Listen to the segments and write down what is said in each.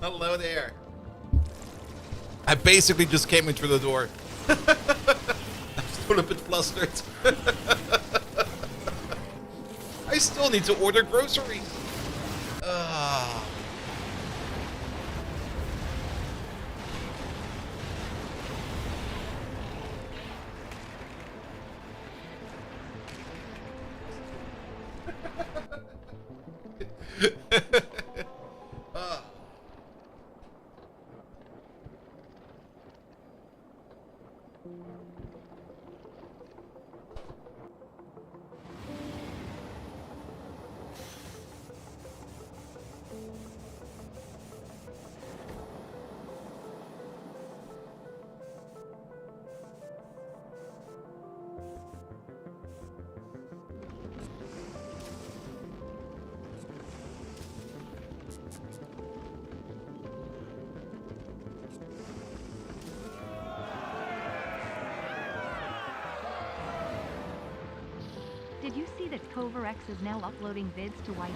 Hello there. I basically just came in through the door. I'm still a bit flustered. I still need to order groceries. Ah. Ah. Did you see that CoverX is now uploading vids to YT?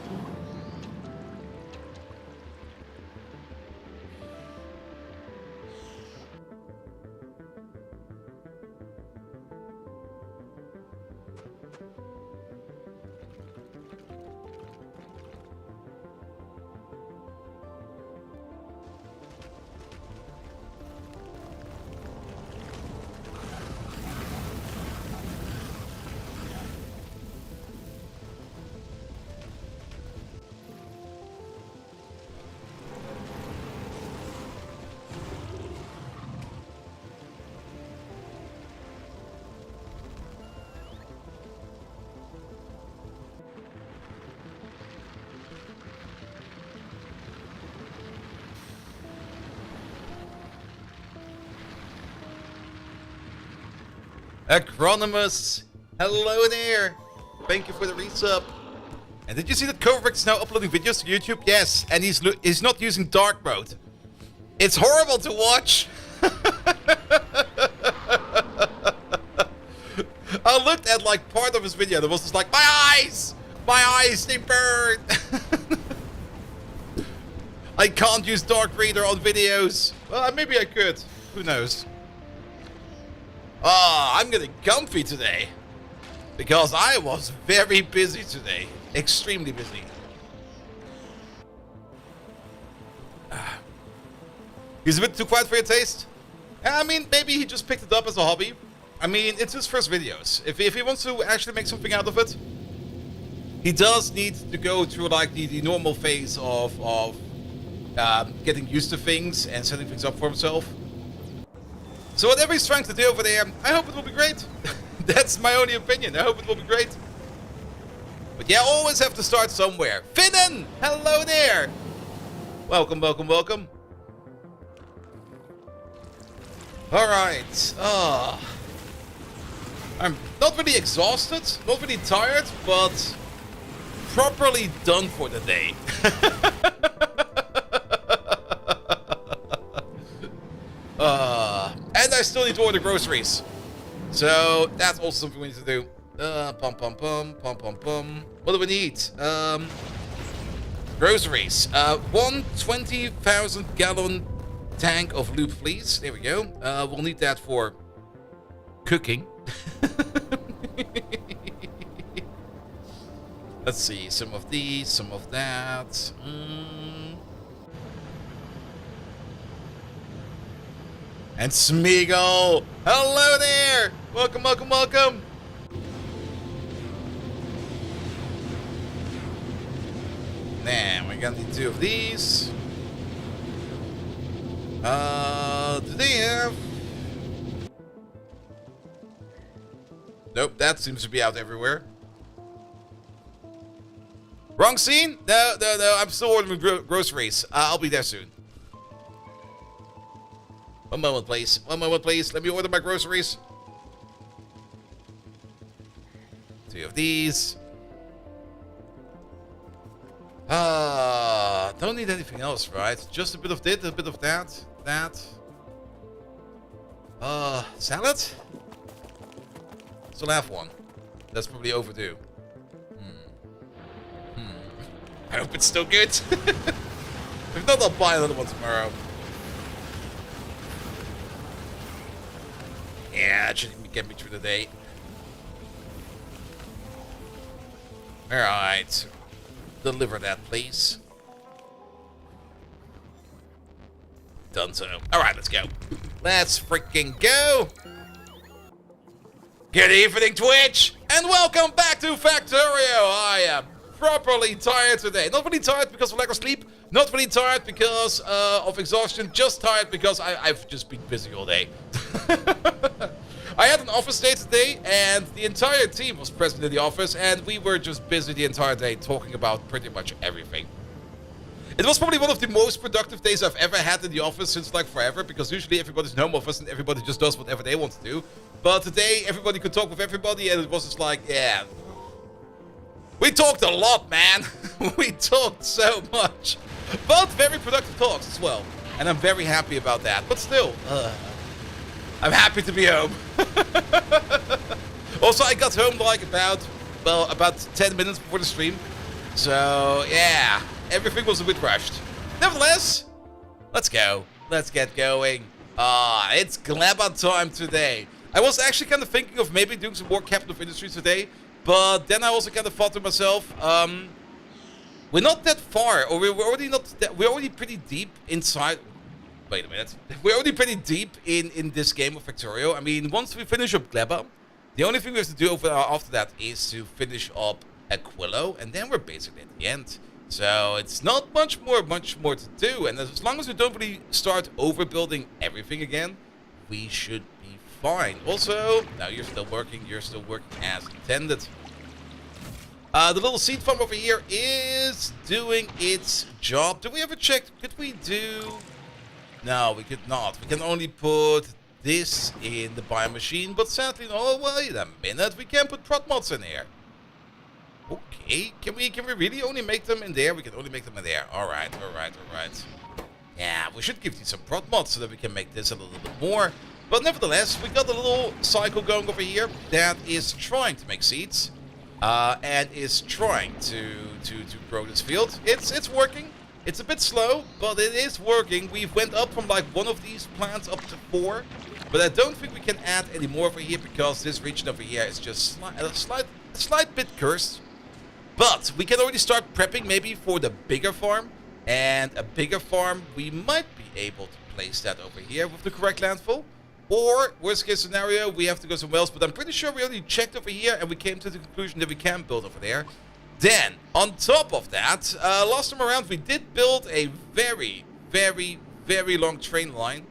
Acronymus, hello there. Thank you for the resub. And did you see that Kovac is now uploading videos to YouTube? Yes, and he's not using dark mode. It's horrible to watch. I looked at like part of his video and it was just like, my eyes, they burn. I can't use Dark Reader on videos. Well, maybe I could. Who knows? I'm getting comfy today. Because I was very busy today. Extremely busy. He's a bit too quiet for your taste? I mean, maybe he just picked it up as a hobby. I mean, it's his first videos. If he wants to actually make something out of it, he does need to go through like the normal phase of getting used to things and setting things up for himself. So whatever he's trying to do over there, I hope it will be great. That's my only opinion. I hope it will be great. But yeah, always have to start somewhere. Finnen! Hello there! Welcome, welcome, welcome. Alright. I'm not really exhausted, not really tired, but properly done for the day. And I still need to order groceries. So that's also something we need to do. Pum pum pum pum pum pum. What do we need? Groceries. One 20,000 gallon tank of lube, please. There we go. We'll need that for cooking. Let's see. Some of these, some of that. And Smeagol! Hello there! Welcome, welcome, welcome! Now, we're gonna need 2 of these. Do they have... Nope, that seems to be out everywhere. Wrong scene? No, no, no, I'm still ordering groceries. I'll be there soon. One moment, please. One moment, please. Let me order my groceries. 2 of these. Don't need anything else, right? Just a bit of this, a bit of that. Salad? Still have one. That's probably overdue. I hope it's still good. If not, I'll buy another one tomorrow. Yeah, that should get me through the day. Alright. Deliver that, please. Done so. Alright, let's go. Let's freaking go! Good evening, Twitch! And welcome back to Factorio! I am properly tired today. Not really tired because of lack of sleep. Not really tired because of exhaustion. Just tired because I've just been busy all day. I had an office day today, and the entire team was present in the office, and we were just busy the entire day talking about pretty much everything. It was probably one of the most productive days I've ever had in the office since like forever, because usually everybody's in home office and everybody just does whatever they want to do. But today, everybody could talk with everybody, and it was just like, yeah. We talked a lot, man. We talked so much. But very productive talks as well. And I'm very happy about that. But still, I'm happy to be home. Also, I got home like about 10 minutes before the stream. So, yeah, everything was a bit rushed. Nevertheless, let's go. Let's get going. It's Gleba time today. I was actually kind of thinking of maybe doing some more Capital of Industry today. But then I also kind of thought to myself, we're not that far, or we're already pretty deep inside. Wait a minute. We're already pretty deep in this game of Factorio. I mean, once we finish up Gleba, the only thing we have to do after that is to finish up Aquilo, and then we're basically at the end. So it's not much more to do, and as long as we don't really start overbuilding everything again, we should be fine. Also, now you're still working as intended. The little seed farm over here is doing its job. Did we ever check? Could we do... No, we could not. We can only put this in the biomachine, but sadly, oh, wait a minute. We can put prot mods in here. Okay, can we really only make them in there? We can only make them in there. Alright. Yeah, we should give these some prot mods so that we can make this a little bit more. But nevertheless, we got a little cycle going over here that is trying to make seeds. And is trying to grow this field. It's working. It's a bit slow, but it is working. We've went up from like one of these plants up to 4. But I don't think we can add any more over here because this region over here is just a slight bit cursed. But we can already start prepping maybe for the bigger farm. And a bigger farm, we might be able to place that over here with the correct landfill. Or, worst case scenario, we have to go somewhere else. But I'm pretty sure we already checked over here and we came to the conclusion that we can build over there. Then, on top of that, last time around we did build a very long train line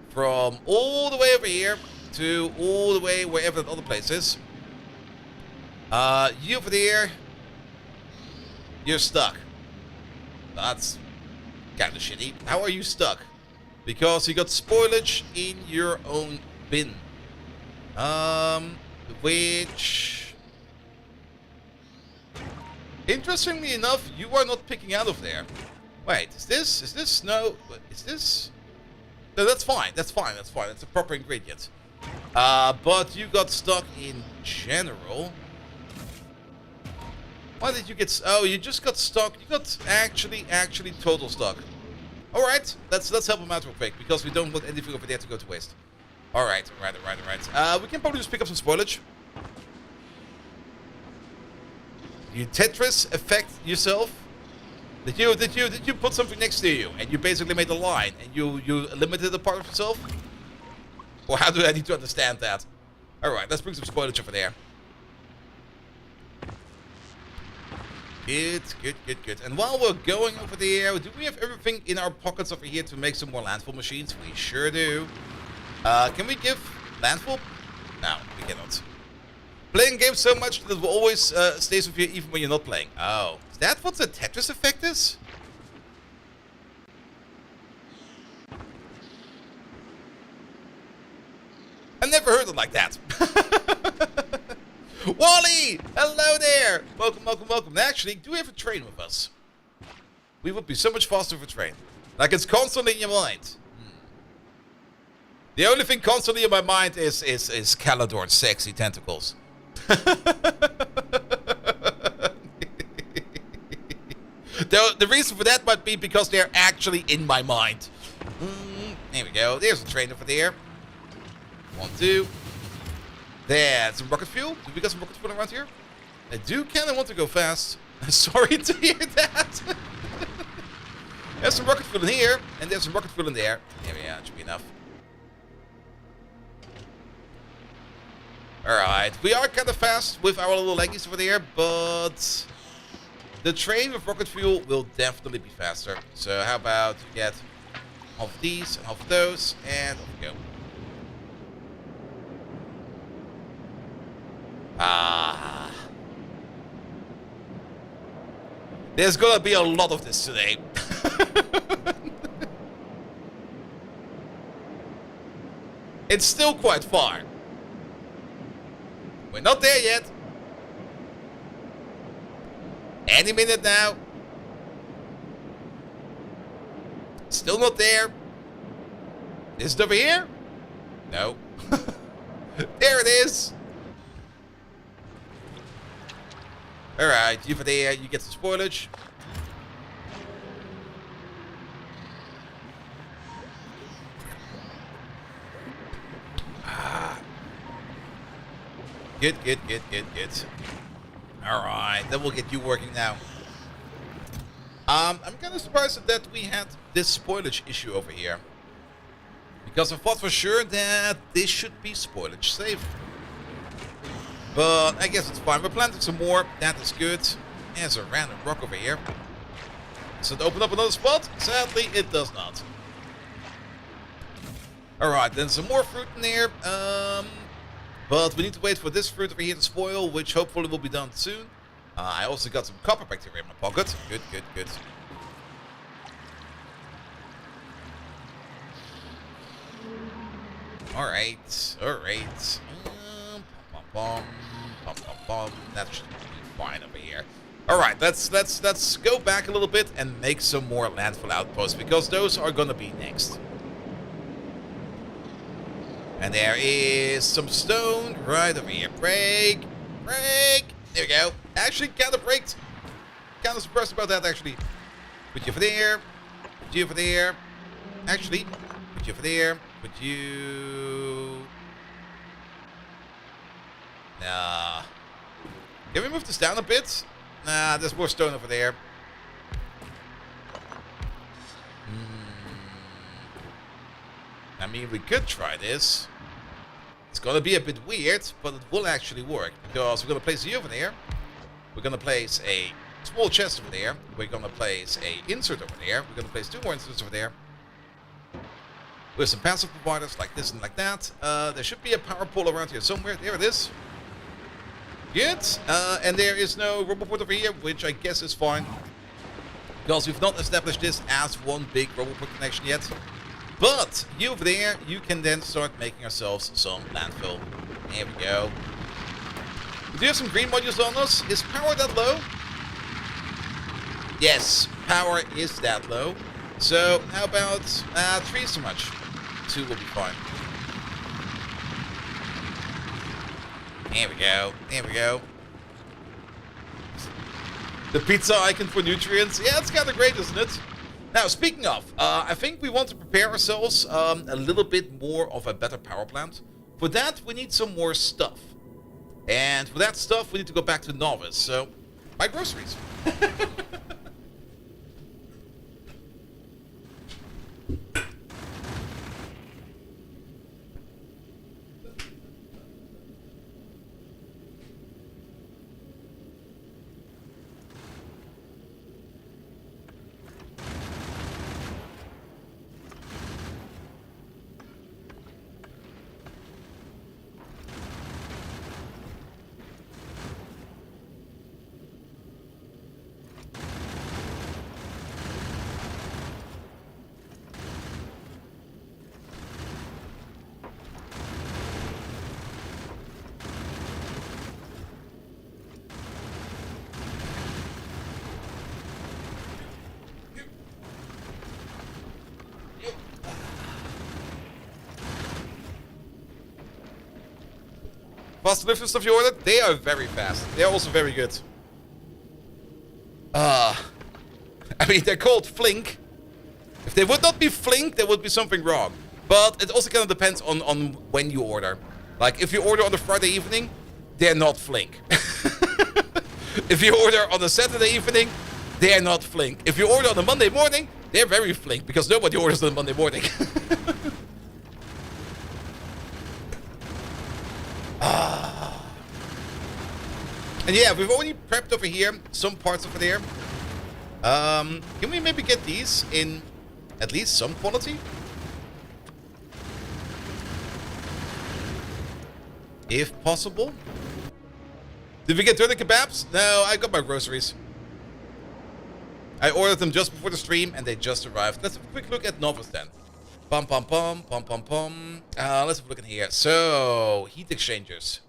from all the way over here to all the way wherever the other place is. You over there, you're stuck. That's kind of shitty. How are you stuck? Because you got spoilage in your own bin. Which... Interestingly enough, you are not picking out of there. Wait, is this, no, is this? No, that's fine, that's a proper ingredient. But you got stuck in general. Why did you get, oh, you just got stuck, you got actually total stuck. Alright, let's help him out real quick, because we don't want anything over there to go to waste. Alright. We can probably just pick up some spoilage. You Tetris affect yourself? Did you put something next to you and you basically made a line and you limited a part of yourself? Or how do I need to understand that? Alright, let's bring some spoilage over there. Good. And while we're going over there, do we have everything in our pockets over here to make some more landfill machines? We sure do. Can we give landfill? No, we cannot. Playing games so much that it always stays with you even when you're not playing. Oh, is that what the Tetris effect is? I never heard it like that. Wally! Hello there! Welcome. Actually, do we have a train with us? We would be so much faster with a train. Like, it's constantly in your mind. The only thing constantly in my mind is Calador's sexy tentacles. The reason for that might be because they're actually in my mind. There we go. There's a train over there. 1, 2. There's some rocket fuel. Do we got some rocket fuel around here? I do kind of want to go fast. Sorry to hear that. There's some rocket fuel in here, and there's some rocket fuel in there. There we are. It should be enough. Alright. We are kind of fast with our little leggies over there, but the train with rocket fuel will definitely be faster. So how about you get half of these and half of those, and off we go. Ah. There's gonna be a lot of this today. It's still quite far. We're not there yet. Any minute now. Still not there. Is it over here? No. There it is. Alright, you for there, you get some spoilage. Good. Alright, then we'll get you working now. I'm kind of surprised that we had this spoilage issue over here. Because I thought for sure that this should be spoilage safe. But I guess it's fine. We're planting some more. That is good. There's a random rock over here. Does it open up another spot? Sadly, it does not. Alright, then some more fruit in there. But we need to wait for this fruit over here to spoil, which hopefully will be done soon. I also got some copper bacteria in my pocket. Good. Alright. That should be fine over here. Alright, let's go back a little bit and make some more landfill outposts, because those are gonna be next. And there is some stone right over here. Break. There we go. Actually, kind of braked. Kind of surprised about that, actually. Put you over there. Put you over there. Actually, put you over there. Put you... Nah. Can we move this down a bit? Nah, there's more stone over there. I mean, we could try this. It's gonna be a bit weird, but it will actually work. Because we're gonna place you over there. We're gonna place a small chest over there. We're gonna place a insert over there. We're gonna place 2 more inserts over there. With some passive providers like this and like that. There should be a power pole around here somewhere. There it is. Good. And there is no roboport over here, which I guess is fine. Because we've not established this as one big roboport connection yet. But you over there, you can then start making ourselves some landfill. There we go. We do have some green modules on us. Is power that low? Yes, power is that low. So how about 3 is too much? 2 will be fine. There we go. The pizza icon for nutrients. Yeah, it's kind of great, isn't it? Now, speaking of, I think we want to prepare ourselves a little bit more of a better power plant. For that, we need some more stuff. And for that stuff, we need to go back to Novice. So, buy groceries. Fast delivery stuff you ordered? They are very fast. They are also very good. I mean, they're called Flink. If they would not be Flink, there would be something wrong. But it also kind of depends on when you order. Like, if you order on a Friday evening, they're not Flink. If you order on a Saturday evening, they're not Flink. If you order on a Monday morning, they're very Flink, because nobody orders on a Monday morning. And yeah, we've already prepped over here some parts over there. Can we maybe get these in at least some quality? If possible. Did we get dirty kebabs? No, I got my groceries. I ordered them just before the stream and they just arrived. Let's have a quick look at Novus then. Let's have a look in here. So, heat exchangers.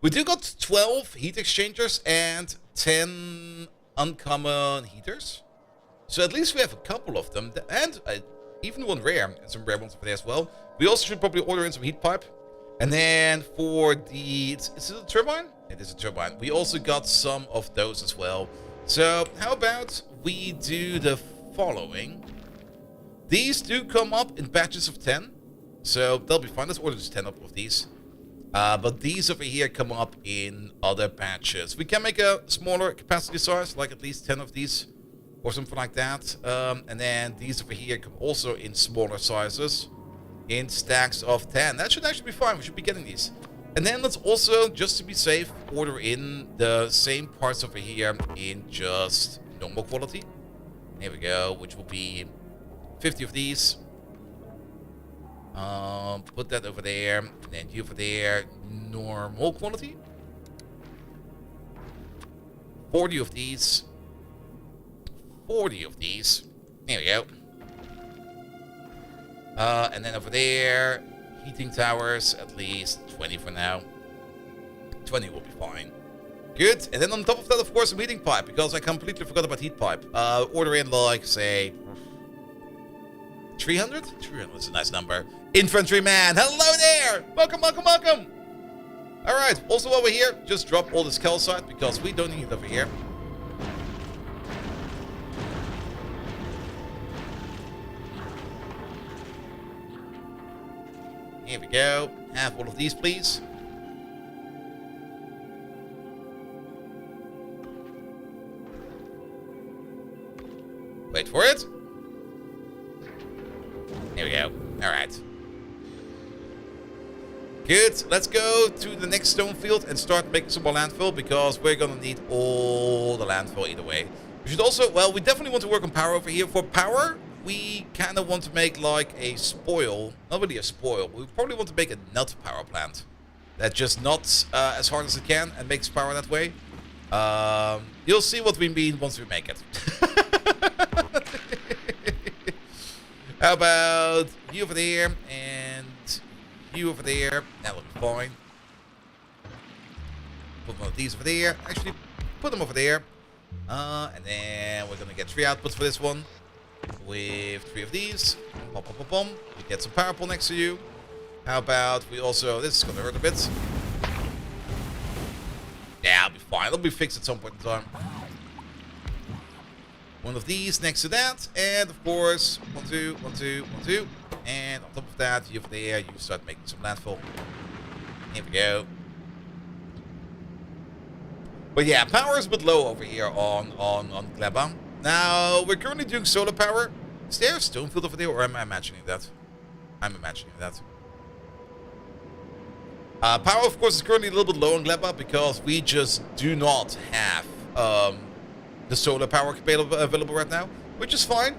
We do got 12 heat exchangers and 10 uncommon heaters. So at least we have a couple of them. And even one rare, and some rare ones over there as well. We also should probably order in some heat pipe. And then for the... Is it a turbine? It is a turbine. We also got some of those as well. So how about we do the following. These do come up in batches of 10. So they'll be fine. Let's order just 10 up of these. But these over here come up in other batches. We can make a smaller capacity size, like at least 10 of these. Or something like that. And then these over here come also in smaller sizes. In stacks of 10. That should actually be fine. We should be getting these. And then let's also, just to be safe, order in the same parts over here in just normal quality. Here we go, which will be 50 of these. Put that over there. And then you over there, normal quality. 40 of these. 40 of these. There we go. And then over there, heating towers, at least 20 for now. 20 will be fine. Good. And then on top of that, of course, a heating pipe, because I completely forgot about heat pipe. Order in, like, say, 300? 300 is a nice number. Infantryman, hello there! Welcome, welcome, welcome! Alright, also while we're here, just drop all this calcite, because we don't need it over here. Here we go. Have all of these, please. Wait for it. Here we go. Alright. Good. Let's go to the next stone field and start making some more landfill, because we're gonna need all the landfill either way. We should also, well, we definitely want to work on power over here. For power, we kind of want to make like a spoil. Not really a spoil. We probably want to make a nut power plant that just nuts as hard as it can and makes power that way. You'll see what we mean once we make it. How about you over there and you over there? That will be fine. Put one of these over there. Actually, put them over there. And then we're going to get 3 outputs for this one. With 3 of these. Pom, pom, pom, pom. We get some power pole next to you. How about we also... This is going to hurt a bit. Yeah, it'll be fine. It'll be fixed at some point in time. One of these next to that. And of course, 1, 2, 1, 2, 1, 2. And on top of that, you over there, you start making some landfill. Here we go. But yeah, power is a bit low over here on Gleba. Now, we're currently doing solar power. Is there a stone field over there, or am I imagining that? I'm imagining that. Power, of course, is currently a little bit low on Gleba, because we just do not have the solar power available right now, which is fine.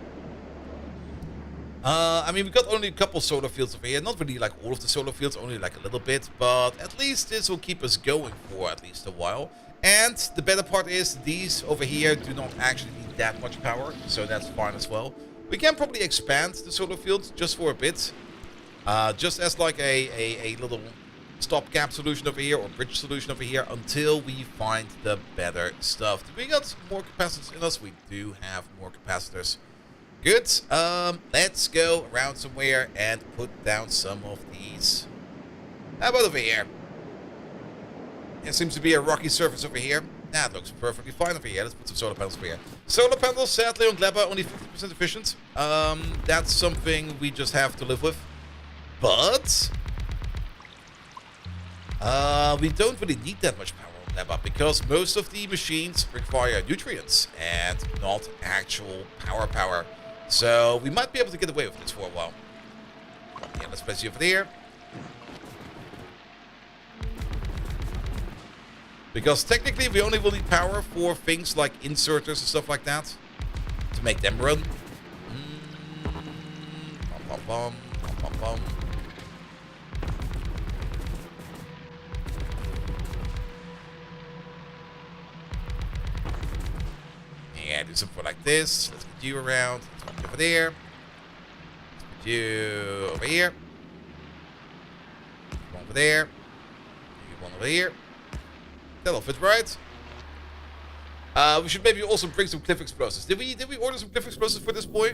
I mean, we got only a couple solar fields over here. Not really like all of the solar fields, only like a little bit. But at least this will keep us going for at least a while. And the better part is these over here do not actually need that much power. So that's fine as well. We can probably expand the solar fields just for a bit. Just as like a little stopgap solution over here, or bridge solution over here, until we find the better stuff. Do we got more capacitors in us? We do have more capacitors. Good. Let's go around somewhere and put down some of these. How about over here? There seems to be a rocky surface over here. That looks perfectly fine over here. Let's put some solar panels over here. Solar panels, sadly, on Gleba, only 50% efficient. That's something we just have to live with. But we don't really need that much power on Gleba because most of the machines require nutrients and not actual power. So we might be able to get away with this for a while. Yeah, let's place you over there. Because technically we only will need power for things like inserters and stuff like that. To make them run. Bum, bum, bum, bum, bum. Yeah, do something like this. Let's put you around. Let's put you over there. Let's put you over here. One over there. One over here. That'll fit, right? We should maybe also bring some cliff explosives. Did we order some cliff explosives for this boy?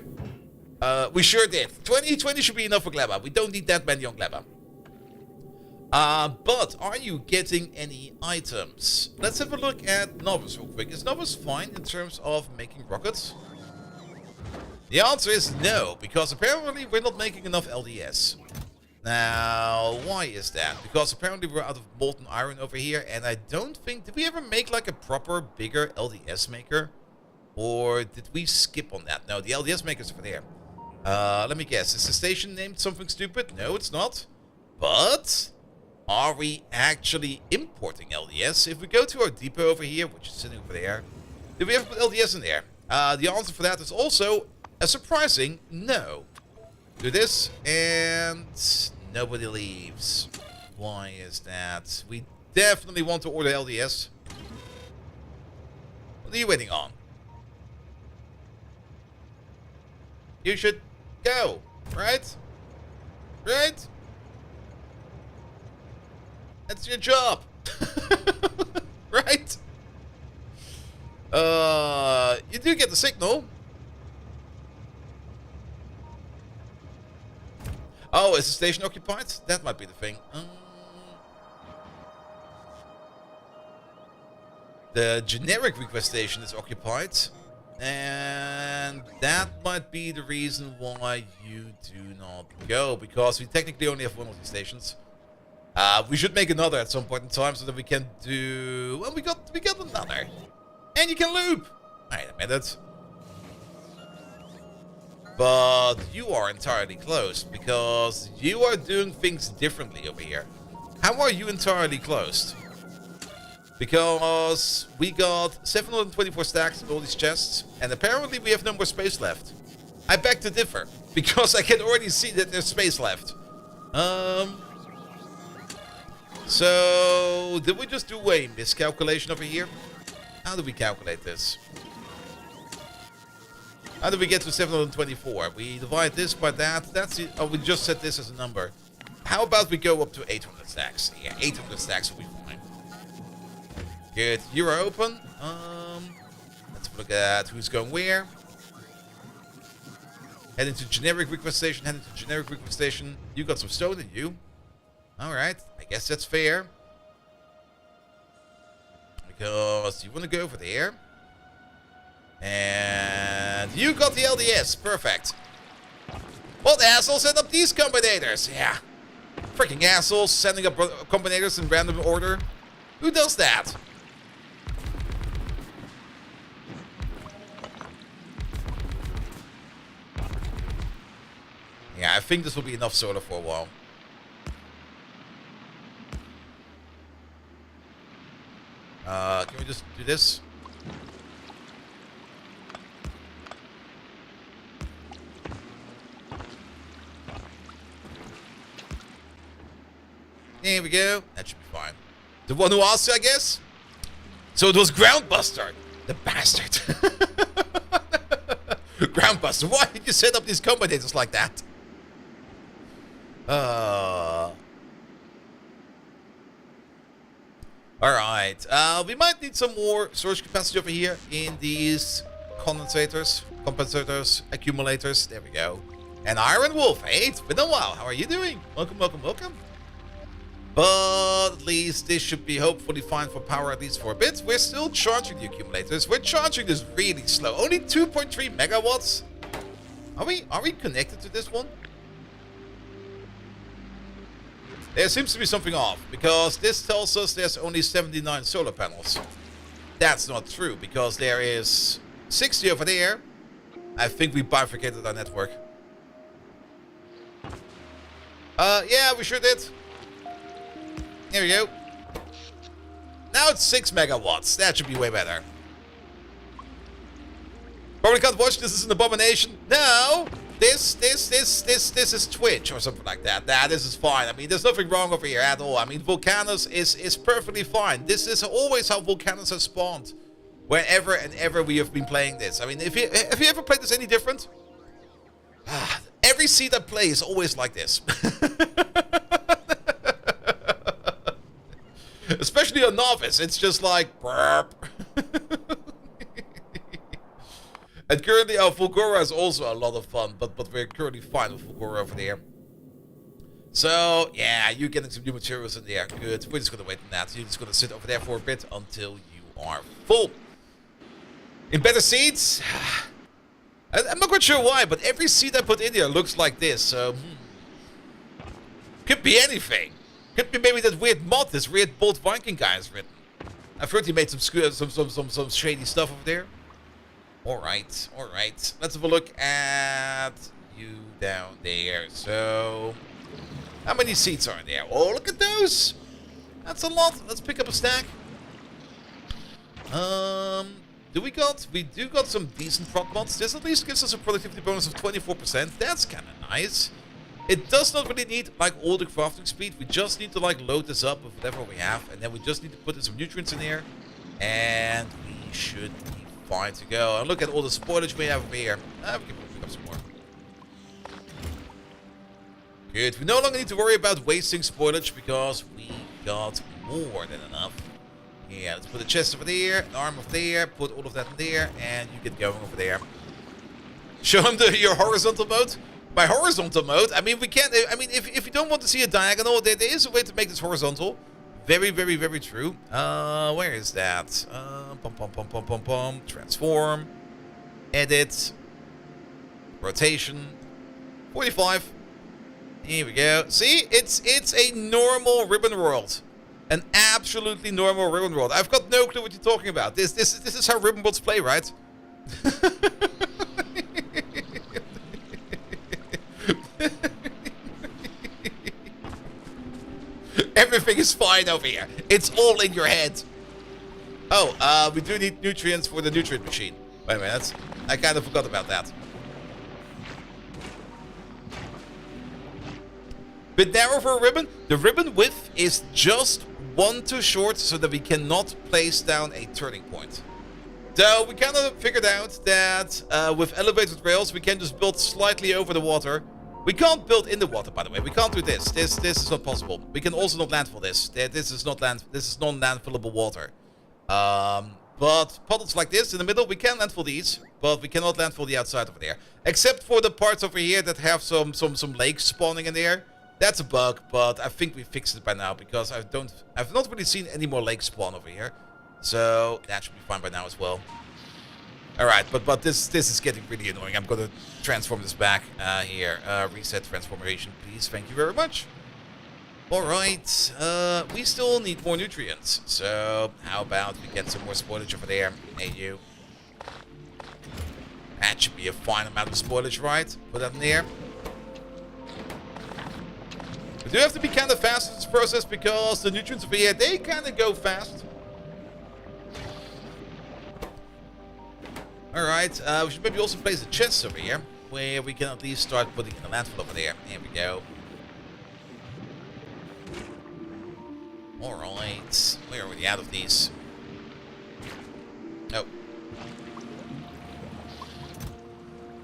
We sure did. 20 should be enough for Gleba. We don't need that many on Gleba. But are you getting any items? Let's have a look at Novice real quick. Is Novice fine in terms of making rockets? The answer is no, because apparently we're not making enough LDS. Now, why is that? Because apparently we're out of molten iron over here, and I don't think... Did we ever make like a proper, bigger LDS maker? Or did we skip on that? No, the LDS maker's over there. Let me guess. Is the station named something stupid? No, it's not. But are we actually importing LDS? If we go to our depot over here, which is sitting over there, did we ever put LDS in there? The answer for that is also a surprising no. Do this, and nobody leaves. Why is that? We definitely want to order LDS. What are you waiting on? You should go, right? Right? That's your job. Right? You do get the signal. Oh, is the station occupied? That might be the thing. The generic request station is occupied. And that might be the reason why you do not go. Because we technically only have one of these stations. We should make another at some point in time so that we can do... Well, we got another. And you can loop. Wait a minute. But you are entirely closed because you are doing things differently over here. How are you entirely closed? Because we got 724 stacks of all these chests, and apparently we have no more space left. I beg to differ, because I can already see that there's space left. So, did we just do a miscalculation over here? How do we calculate this? How do we get to 724? We divide this by that. That's it. Oh, we just set this as a number. How about we go up to 800 stacks? Yeah, 800 stacks will be fine. Good. You are open. Let's look at who's going where. Heading to generic request station. Heading to generic request station. You got some stone in you. All right. I guess that's fair. Because you want to go over there. And you got the LDS. Perfect. What the assholes set up these combinators? Yeah. Freaking assholes sending up combinators in random order. Who does that? Yeah, I think this will be enough solar for a while. Can we just do this? There we go. That should be fine. The one who asked you, I guess? So it was Groundbuster. The bastard. Groundbuster, why did you set up these combinators like that? Alright. We might need some more storage capacity over here in these compensators, accumulators. There we go. And Iron Wolf, hey, it's been a while. How are you doing? Welcome, welcome, welcome. But at least this should be hopefully fine for power, at least for a bit. We're still charging the accumulators. We're charging this really slow. Only 2.3 megawatts. Are we connected to this one? There seems to be something off, because this tells us there's only 79 solar panels. That's not true, because there is 60 over there. I think we bifurcated our network. Yeah, we sure did. Here we go. Now it's 6 megawatts. That should be way better. Probably can't watch. This is an abomination. No! This is Twitch or something like that. Nah, this is fine. I mean, there's nothing wrong over here at all. I mean, Volcanus is perfectly fine. This is always how Volcanus has spawned. Whenever and ever we have been playing this. I mean, have you ever played this any different? Every seed I play is always like this. Especially on Novice, it's just like burp. And currently our Fulgora is also a lot of fun, but we're currently fine with Fulgora over there. So yeah, you're getting some new materials in there. Good. We're just gonna wait on that. You're just gonna sit over there for a bit until you are full. In better seeds, I'm not quite sure why, but every seed I put in there looks like this. So could be anything. Could be maybe that weird mod this weird Bolt Viking guy has written. I've heard he made some shady stuff over there. Alright, alright. Let's have a look at you down there. So, how many seats are there? Oh, look at those! That's a lot. Let's pick up a stack. We do got some decent prop mods. This at least gives us a productivity bonus of 24%. That's kind of nice. It does not really need, like, all the crafting speed. We just need to, like, load this up with whatever we have. And then we just need to put in some nutrients in here. And we should be fine to go. And look at all the spoilage we have over here. We can pick up some more. Good. We no longer need to worry about wasting spoilage because we got more than enough. Yeah, let's put a chest over there, an arm over there, put all of that in there, and you get going over there. Show him your horizontal mode. By horizontal mode, I mean we can't. I mean if you don't want to see a diagonal, there is a way to make this horizontal. Very, very, very true. Where is that? Transform. Edit. Rotation. 45. Here we go. See? It's a normal ribbon world. An absolutely normal ribbon world. I've got no clue what you're talking about. This is how ribbon worlds play, right? Everything is fine over here. It's all in your head. Oh, we do need nutrients for the nutrient machine. Wait a minute. I kind of forgot about that. Bit narrow for a ribbon. The ribbon width is just one too short so that we cannot place down a turning point. So we kind of figured out that with elevated rails, we can just build slightly over the water. We can't build in the water, by the way. We can't do this. This is not possible. We can also not landfill this. This is non-landfillable water. But puddles like this in the middle, we can landfill these, but we cannot landfill the outside over there. Except for the parts over here that have some lakes spawning in there. That's a bug, but I think we fixed it by now because I've not really seen any more lakes spawn over here. So that should be fine by now as well. Alright, but this is getting really annoying. I'm gonna transform this back here. Reset transformation, please. Thank you very much. Alright, we still need more nutrients. So how about we get some more spoilage over there? Hey, you. That should be a fine amount of spoilage, right? Put that in there. We do have to be kind of fast in this process because the nutrients over here, they kind of go fast. Alright, we should maybe also place a chest over here, where we can at least start putting in a landfill over there. There we go. Alright, we're already out of these. Nope.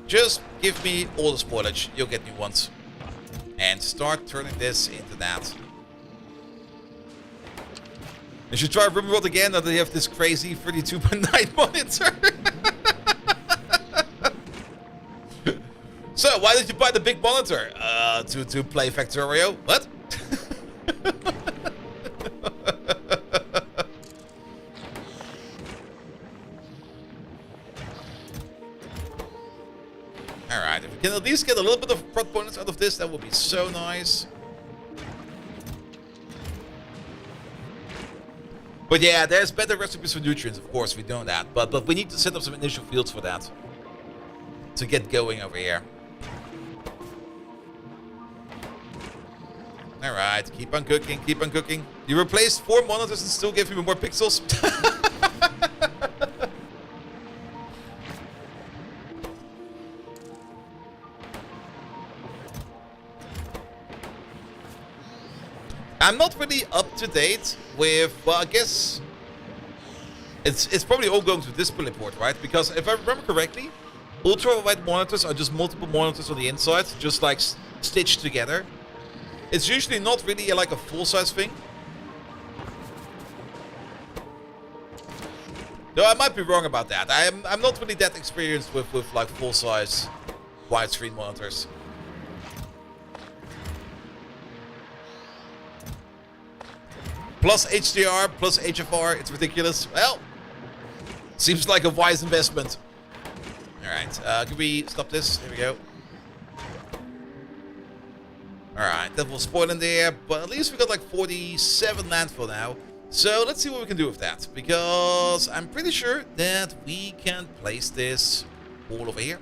Just give me all the spoilage, you'll get new ones. And start turning this into that. You should try RibbonWorld again, now that you have this crazy 32.9 monitor. So, why did you buy the big monitor? To play Factorio? What? Alright, if we can at least get a little bit of prot bonus out of this, that would be so nice. But yeah, there's better recipes for nutrients, of course, we know that. But we need to set up some initial fields for that. To get going over here. Alright, keep on cooking, keep on cooking. You replaced 4 monitors and still gave me more pixels? I'm not really up to date with, well, I guess it's probably all going to DisplayPort, right? Because if I remember correctly, ultra-wide monitors are just multiple monitors on the inside, just like stitched together. It's usually not really like a full-size thing. No, I might be wrong about that. I'm not really that experienced with like full-size widescreen monitors. Plus HDR, plus HFR, it's ridiculous. Well, seems like a wise investment. Alright, can we stop this? There we go. Alright, that will spoil in there, but at least we got like 47 landfill now. So let's see what we can do with that, because I'm pretty sure that we can place this all over here.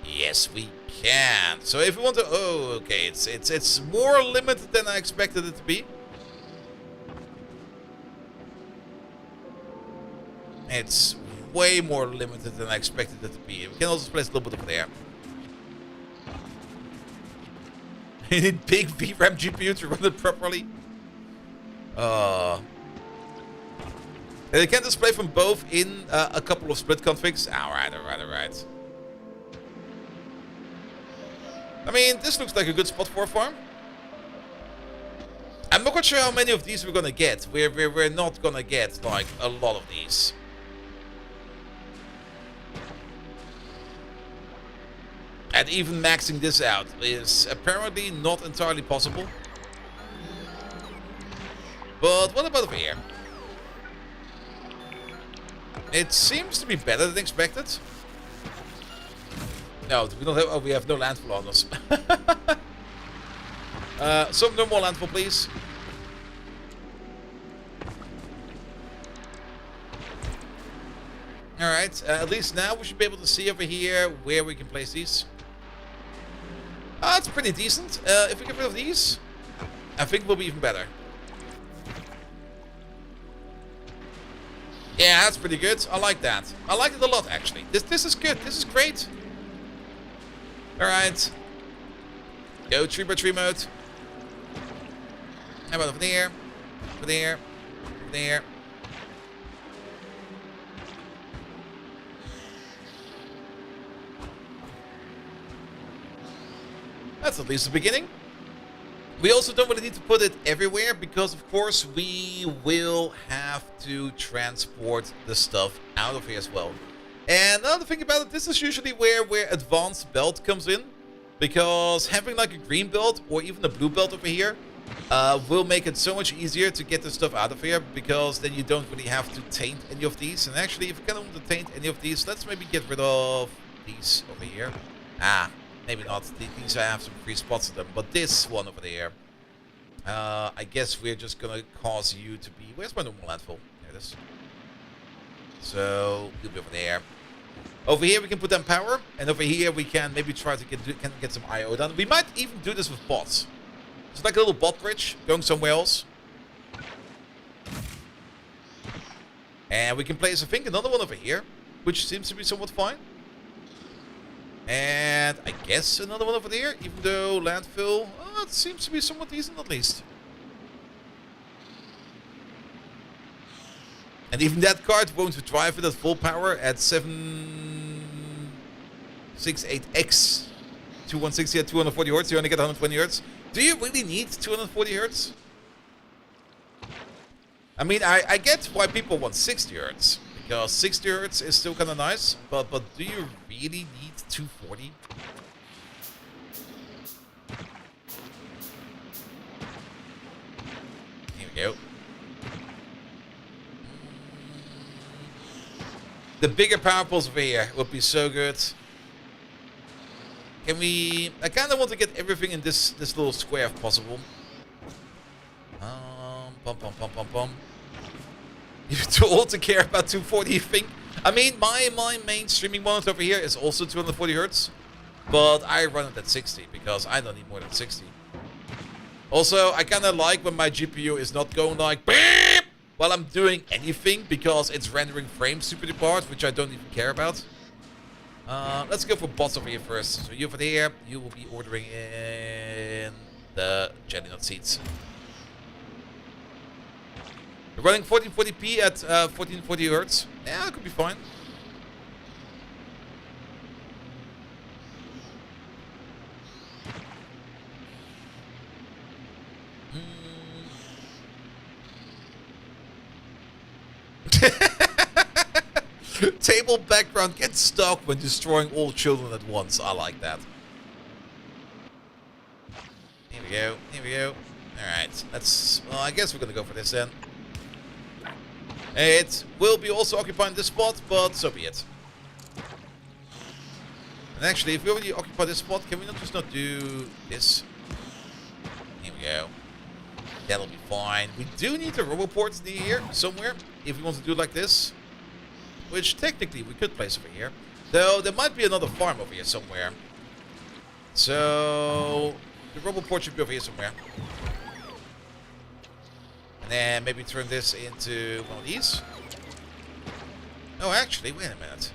Yes, we can. So if we want to, oh, okay, it's more limited than I expected it to be. It's way more limited than I expected it to be. We can also place a little bit over there. You need big VRAM GPU to run it properly. And it can display from both in a couple of split configs. Alright. I mean, this looks like a good spot for a farm. I'm not quite sure how many of these we're gonna get. We're not gonna get like a lot of these. And even maxing this out is apparently not entirely possible. But what about over here? It seems to be better than expected. No, we don't have. Oh, we have no landfill on us. No more landfill, please. All right. At least now we should be able to see over here where we can place these. That's pretty decent. If we get rid of these, I think we'll be even better. Yeah, that's pretty good. I like that. I like it a lot, actually. This is good. This is great. Alright. Go 3x3 mode. How about over there? Over there. Over there. That's at least the beginning. We also don't really need to put it everywhere because, of course, we will have to transport the stuff out of here as well. And another thing about it, this is usually where advanced belt comes in. Because having like a green belt or even a blue belt over here will make it so much easier to get the stuff out of here. Because then you don't really have to taint any of these. And actually, if you don't want to taint any of these, let's maybe get rid of these over here. Maybe not. These I have some free spots in them. But this one over there, I guess we're just going to cause you to be... Where's my normal landfill? There it is. So, you'll be over there. Over here we can put down power. And over here we can maybe try to get some IO done. We might even do this with bots. It's like a little bot bridge going somewhere else. And we can place, I think, another one over here. Which seems to be somewhat fine. And I guess another one over there, even though landfill, it seems to be somewhat decent at least. And even that card won't drive it at full power at 768X 2160 at 240 Hz. You only get 120 Hz. Do you really need 240 Hz? I mean, I get why people want 60 Hz. Because 60 Hz is still kind of nice, but do you really need 240? Here we go. The bigger power poles over here would be so good. Can we... I kind of want to get everything in this little square if possible. Pum, pum, pum, pum, pum. You're too old to care about 240, you think? I mean, my main streaming monitor over here is also 240 Hertz. But I run it at 60 because I don't need more than 60. Also, I kind of like when my GPU is not going like beep while I'm doing anything because it's rendering frames super apart, which I don't even care about. Let's go for bots over here first. So you over there, you will be ordering in the jelly nut seats. We're running 1440p at 1440 Hertz. Yeah, it could be fine. Table background gets stuck when destroying all children at once. I like that. Here we go. Here we go. Alright. Let's... Well, I guess we're gonna go for this then. It will be also occupying this spot, but so be it. And actually, if we already occupy this spot, can we not just not do this? Here we go. That'll be fine. We do need a roboport near here, somewhere, if we want to do it like this. Which, technically, we could place over here. Though, there might be another farm over here somewhere. So, the roboport should be over here somewhere. And then maybe turn this into one of these. Oh, actually, wait a minute.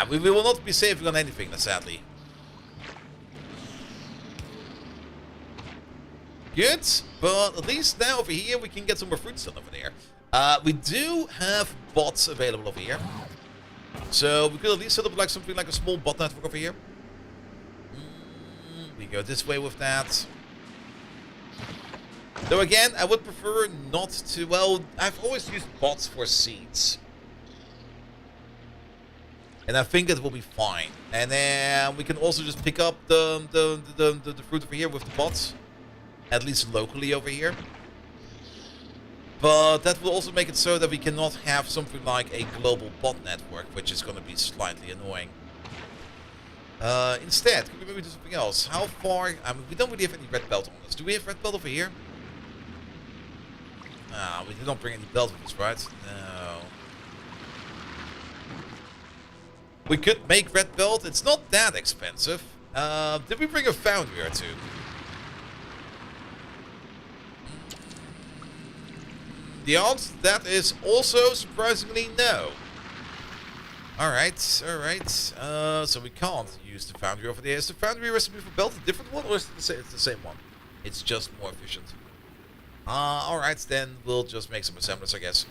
We will not be saving on anything, sadly. Good, but at least now over here we can get some more fruits done over there. We do have bots available over here. So we could at least set up like something like a small bot network over here. We go this way with that. Though again, I would prefer not to... Well, I've always used bots for seeds. And I think it will be fine. And then we can also just pick up the fruit over here with the bots. At least locally over here. But that will also make it so that we cannot have something like a global bot network, which is going to be slightly annoying. Instead, can we maybe do something else? How far... I mean, we don't really have any red belt on us. Do we have red belt over here? No, we did not bring any belt with us, right? No. We could make red belt. It's not that expensive. Did we bring a foundry or two? The answer to that is also surprisingly no. Alright, alright. So we can't use the foundry over there. Is the foundry recipe for belt a different one or is it the same one? It's just more efficient. Alright, then we'll just make some assemblers, I guess.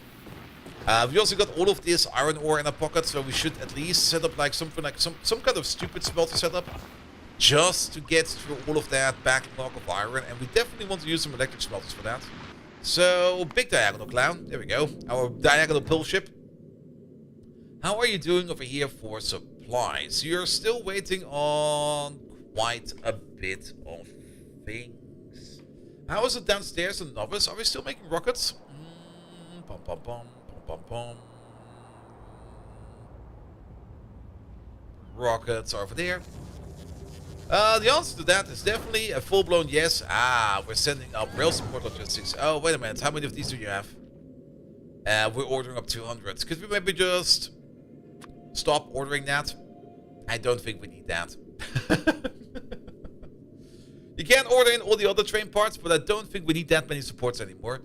We also got all of this iron ore in our pocket, so we should at least set up like something like some kind of stupid smelter setup. Just to get through all of that backlog of iron, and we definitely want to use some electric smelters for that. So, big diagonal clown, there we go. Our diagonal pill ship. How are you doing over here for supplies? You're still waiting on quite a bit of things. How is it downstairs in Novice? Are we still making rockets? Pom pom pom pom pom pom. Rockets are over there. The answer to that is definitely a full-blown yes. We're sending up rail support logistics. Oh, wait a minute. How many of these do you have? We're ordering up 200. Could we maybe just stop ordering that? I don't think we need that. You can order in all the other train parts, but I don't think we need that many supports anymore.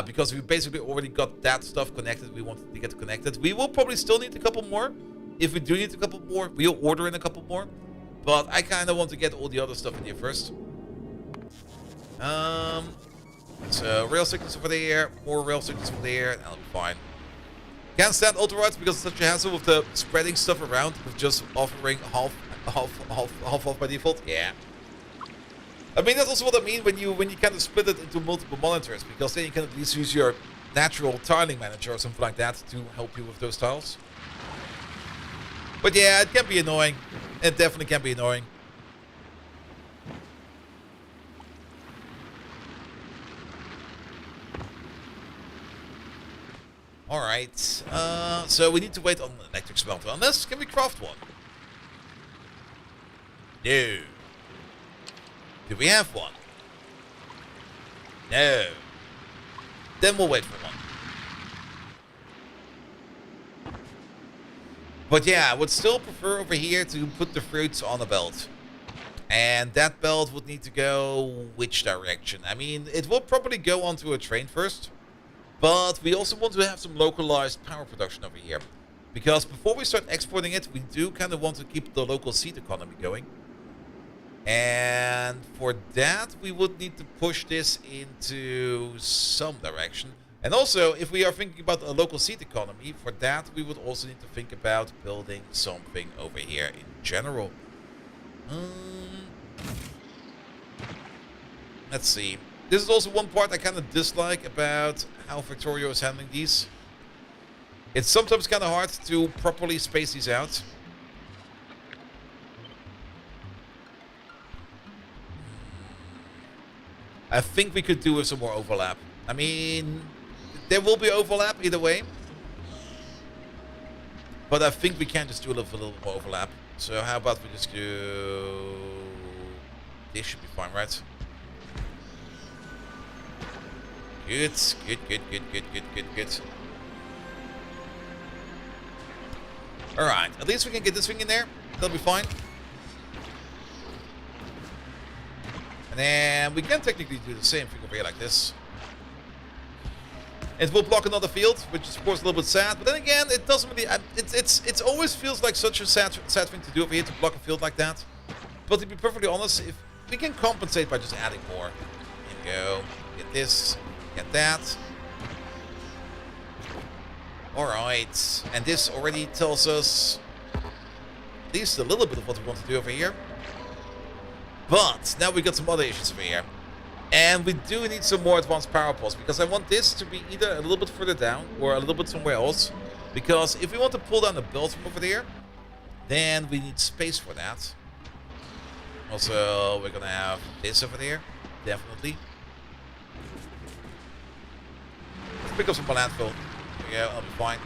Because we basically already got that stuff connected. We wanted to get connected. We will probably still need a couple more. If we do need a couple more, we'll order in a couple more. But I kind of want to get all the other stuff in here first. So rail signals over there, more rail signals over there, that'll be fine. Can't stand ultra-rides because it's such a hassle with the spreading stuff around with just offering half off by default. Yeah. I mean, that's also what I mean when you kind of split it into multiple monitors, because then you can at least use your natural tiling manager or something like that to help you with those tiles. But yeah, it can be annoying. It definitely can be annoying. Alright, so we need to wait on the electric smelter. Unless, can we craft one? No. Do we have one? No. Then we'll wait for one. But yeah, I would still prefer over here to put the fruits on a belt. And that belt would need to go which direction? I mean, it will probably go onto a train first. But we also want to have some localized power production over here. Because before we start exporting it, we do kind of want to keep the local seed economy going. And for that, we would need to push this into some direction. And also, if we are thinking about a local seed economy, for that, we would also need to think about building something over here in general. Let's see. This is also one part I kind of dislike about how Factorio is handling these. It's sometimes kind of hard to properly space these out. I think we could do with some more overlap. I mean, there will be overlap either way. But I think we can just do a little more overlap. So how about we just do... This should be fine, right? Good, good. Alright, at least we can get this thing in there. That'll be fine. And then we can technically do the same thing over here like this. It will block another field, which is of course a little bit sad. But then again, it doesn't really... It always feels like such a sad thing to do over here, to block a field like that. But to be perfectly honest, if we can compensate by just adding more. Here we go. Get this. Get that. Alright. And this already tells us at least a little bit of what we want to do over here. But now we got some other issues over here. And we do need some more advanced power poles, because I want this to be either a little bit further down or a little bit somewhere else. Because if we want to pull down the belt from over there, then we need space for that. Also, we're going to have this over there, definitely. Let's pick up some landfill. There we go, I'll be fine.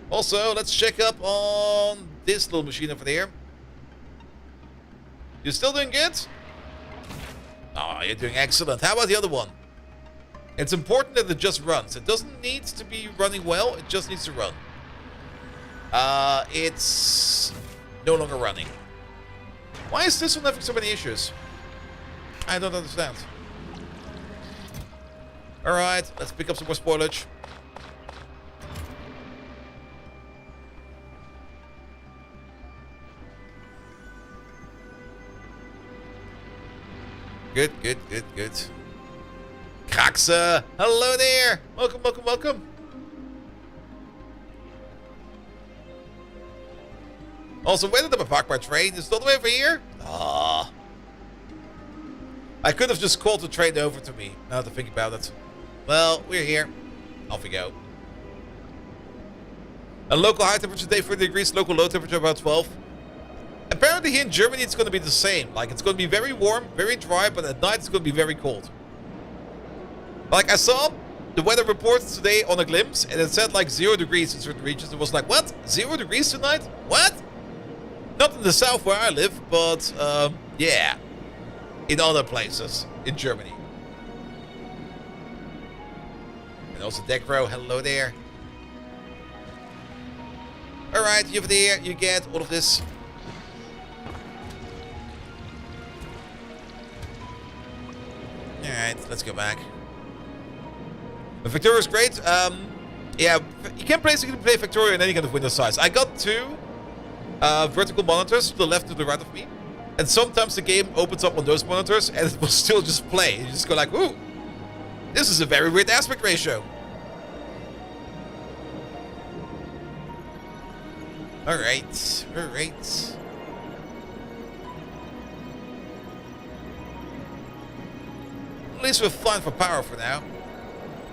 Also, let's check up on this little machine over there. You still doing good? Oh, you're doing excellent. How about the other one? It's important that it just runs. It doesn't need to be running well. It just needs to run. It's no longer running. Why is this one having so many issues? I don't understand. Alright, let's pick up some more spoilage. Good. Kraxa! Hello there! Welcome. Also, where did I park my train? Is it all the way over here? Ah. I could have just called the train over to me, now to think about it. Well, we're here. Off we go. A local high temperature today, 30 degrees. Local low temperature about 12. Apparently here in Germany it's going to be the same. Like, it's going to be very warm, very dry, but at night it's going to be very cold. Like, I saw the weather reports today on a glimpse, and it said like 0 degrees in certain regions. It was like, what? 0 degrees tonight? What? Not in the south where I live, but, yeah. In other places in Germany. And also Decro, hello there. Alright, you over there, you get all of this. Alright, let's go back. The Factorio is great. Yeah, you can basically play Factorio in any kind of window size. I got 2 vertical monitors to the left and to the right of me. And sometimes the game opens up on those monitors and it will still just play. You just go like, ooh, this is a very weird aspect ratio. Alright. At least we're fine for power for now.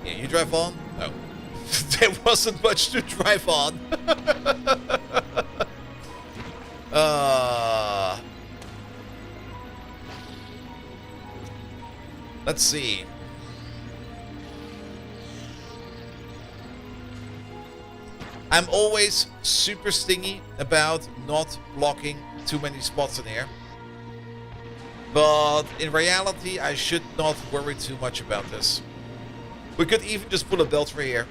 Yeah, you drive on? No. There wasn't much to drive on. Let's see. I'm always super stingy about not blocking too many spots in here. But in reality, I should not worry too much about this. We could even just put a belt for here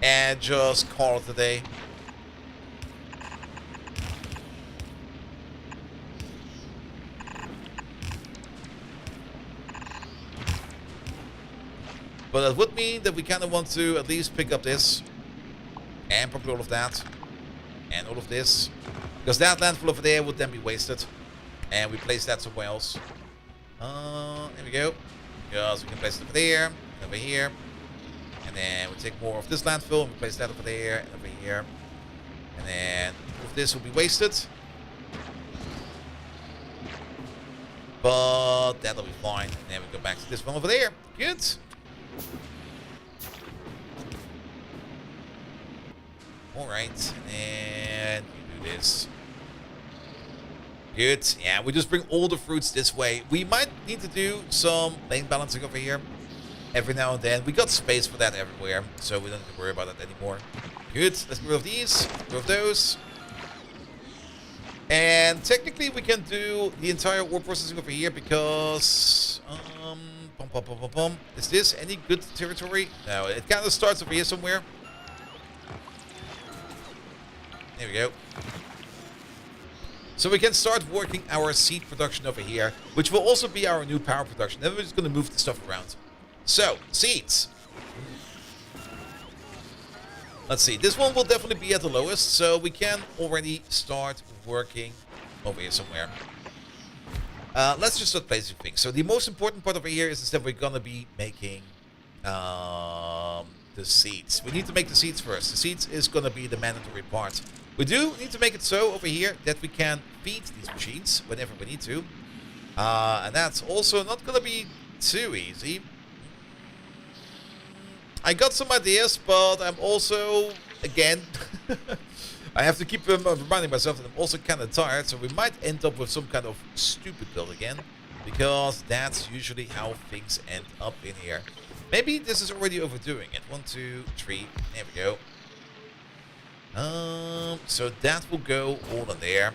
and just call it a day. But that would mean that we kind of want to at least pick up this. And probably all of that. And all of this. Because that landfill over there would then be wasted. And we place that somewhere else. There we go. Because we can place it over there. And over here. And then we take more of this landfill. And we place that over there. And over here. And then all of this will be wasted. But that'll be fine. And then we go back to this one over there. Good. Alright, and you do this. Good. Yeah, we just bring all the fruits this way. We might need to do some lane balancing over here every now and then. We got space for that everywhere, so we don't have to worry about that anymore. Good. Let's get rid of these, get rid of those. And technically we can do the entire ore processing over here because... Is this any good territory? No, it kind of starts over here somewhere. There we go. So we can start working our seed production over here, which will also be our new power production. Then we're just going to move the stuff around. So, seeds. Let's see. This one will definitely be at the lowest, so we can already start working over here somewhere. Let's just start placing things. So the most important part over here is that we're going to be making the seeds. We need to make the seeds first. The seeds is going to be the mandatory part. We do need to make it so over here that we can feed these machines whenever we need to. And that's also not going to be too easy. I got some ideas, but I'm also, again, I have to keep reminding myself that I'm also kind of tired. So we might end up with some kind of stupid build again. Because that's usually how things end up in here. Maybe this is already overdoing it. 1, 2, 3. There we go. So that will go all in there.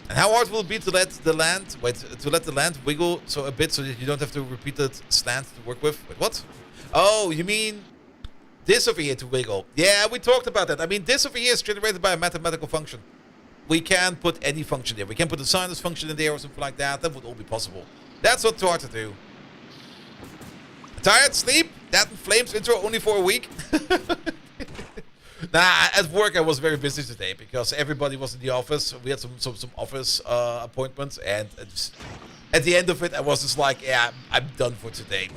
And how hard will it be to let the land wiggle so a bit so that you don't have to repeat that slant to work with? Wait, what? Oh, you mean this over here to wiggle? Yeah, we talked about that. I mean, this over here is generated by a mathematical function. We can put any function there. We can put a sinus function in there or something like that. That would all be possible. That's not too hard to do. Tired? Sleep? That Flames intro only for a week? Nah, at work I was very busy today because everybody was in the office. We had some office appointments, and at the end of it I was just like, yeah, I'm done for today.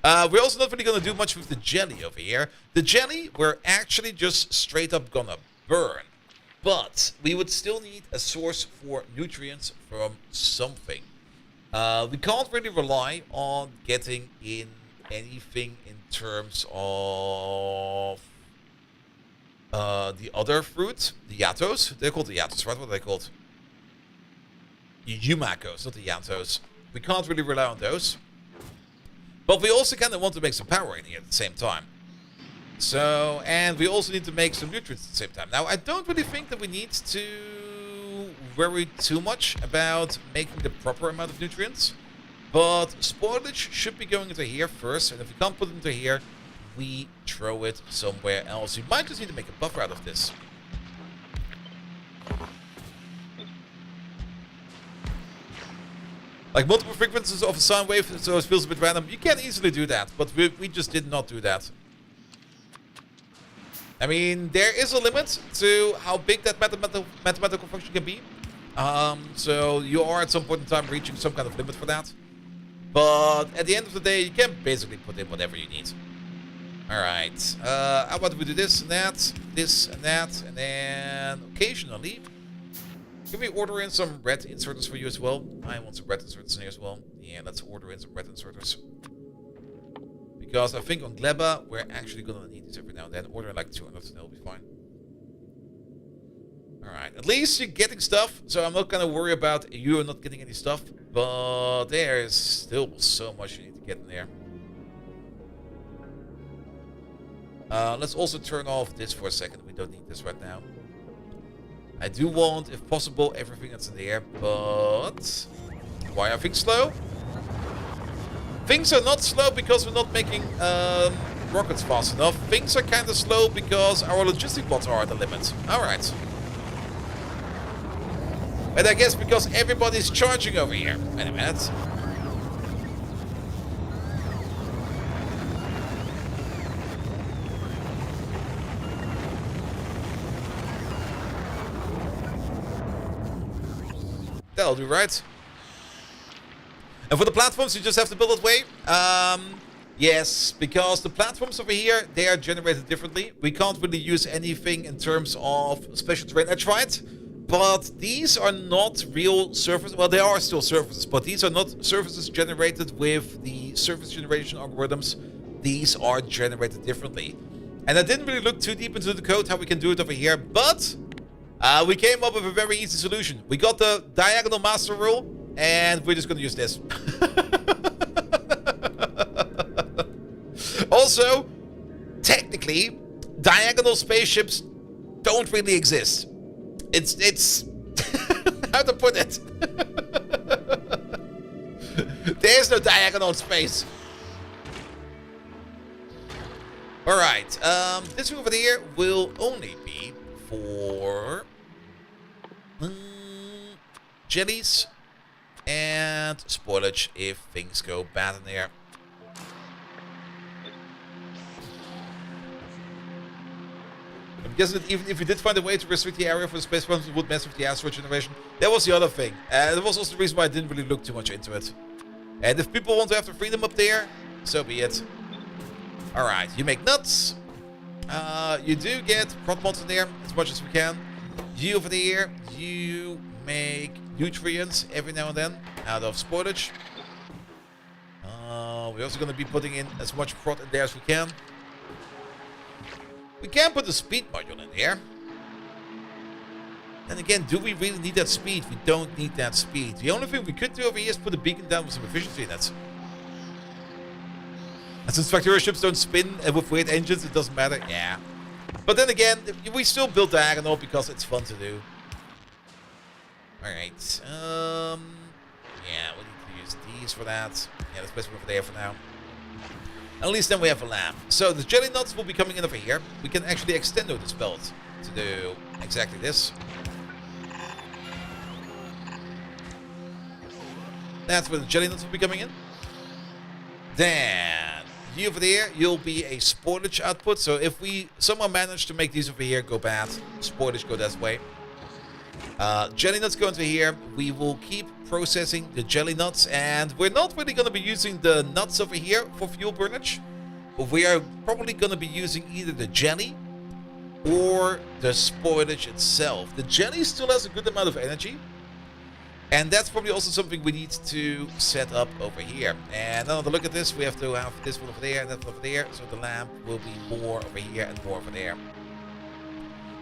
We're also not really going to do much with the jelly over here. The jelly we're actually just straight up gonna burn. But we would still need a source for nutrients from something. We can't really rely on getting in anything in terms of the other fruit, the yatos. They're called the yatos, right? What are they called? The yumakos, not the yatos. We can't really rely on those. But we also kind of want to make some power in here at the same time. So, and we also need to make some nutrients at the same time. Now, I don't really think that we need to worry too much about making the proper amount of nutrients. But spoilage should be going into here first. And if we can't put it into here, we throw it somewhere else. You might just need to make a buffer out of this. Like multiple frequencies of a sound wave, so it feels a bit random. You can easily do that, but we just did not do that. I mean, there is a limit to how big that mathematical function can be. So you are at some point in time reaching some kind of limit for that. But at the end of the day, you can basically put in whatever you need. Alright. How about we do this and that, and then occasionally... Can we order in some red inserters for you as well? I want some red inserters in here as well. Yeah, let's order in some red inserters. Because I think on Gleba, we're actually going to need these every now and then. Order like 200, and that'll be fine. Alright, at least you're getting stuff. So I'm not going to worry about you not getting any stuff. But there is still so much you need to get in there. Let's also turn off this for a second. We don't need this right now. I do want, if possible, everything that's in the air, but why are things slow? Things are not slow because we're not making rockets fast enough. Things are kind of slow because our logistic bots are at the limit. Alright. And I guess because everybody's charging over here. Wait a minute. That'll do, right? And for the platforms, you just have to build it way. Yes, because the platforms over here, they are generated differently. We can't really use anything in terms of special terrain. I tried, but these are not real surfaces. Well, they are still surfaces, but these are not surfaces generated with the surface generation algorithms. These are generated differently. And I didn't really look too deep into the code, how we can do it over here, but we came up with a very easy solution. We got the diagonal master rule, and we're just going to use this. Also, technically, diagonal spaceships don't really exist. It's how to put it? There's no diagonal space. Alright, this over here will only be for jellies and spoilage if things go bad in there. I'm guessing that even if you did find a way to restrict the area for the space problems, it would mess with the asteroid generation. That was the other thing. That was also the reason why I didn't really look too much into it. And if people want to have the freedom up there, so be it. Alright, you make nuts. You do get prot mods in there as much as we can. You over there, you make nutrients every now and then out of spoilage. We're also going to be putting in as much prot in there as we can. We can put the speed module in there. Then again, do we really need that speed? We don't need that speed. The only thing we could do over here is put a beacon down with some efficiency in it. And since Factorio ships don't spin with weird engines, it doesn't matter. Yeah. But then again, we still build diagonal because it's fun to do. Alright. Yeah, we need to use these for that. Yeah, let's place them over there for now. At least then we have a lamp. So the jelly nuts will be coming in over here. We can actually extend this belt to do exactly this. That's where the jelly nuts will be coming in. Then you over there, you'll be a spoilage output. So if we somehow manage to make these over here go bad, spoilage go that way. Jelly nuts go into here. We will keep processing the jelly nuts, and we're not really going to be using the nuts over here for fuel burnage, but we are probably going to be using either the jelly or the spoilage itself. The jelly still has a good amount of energy, and that's probably also something we need to set up over here. And now to look at this, we have to have this one over there and that one over there, so the lamp will be more over here and more over there.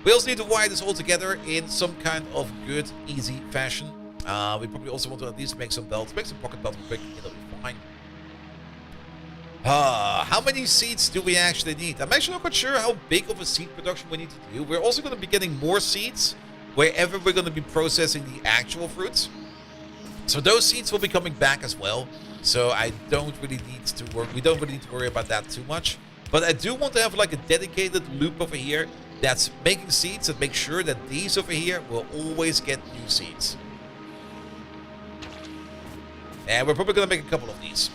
We also need to wire this all together in some kind of good, easy fashion. We probably also want to at least make some belts, make some pocket belts quick, it'll be fine. How many seeds do we actually need? I'm actually not quite sure how big of a seed production we need to do. We're also going to be getting more seeds wherever we're going to be processing the actual fruits. So those seeds will be coming back as well. So I don't really need to work. We don't really need to worry about that too much. But I do want to have like a dedicated loop over here that's making seeds and make sure that these over here will always get new seeds. And we're probably going to make a couple of these.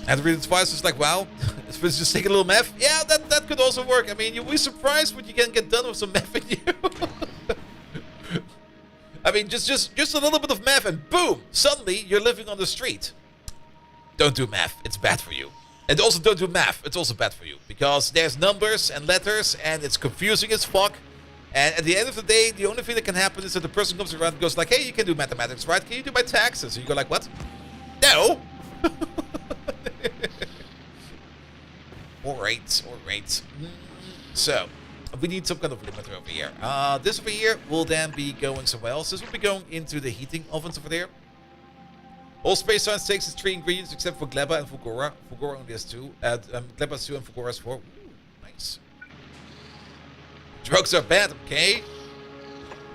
And the reason twice is like, wow, it's just take a little meth. Yeah, that could also work. I mean, you'll be surprised what you can get done with some meth in you. I mean, just a little bit of meth and boom, suddenly you're living on the street. Don't do meth, it's bad for you. And also don't do math, it's also bad for you. Because there's numbers and letters and it's confusing as fuck. And at the end of the day, the only thing that can happen is that the person comes around and goes like, hey, you can do mathematics, right? Can you do my taxes? And you go like, what? No! Alright. So, we need some kind of limiter over here. This over here will then be going somewhere else. This will be going into the heating ovens over there. All Space Science takes its 3 ingredients except for Gleba and Fulgora. Fulgora only has 2. Gleba has 2 and Fulgora has 4. Ooh, nice. Drugs are bad, okay?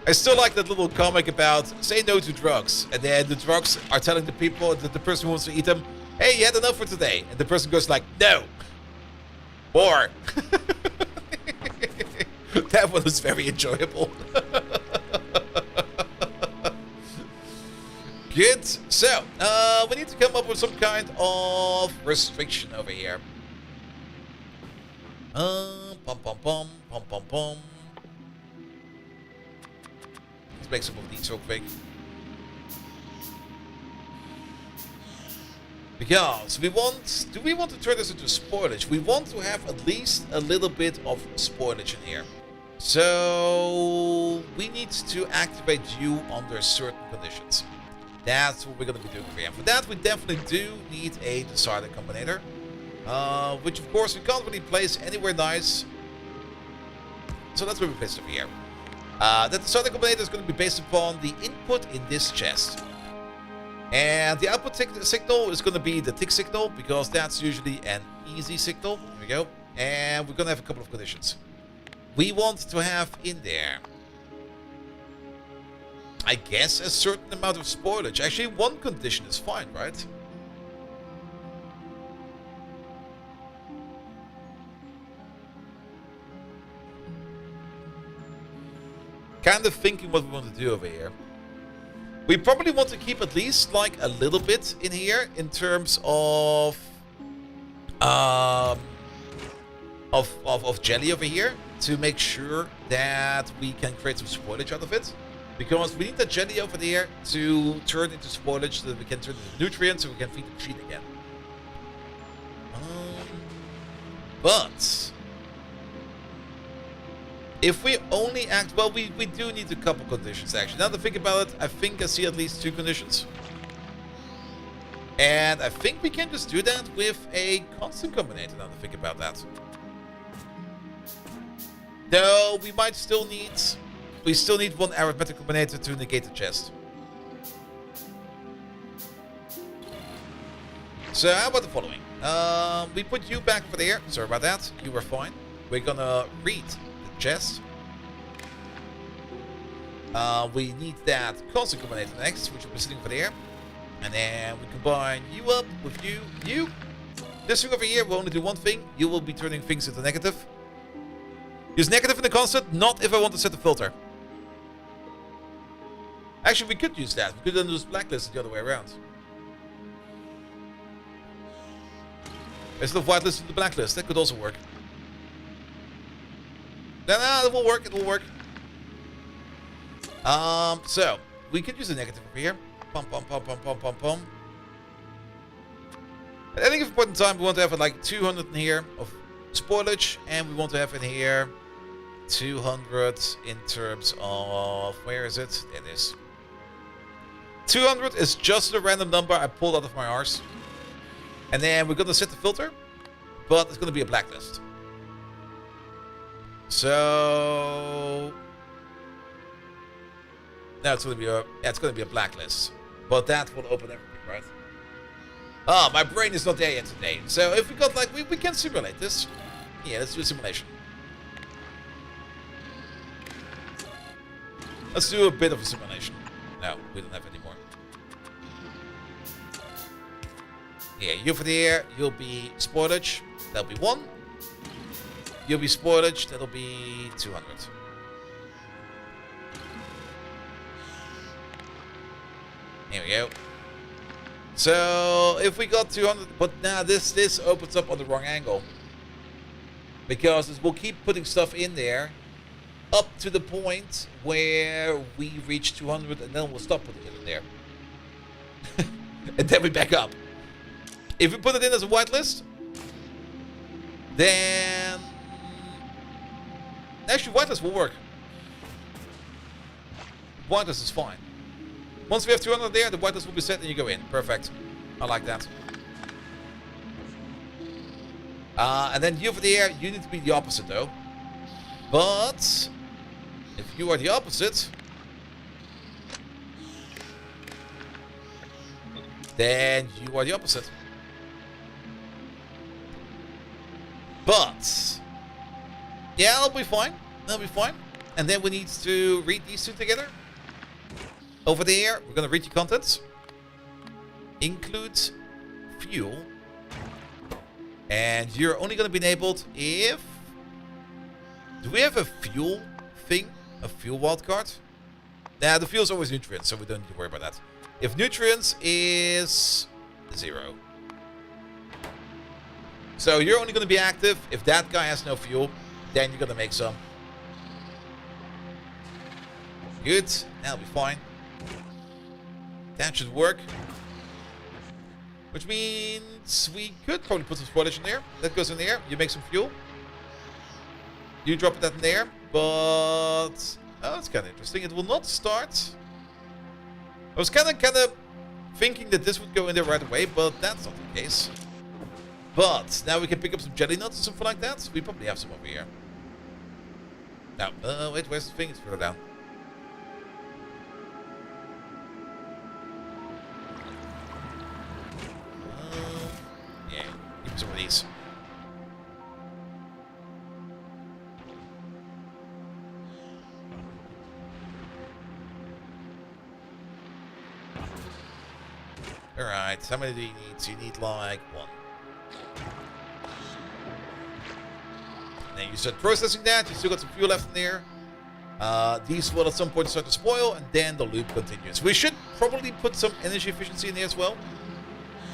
I still like that little comic about say no to drugs. And then the drugs are telling the people, the person who wants to eat them, hey, you had enough for today. And the person goes like, no. More. That one was very enjoyable. Good. So, we need to come up with some kind of restriction over here. Pom pom pom pom pom pom. Let's make some of these real quick. Because we want, do we want to turn this into spoilage? We want to have at least a little bit of spoilage in here. So we need to activate you under certain conditions. That's what we're going to be doing over here. For that, we definitely do need a decider combinator. Which of course we can't really place anywhere nice. So that's where we place it over here. That decider combinator is going to be based upon the input in this chest. And the output signal is going to be the tick signal, because that's usually an easy signal. Here we go. And we're going to have a couple of conditions. We want to have in there, I guess, a certain amount of spoilage. Actually, one condition is fine, right? Kind of thinking what we want to do over here. We probably want to keep at least like a little bit in here in terms of jelly over here to make sure that we can create some spoilage out of it, because we need that jelly over there to turn into spoilage so that we can turn it into nutrients so we can feed the machine again. But if we only act, well, we do need a couple conditions actually. Now that I think about it, I think I see at least 2 conditions. And I think we can just do that with a constant combinator now that I think about that. Though we might still need, we still need one arithmetic combinator to negate the chest. So how about the following? We put you back over there. Sorry about that. You were fine. We're gonna read chest. We need that constant combinator next, which will be sitting over there. And then we combine you up with you. This thing over here will only do one thing. You will be turning things into negative. Use negative in the constant, not if I want to set the filter. Actually, we could use that. We could then use blacklist the other way around. Instead of whitelist to the blacklist, that could also work. No, it will work. It will work. So we could use a negative over here. Pum pum pum pum pum pum pum. At any given point in time, we want to have like 200 in here of spoilage, and we want to have in here 200 in terms of, where is it? There it is. 200 is just a random number I pulled out of my arse. And then we're gonna set the filter, but it's gonna be a blacklist. So now it's gonna be a blacklist, but that will open everything, right? Oh, my brain is not there yet today. So if we got like we can simulate this. Yeah, let's do a simulation. Let's do a bit of a simulation. No, we don't have any more. Yeah, you over there, you'll be spoilage. That'll be 1. You'll be spoilage, that'll be 200. Here we go. So if we got 200, but now this opens up on the wrong angle, because we'll keep putting stuff in there up to the point where we reach 200, and then we'll stop putting it in there. And then we back up. If we put it in as a whitelist, then actually whitelist will work. Whitelist is fine. Once we have 200 there, the whitelist will be set and you go in. Perfect. I like that. And then you over there, you need to be the opposite though. But if you are the opposite, then you are the opposite. But yeah, that'll be fine. That'll be fine. And then we need to read these two together. Over there, we're gonna read the contents. Include fuel. And you're only gonna be enabled if... Do we have a fuel thing? A fuel wildcard? Nah, the fuel is always nutrients, so we don't need to worry about that. If nutrients is 0. So you're only going to be active if that guy has no fuel. Then you're going to make some. Good. That'll be fine. That should work. Which means we could probably put some spoilage in there. That goes in there. You make some fuel. You drop that in there. But... Oh, that's kind of interesting. It will not start. I was kind of thinking that this would go in there right away, but that's not the case. But now we can pick up some jelly nuts or something like that. We probably have some over here. Now, wait, where's the thing? It's further down. Yeah, give me some of these. Alright, how many do you need? So you need like 1. Then you start processing that, you still got some fuel left in there. These will at some point start to spoil, and then the loop continues. We should probably put some energy efficiency in there as well,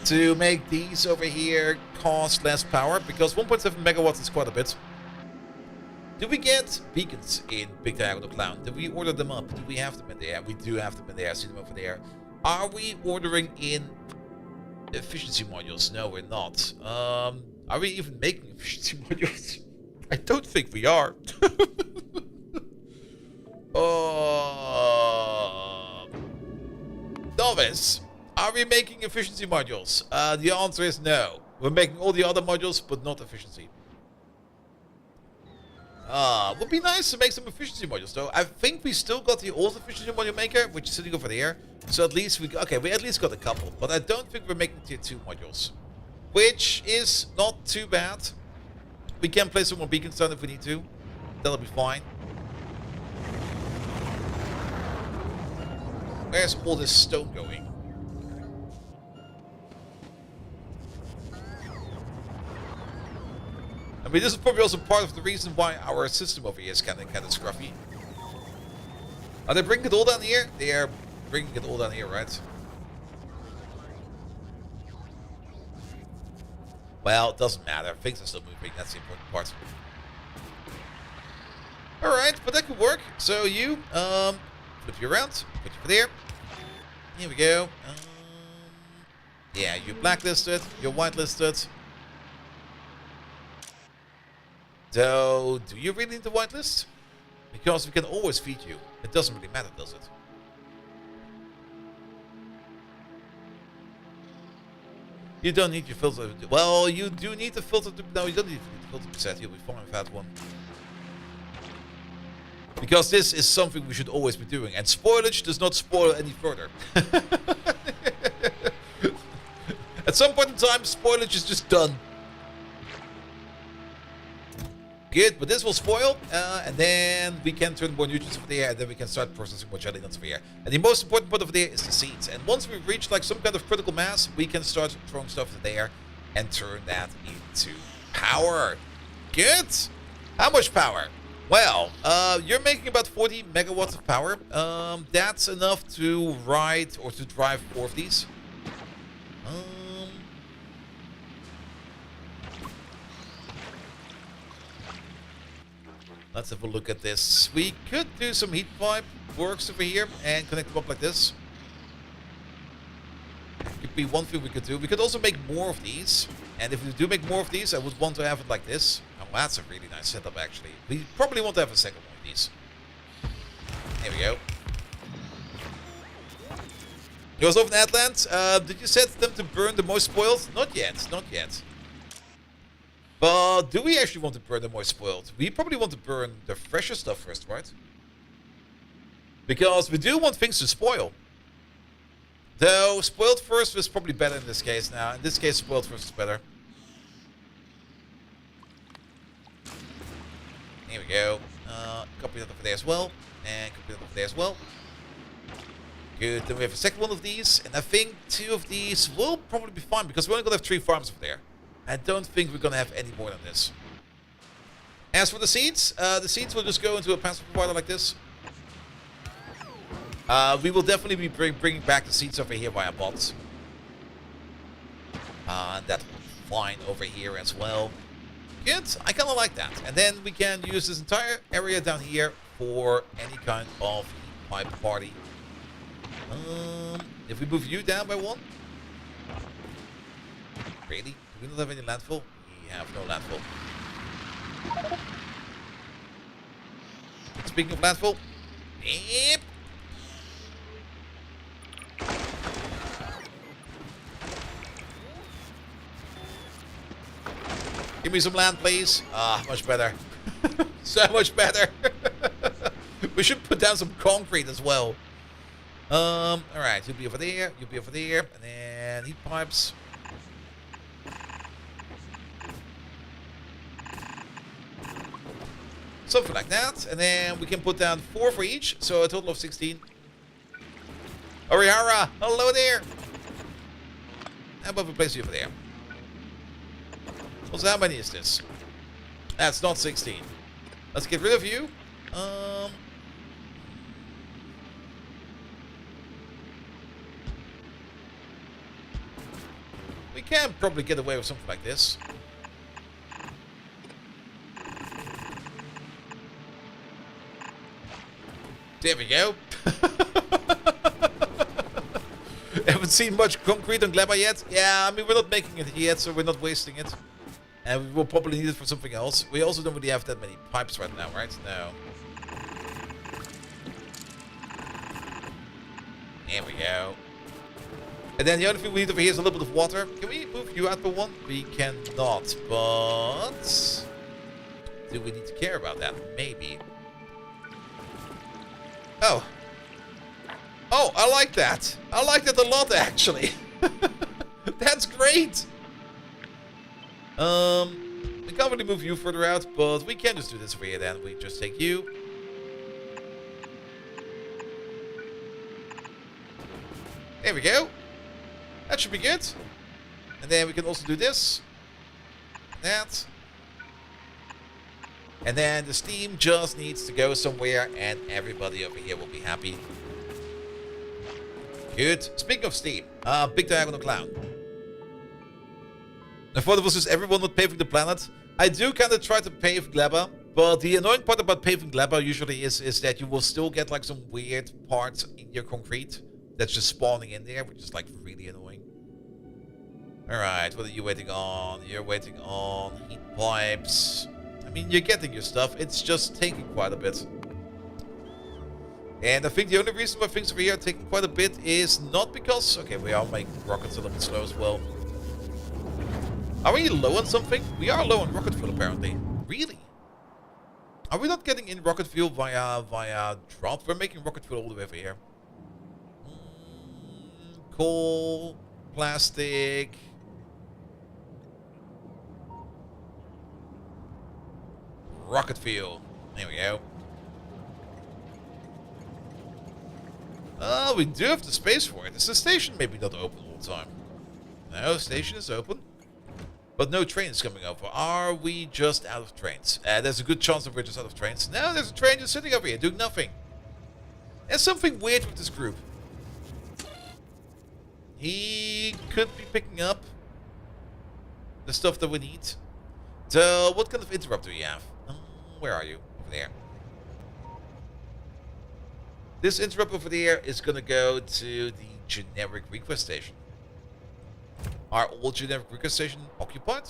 to make these over here cost less power, because 1.7 megawatts is quite a bit. Do we get beacons in Big Diagonal Clown? Did we order them up? Do we have them in there? We do have them in there. I see them over there. Are we ordering in efficiency modules? No, we're not. Are we even making efficiency modules? I don't think we are. Novice, are we making efficiency modules? The answer is no. We're making all the other modules, but not efficiency. Would be nice to make some efficiency modules, though. I think we still got the old efficiency module maker, which is sitting over there. So at least we at least got a couple, but I don't think we're making tier 2 modules, which is not too bad. We can place some more beacons down if we need to. That'll be fine. Where's all this stone going? I mean, this is probably also part of the reason why our system over here is kind of scruffy. Are they bringing it all down here? They are bringing it all down here, right? Well, it doesn't matter. Things are still moving. That's the important part. Alright, but that could work. So you, flip you around. Put you over there. Here we go. Yeah, you're blacklisted. You're whitelisted. So, do you really need the whitelist? Because we can always feed you. It doesn't really matter, does it? You don't need your filter. Well, you do need the filter to... No, you don't need the filter to set. You'll be fine with that one. Because this is something we should always be doing. And spoilage does not spoil any further. At some point in time, spoilage is just done. Good, but this will spoil, and then we can turn more nutrients over there, and then we can start processing more jelly nuts over here. And the most important part over there is the seeds. And once we've reached like some kind of critical mass, we can start throwing stuff in there and turn that into power. Good. How much power? Well, you're making about 40 megawatts of power. That's enough to ride or to drive 4 of these. Let's have a look at this. We could do some heat pipe works over here and connect them up like this. Could be one thing we could do. We could also make more of these. And if we do make more of these, I would want to have it like this. Oh, that's a really nice setup, actually. We probably want to have a second one of these. There we go. Yours over in Atlant. Did you set them to burn the most spoiled? Not yet. Not yet. But do we actually want to burn the more spoiled? We probably want to burn the fresher stuff first, right? Because we do want things to spoil. Though, spoiled first was probably better in this case now. In this case, spoiled first is better. Here we go. Copy that over there as well. And copy that over there as well. Good, then we have a second one of these. And I think 2 of these will probably be fine because we're only going to have 3 farms over there. I don't think we're going to have any more than this. As for the seeds will just go into a passive provider like this. We will definitely be bringing back the seeds over here via bots. That's fine over here as well. Good, I kind of like that. And then we can use this entire area down here for any kind of heat pipe party. If we move you down by 1. Really? Do we not have any landfill? We have no landfill. Speaking of landfill. Yep. Give me some land, please. Ah, much better. So much better. We should put down some concrete as well. Alright, you'll be over there, you'll be over there, and then heat pipes. Something like that, and then we can put down 4 for each, so a total of 16. Orihara, hello there! How about we place you over there? Also, how many is this? That's not 16. Let's get rid of you. We can probably get away with something like this. There we go. Haven't seen much concrete on Gleba yet. Yeah, I mean, we're not making it yet, so we're not wasting it. And we will probably need it for something else. We also don't really have that many pipes right now, right? No. There we go. And then the only thing we need over here is a little bit of water. Can we move you out by 1? We cannot, but... do we need to care about that? Maybe. Oh. Oh, I like that. I like that a lot, actually. That's great. We can't really move you further out, but we can just do this for you then. We just take you. There we go. That should be good. And then we can also do this. That. And then the steam just needs to go somewhere and everybody over here will be happy. Good. Speaking of steam, big diagonal clown. I thought it was just everyone not paving the planet. I do kind of try to pave Gleba, but the annoying part about paving Gleba usually is that you will still get like some weird parts in your concrete that's just spawning in there, which is like really annoying. Alright, what are you waiting on? You're waiting on heat pipes. I mean, you're getting your stuff. It's just taking quite a bit. And I think the only reason why things over here are taking quite a bit is not because... okay, we are making rockets a little bit slow as well. Are we low on something? We are low on rocket fuel, apparently. Really? Are we not getting in rocket fuel via drop? We're making rocket fuel all the way over here. Coal, plastic... rocket fuel. There we go. Oh, we do have the space for it. Is the station maybe not open all the time? No, station is open. But no trains coming over. Are we just out of trains? There's a good chance that we're just out of trains. No, there's a train just sitting over here doing nothing. There's something weird with this group. He could be picking up the stuff that we need. So, what kind of interrupt do we have? Where are you? Over there. This interrupt over there is going to go to the generic request station. Are all generic request stations occupied?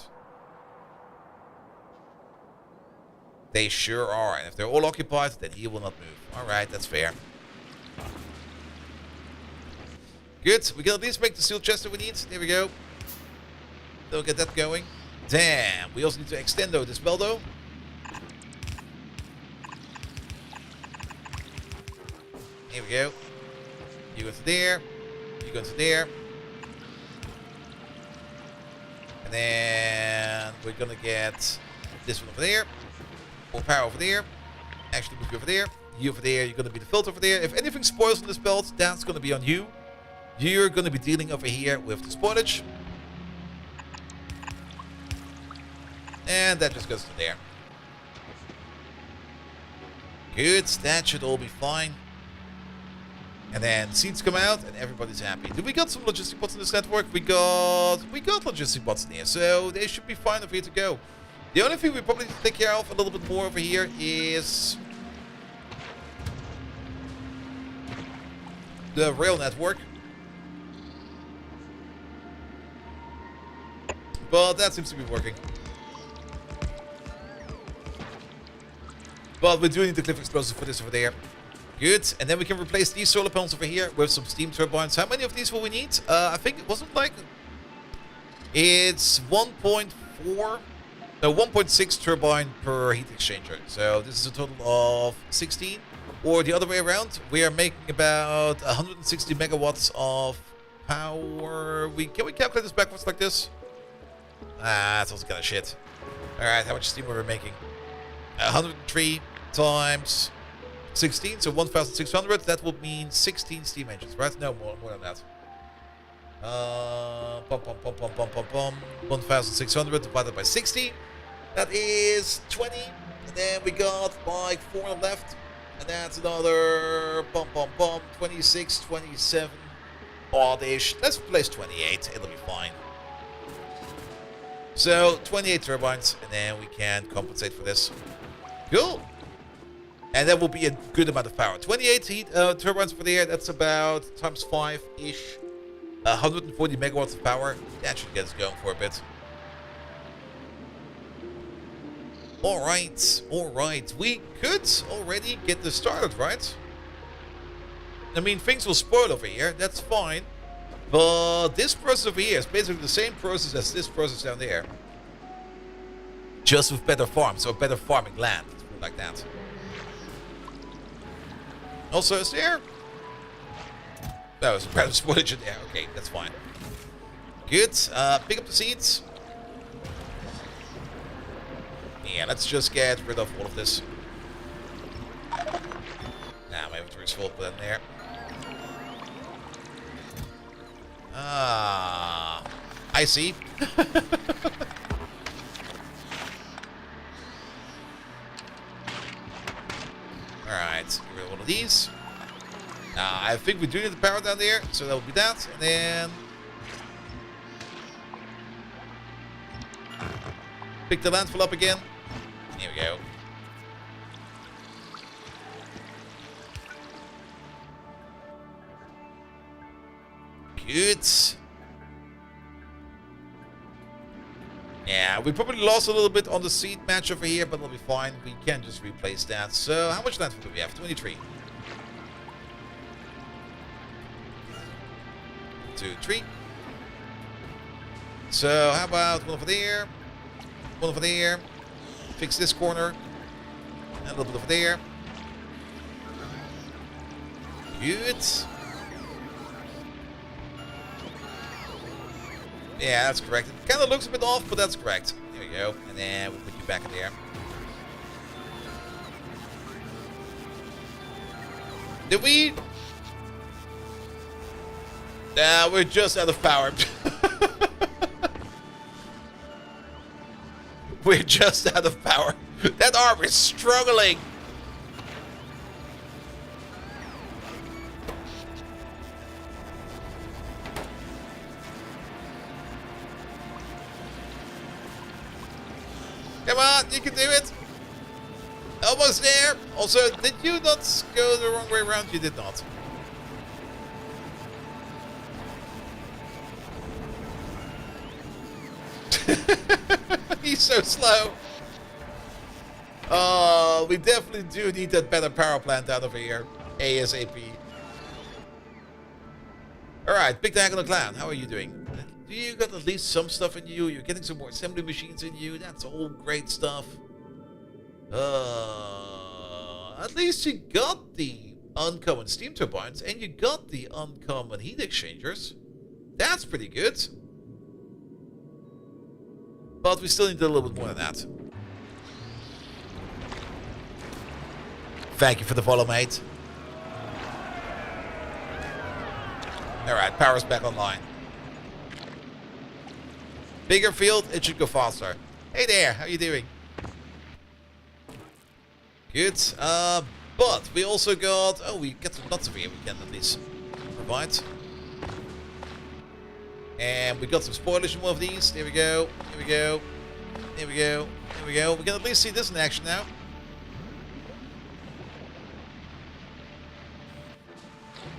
They sure are. And if they're all occupied, then he will not move. Alright, that's fair. Good. We can at least make the steel chest that we need. There we go. They'll get that going. Damn. We also need to extend though this bell though. Here we go. You go to there. You go into there. And then we're gonna get this one over there. More power over there. Actually, move you over there. You over there. You're gonna be the filter over there. If anything spoils on this belt, that's gonna be on you. You're gonna be dealing over here with the spoilage. And that just goes to there. Good. That should all be fine. And then seats come out and everybody's happy. Did we got some logistic bots in this network? We got logistic bots in here, so they should be fine over here to go. The only thing we probably need to take care of a little bit more over here is the rail network. But that seems to be working. But we do need the cliff explosives for this over there. Good, and then we can replace these solar panels over here with some steam turbines. How many of these will we need? I think it wasn't like... It's 1.4... No, 1.6 turbine per heat exchanger. So this is a total of 16. Or the other way around, we are making about 160 megawatts of power. Can we calculate this backwards like this? That's also kind of shit. Alright, how much steam are we making? 103 times 16, so 1,600. That would mean 16 steam engines, right? No, more than that. 1,600 divided by 60. That is 20. And then we got like 4 left. And that's another 26, 27 odd-ish. Let's replace 28. It'll be fine. So 28 turbines, and then we can compensate for this. Cool. And that will be a good amount of power. 28 heat turbines for the air. That's about times 5-ish. 140 megawatts of power. That should get us going for a bit. Alright, alright. We could already get this started, right? I mean, things will spoil over here. That's fine. But this process over here is basically the same process as this process down there. Just with better farms, or better farming land. Like that. Also, is there... That was a better spoilage in there. Okay, that's fine. Good. Pick up the seeds. Yeah, let's just get rid of all of this. Nah, my inventory's full, put it in there. Ah, I see. Alright, get rid of one of these. I think we do need the power down there, so that will be that. And then... pick the landfill up again. Here we go. Good. Yeah, we probably lost a little bit on the seed match over here, but it'll be fine. We can just replace that. So, how much landfill do we have? 23. 2, 3. So, how about one over there? One over there. Fix this corner. And a little bit over there. Good. Yeah, that's correct. It kind of looks a bit off, but that's correct. There we go. And then we'll put you back in there. Did we? Nah, we're just out of power. We're just out of power. That arm is struggling. Come on, you can do it. Almost there. Also, did you not go the wrong way around? You did not. He's so slow. Oh, we definitely do need that better power plant out over here. ASAP. Alright, Big Diagonal Clan, how are you doing? Do you got at least some stuff in you? You're getting some more assembly machines in you. That's all great stuff. At least you got the uncommon steam turbines, and you got the uncommon heat exchangers. That's pretty good. But we still need a little bit more than that. Thank you for the follow, mate. Alright, power's back online. Bigger field, it should go faster. Hey there, how you doing? Good. But we also got... Oh, we get some nuts over here we can at least provide. And we got some spoilage in one of these. There we go. Here we go. There we go. There we go. We can at least see this in action now.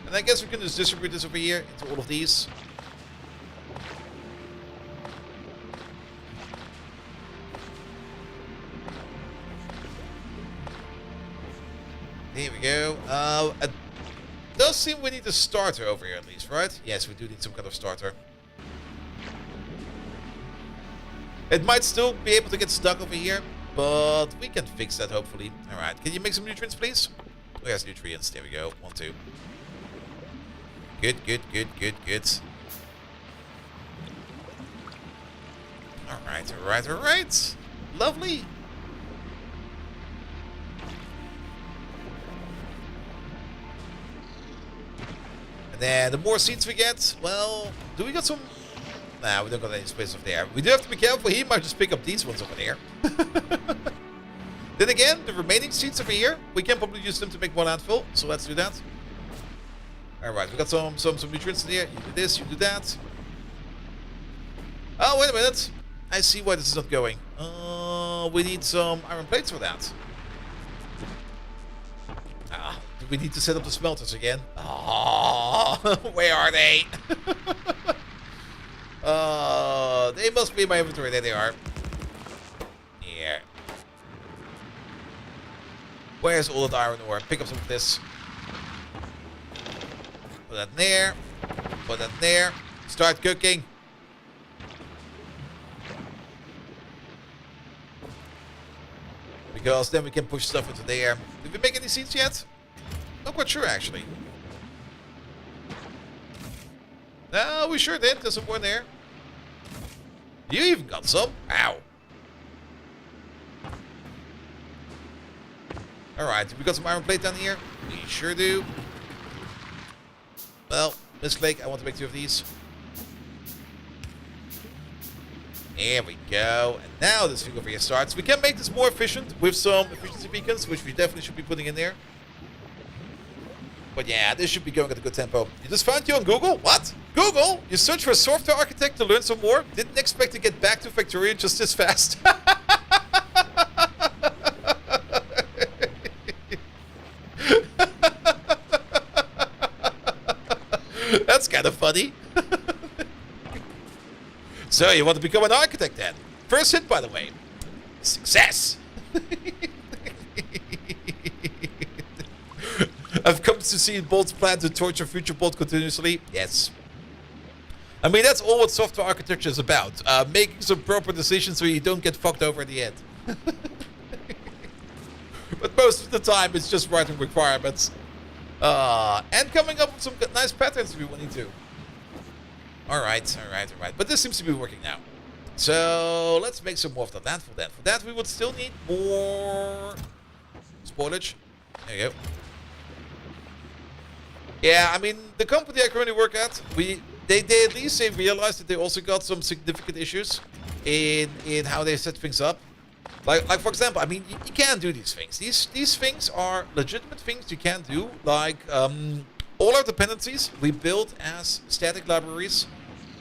And I guess we can just distribute this over here into all of these. Here we go. It does seem we need a starter over here at least, right? Yes, we do need some kind of starter. It might still be able to get stuck over here, but we can fix that hopefully. Alright, can you make some nutrients, please? Oh, yes, nutrients. There we go. 1, 2. Good, good, good, good, good. Alright, alright, alright. Lovely. And then the more seeds we get, well, do we got some... Nah, we don't got any space over there. We do have to be careful. He might just pick up these ones over there. Then again, the remaining seeds over here, we can probably use them to make one landfill. So let's do that. Alright, we got some nutrients in here. You do this, you do that. Oh, wait a minute. I see why this is not going. We need some iron plates for that. Ah, do we need to set up the smelters again? Oh, where are they? They must be in my inventory. There they are. Here. Where's all that iron ore? Pick up some of this. Put that in there. Put that in there. Start cooking. Because then we can push stuff into there. Did we make any seeds yet? Not quite sure, actually. No, we sure did. There's some more in there. You even got some. Ow. Alright, we got some iron plate down here. We sure do. Well, Miss Lake, I want to make 2 of these. There we go. And now this thing over here starts. We can make this more efficient with some efficiency beacons, which we definitely should be putting in there. But yeah, this should be going at a good tempo. You just found you on Google? What? Google? You search for a software architect to learn some more? Didn't expect to get back to Factorio just this fast. That's kind of funny. So, you want to become an architect then? First hit, by the way. Success! I've come to see Bolt's plan to torture future Bolt continuously. Yes. I mean, that's all what software architecture is about. Making some proper decisions so you don't get fucked over at the end. But most of the time, it's just writing requirements. And coming up with some nice patterns if you want to. Alright, alright, alright. But this seems to be working now. So, let's make some more of the landfill then. For that, we would still need more spoilage. There you go. Yeah, I mean, the company I currently work at, they at least they realized that they also got some significant issues in how they set things up. Like for example, I mean, you can do these things. These things are legitimate things you can do. Like all our dependencies we build as static libraries,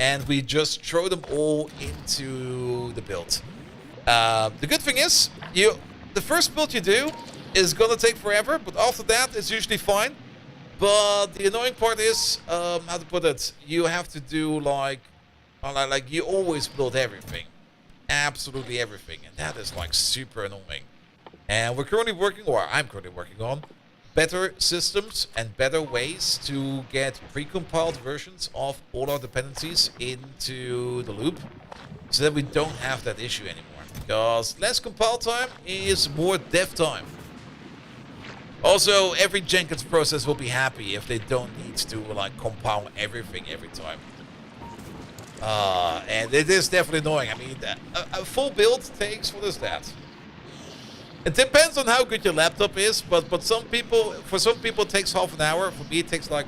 and we just throw them all into the build. The good thing is, the first build you do is gonna take forever, but after that it's usually fine. But the annoying part is, how to put it, you have to do like you always build everything. Absolutely everything. And that is like super annoying. And we're currently working, or I'm currently working on, better systems and better ways to get pre-compiled versions of all our dependencies into the loop. So that we don't have that issue anymore. Because less compile time is more dev time. Also, every Jenkins process will be happy if they don't need to like compile everything every time. And it is definitely annoying. I mean, a full build takes, what is that? It depends on how good your laptop is, but for some people it takes half an hour. For me, it takes like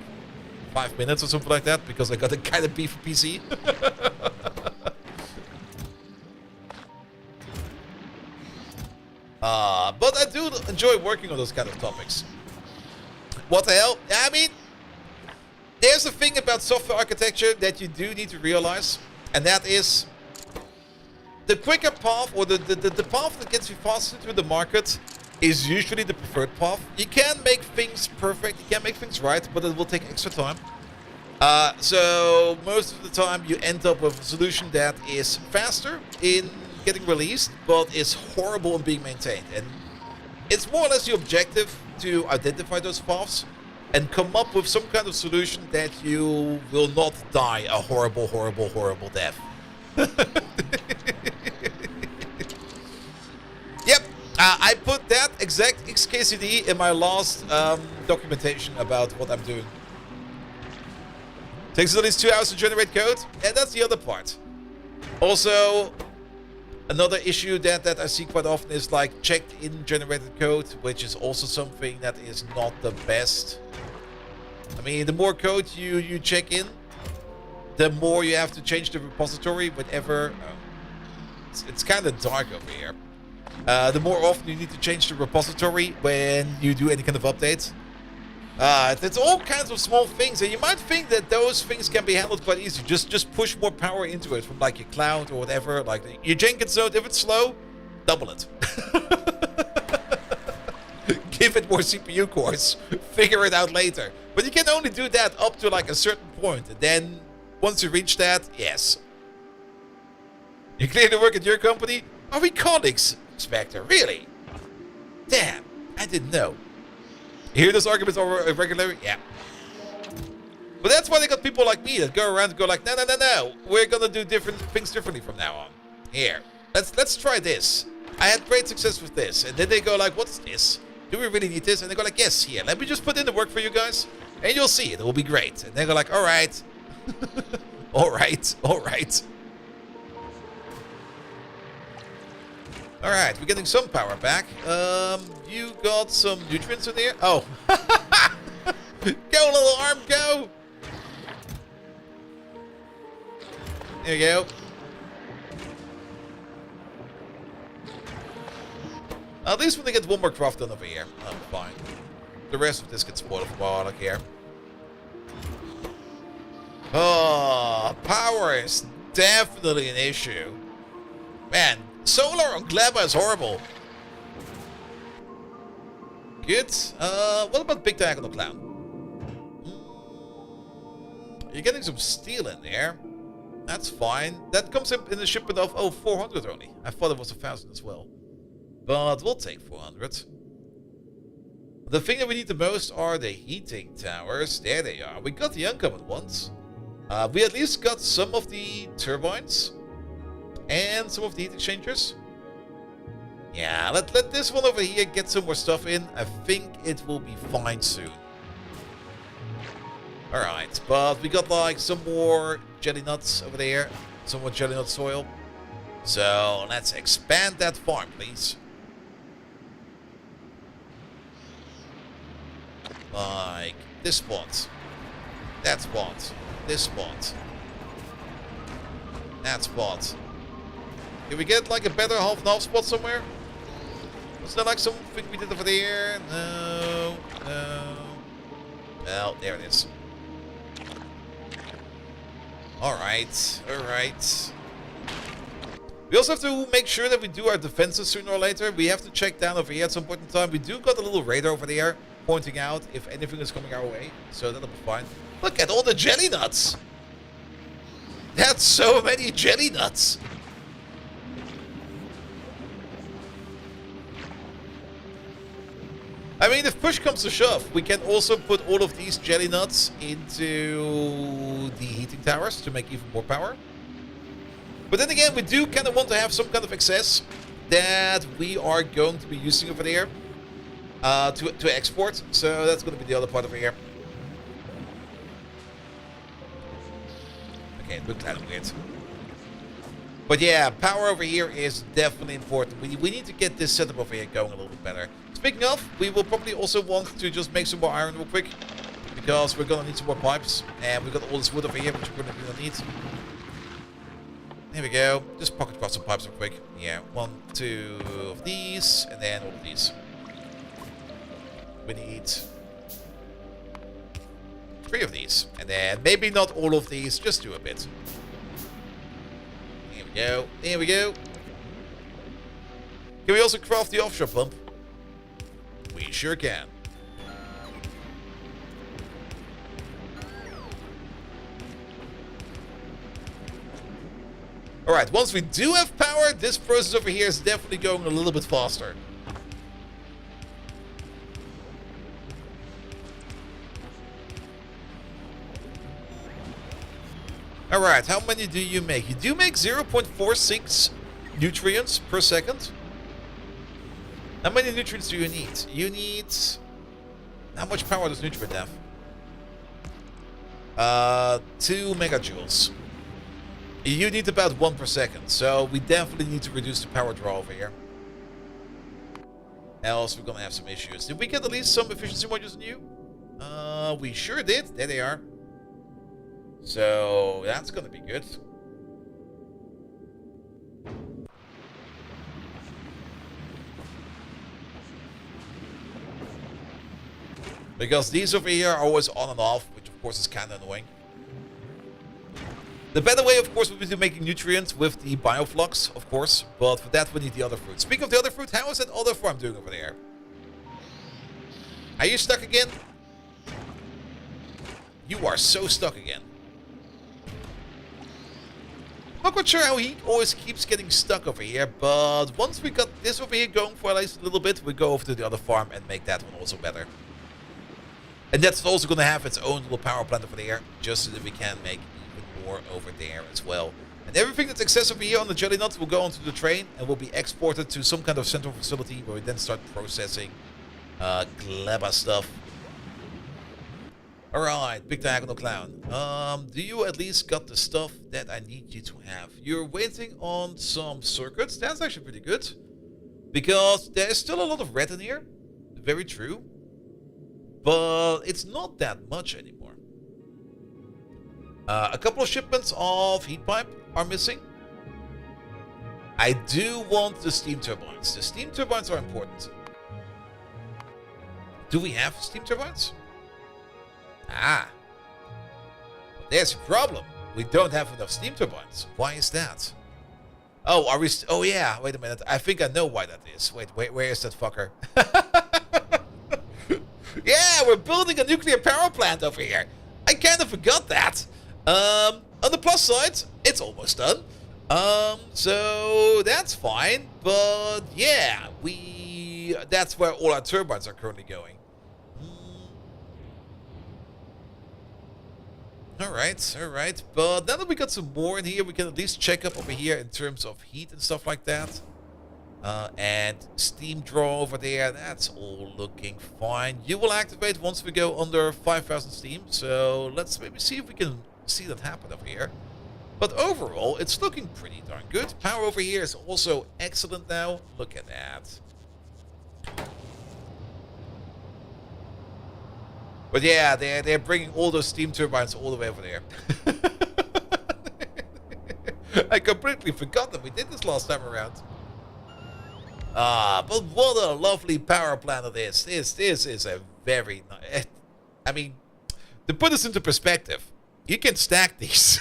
5 minutes or something like that because I got a kind of beef PC. But I do enjoy working on those kind of topics. What the hell? I mean, there's a thing about software architecture that you do need to realize, and that is the quicker path, or the path that gets you faster to the market is usually the preferred path. You can make things perfect, you can make things right, but it will take extra time. So most of the time you end up with a solution that is faster in getting released, but is horrible in being maintained. And it's more or less the objective to identify those paths and come up with some kind of solution that you will not die a horrible, horrible, horrible death. Yep, I put that exact XKCD in my last documentation about what I'm doing. Takes at least 2 hours to generate code, and that's the other part. Also, another issue that I see quite often is like checked in generated code, which is also something that is not the best. I mean, the more code you check in, the more you have to change the repository whenever... it's kind of dark over here. The more often you need to change the repository when you do any kind of update. It's all kinds of small things, and you might think that those things can be handled quite easy. Just push more power into it from like your cloud or whatever. Like your Jenkins node, if it's slow, double it. Give it more CPU cores. Figure it out later. But you can only do that up to like a certain point, and then once you reach that, yes. You clearly work at your company? Are we colleagues, Spectre? Really? Damn, I didn't know. You hear those arguments over regularly? Yeah. But that's why they got people like me that go around and go like, no. We're gonna do different things differently from now on. Here, let's try this. I had great success with this. And then they go like, what's this? Do we really need this? And they go like, yes, here. Let me just put in the work for you guys. And you'll see it. It will be great. And they go like, all right. All right. Alright, we're getting some power back. You got some nutrients in there? Oh. Go, little arm, go! There you go. At least when they get one more craft done over here. Oh, fine. The rest of this gets spoiled for a while, I don't care. Oh, power is definitely an issue. Man, solar on Gleba is horrible. Good. What about Big Diagonal Clown? You're getting some steel in there. That's fine. That comes in the shipment of 400 only. I thought it was 1,000 as well. But we'll take 400. The thing that we need the most are the heating towers. There they are. We got the uncommon ones. We at least got some of the turbines. And some of the heat exchangers. Yeah, let this one over here get some more stuff in. I think it will be fine soon. Alright, but we got like some more jelly nuts over there. Some more jelly nut soil. So let's expand that farm, please. Like this spot. That spot. This spot. That spot. Can we get like a better half and half spot somewhere? Was there like something we did over there? No. Well, there it is. Alright. We also have to make sure that we do our defenses sooner or later. We have to check down over here at some point in time. We do got a little radar over there pointing out if anything is coming our way. So that'll be fine. Look at all the jelly nuts. That's so many jelly nuts. I mean, if push comes to shove, we can also put all of these jelly nuts into the heating towers to make even more power. But then again, we do kind of want to have some kind of excess that we are going to be using over there. to export. So that's going to be the other part over here. Okay, it looked kind of weird. But yeah, power over here is definitely important. We need to get this setup over here going a little bit better. Speaking of, we will probably also want to just make some more iron real quick. Because we're going to need some more pipes. And we've got all this wood over here, which we're going to need. There we go. Just pocket across some pipes real quick. Yeah, 1, 2 of these. And then all of these. We need 3 of these. And then maybe not all of these, just do a bit. There we go. There we go. Can we also craft the offshore pump? We sure can. Alright, once we do have power, this process over here is definitely going a little bit faster. Alright, how many do you make? You do make 0.46 nutrients per second. How many nutrients do you need? You need... How much power does nutrient have? 2 megajoules. You need about 1 per second, so we definitely need to reduce the power draw over here. Else we're gonna have some issues. Did we get at least some efficiency modules new? We sure did. There they are. So that's gonna be good. Because these over here are always on and off, which of course is kind of annoying. The better way, of course, would be to making nutrients with the bioflux, of course. But for that, we need the other fruit. Speaking of the other fruit, how is that other farm doing over there? Are you stuck again? You are so stuck again. Not quite sure how he always keeps getting stuck over here, but once we got this over here going for at least a little bit, we go over to the other farm and make that one also better. And that's also going to have its own little power plant over there, just so that we can make even more over there as well. And everything that's excess over here on the jelly nut will go onto the train and will be exported to some kind of central facility where we then start processing Gleba stuff. Alright, Big Diagonal Clown. Do you at least got the stuff that I need you to have? You're waiting on some circuits. That's actually pretty good. Because there is still a lot of red in here. Very true. But it's not that much anymore. A couple of shipments of heat pipe are missing. I do want the steam turbines. The steam turbines are important. Do we have steam turbines? Ah. There's a problem. We don't have enough steam turbines. Why is that? Oh, are we... oh, yeah. Wait a minute. I think I know why that is. Wait, where is that fucker? Yeah, we're building a nuclear power plant over here. I kind of forgot that. On the plus side, it's almost done. So that's fine. But yeah, that's where all our turbines are currently going. Alright. But now that we got some more in here, we can at least check up over here in terms of heat and stuff like that. And steam draw over there, that's all looking fine. You will activate once we go under 5,000 steam. So let's maybe see if we can see that happen over here. But overall, it's looking pretty darn good. Power over here is also excellent now. Look at that. But yeah, they're bringing all those steam turbines all the way over there. I completely forgot that we did this last time around. But what a lovely power plant it is. This is a very... I mean, to put this into perspective, you can stack these.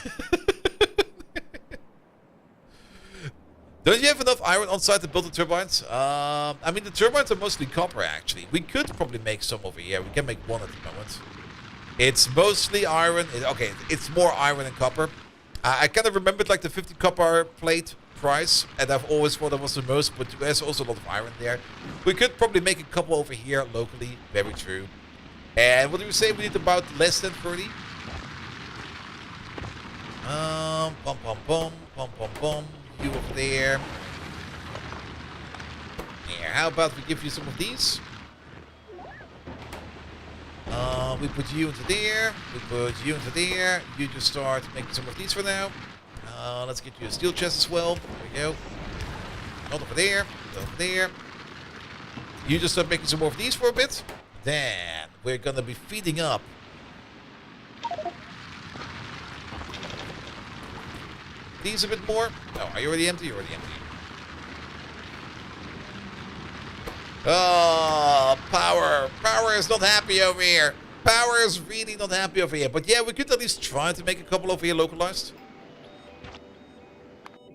Don't you have enough iron on site to build the turbines? I mean, the turbines are mostly copper, actually. We could probably make some over here. We can make one at the moment. It's mostly iron. Okay, it's more iron than copper. I kind of remembered like the 50 copper plate price, and I've always thought that was the most, but there's also a lot of iron there. We could probably make a couple over here locally. Very true. And what do we say? We need about less than 30. You over there. Yeah, how about we give you some of these? We put you into there. We put you into there. You just start making some of these for now. Let's get you a steel chest as well. There we go. Not over there. Not over there. You just start making some more of these for a bit. Then we're gonna be feeding up. These a bit more. No, are you already empty? You're already empty. Oh, power. Power is not happy over here. Power is really not happy over here. But yeah, we could at least try to make a couple over here localized.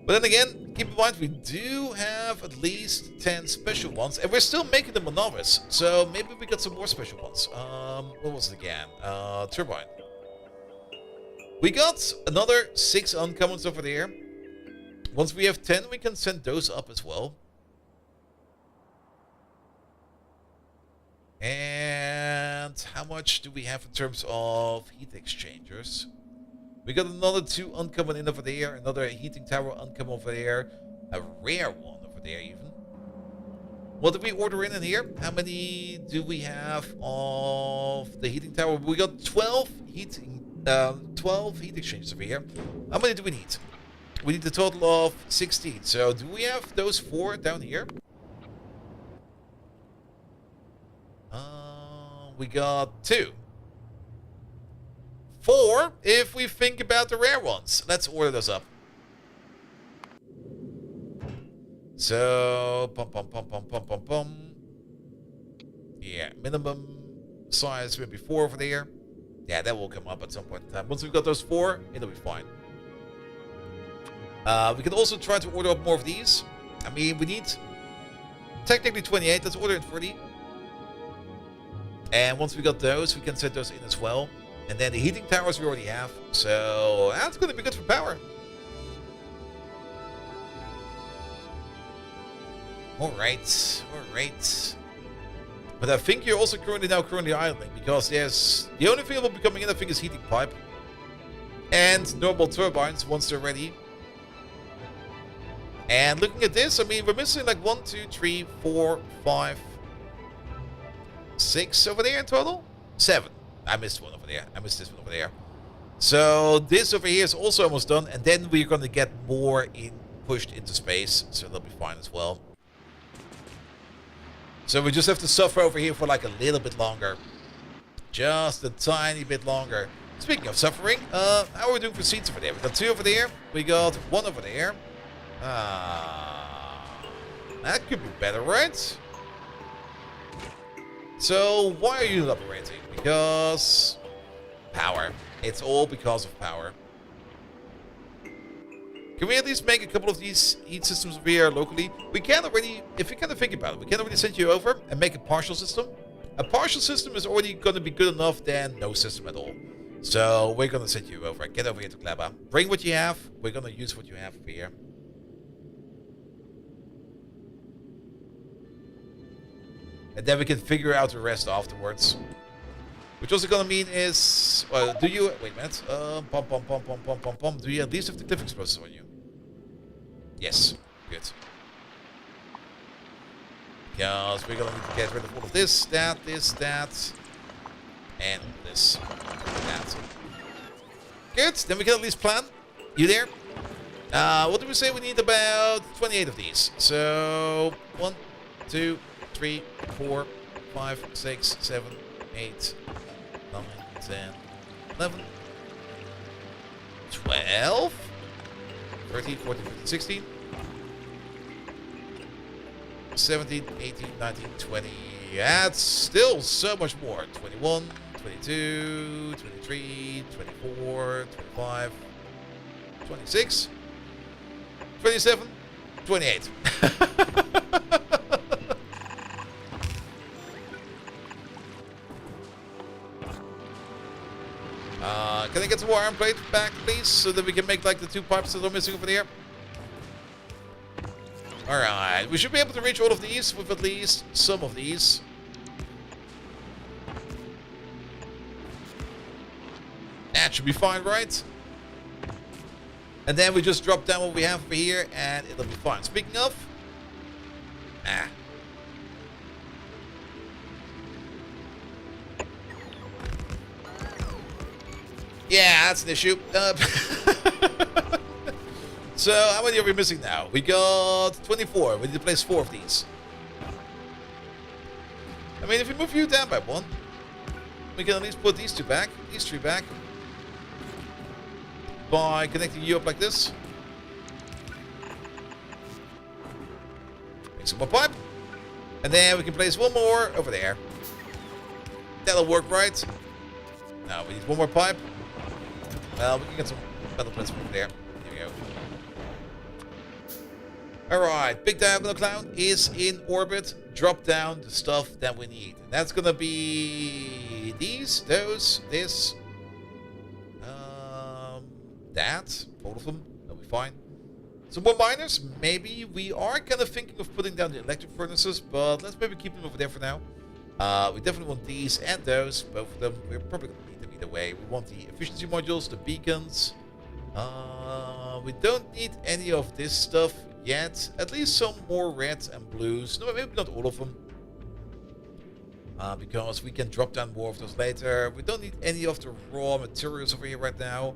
But then again, keep in mind we do have at least 10 special ones. And we're still making them a novice. So maybe we got some more special ones. What was it again? Turbine. We got another 6 uncommons over there. Once we have 10, we can send those up as well. And how much do we have in terms of heat exchangers? We got another 2 uncommon in over there, another heating tower uncommon over there, a rare one over there even. What did we order in here? How many do we have of the heating tower? We got 12 heat exchangers over here. How many do we need? We need a total of 16. So do we have those 4 down here? We got 2. 4 if we think about the rare ones. Let's order those up. So, yeah, minimum size maybe 4 over there. Yeah, that will come up at some point in time. Once we've got those 4, it'll be fine. We can also try to order up more of these. I mean, we need technically 28. Let's order in 30. And once we got those, we can set those in as well. And then the heating towers we already have. So that's going to be good for power. Alright, alright. But I think you're also currently idling. Because there's... The only thing that will be coming in, I think, is heating pipe. And normal turbines once they're ready. And looking at this, I mean, we're missing like 1, 2, 3, 4, 5, 6 over there in total? 7. I missed one over there. I missed this one over there. So this over here is also almost done. And then we're going to get more pushed into space. So that'll be fine as well. So we just have to suffer over here for like a little bit longer. Just a tiny bit longer. Speaking of suffering, how are we doing for seats over there? We got 2 over there. We got 1 over there. That could be better, right? So, why are you not operating? Because... power. It's all because of power. Can we at least make a couple of these heat systems over here locally? We can already, if you kind of think about it, we can already send you over and make a partial system. A partial system is already going to be good enough than no system at all. So, we're going to send you over. Get over here to Gleba. Bring what you have. We're going to use what you have over here. And then we can figure out the rest afterwards. Which also gonna mean is... do you... Wait a minute. Do you at least have the cliff explosives on you? Yes. Good. Because we're gonna need to get rid of all of this, that, and this, that. Good. Then we can at least plan. You there? What do we say? We need about 28 of these. So... 1, 2... 3, 4, 5, 6, 7, 8, 9, 10, 11, 12, 13, 14, 15, 16, 17, 18, 19, 20. That's still so much more. 21, 22, 23, 24, 25, 26, 27, 28. Can I get some more iron plate back, please? So that we can make like the 2 pipes that are missing over here. Alright, we should be able to reach all of these with at least some of these. That should be fine, right? And then we just drop down what we have over here and it'll be fine. Speaking of... Yeah, that's an issue. So, how many are we missing now? We got 24. We need to place 4 of these. I mean, if we move you down by 1, we can at least put these 2 back, these 3 back. By connecting you up like this. Make some more pipe. And then we can place 1 more over there. That'll work, right? Now we need 1 more pipe. Well, we can get some metal plates from over there. There we go. Alright, big diagonal clown is in orbit. Drop down the stuff that we need. And that's gonna be these, those, this, that, both of them. That'll be fine. Some more miners, maybe. We are kind of thinking of putting down the electric furnaces, but let's maybe keep them over there for now. We definitely want these and those, both of them. We're probably gonna need them either way. We want the efficiency modules, the beacons. We don't need any of this stuff yet. At least some more reds and blues. No, maybe not all of them. Because we can drop down more of those later. We don't need any of the raw materials over here right now.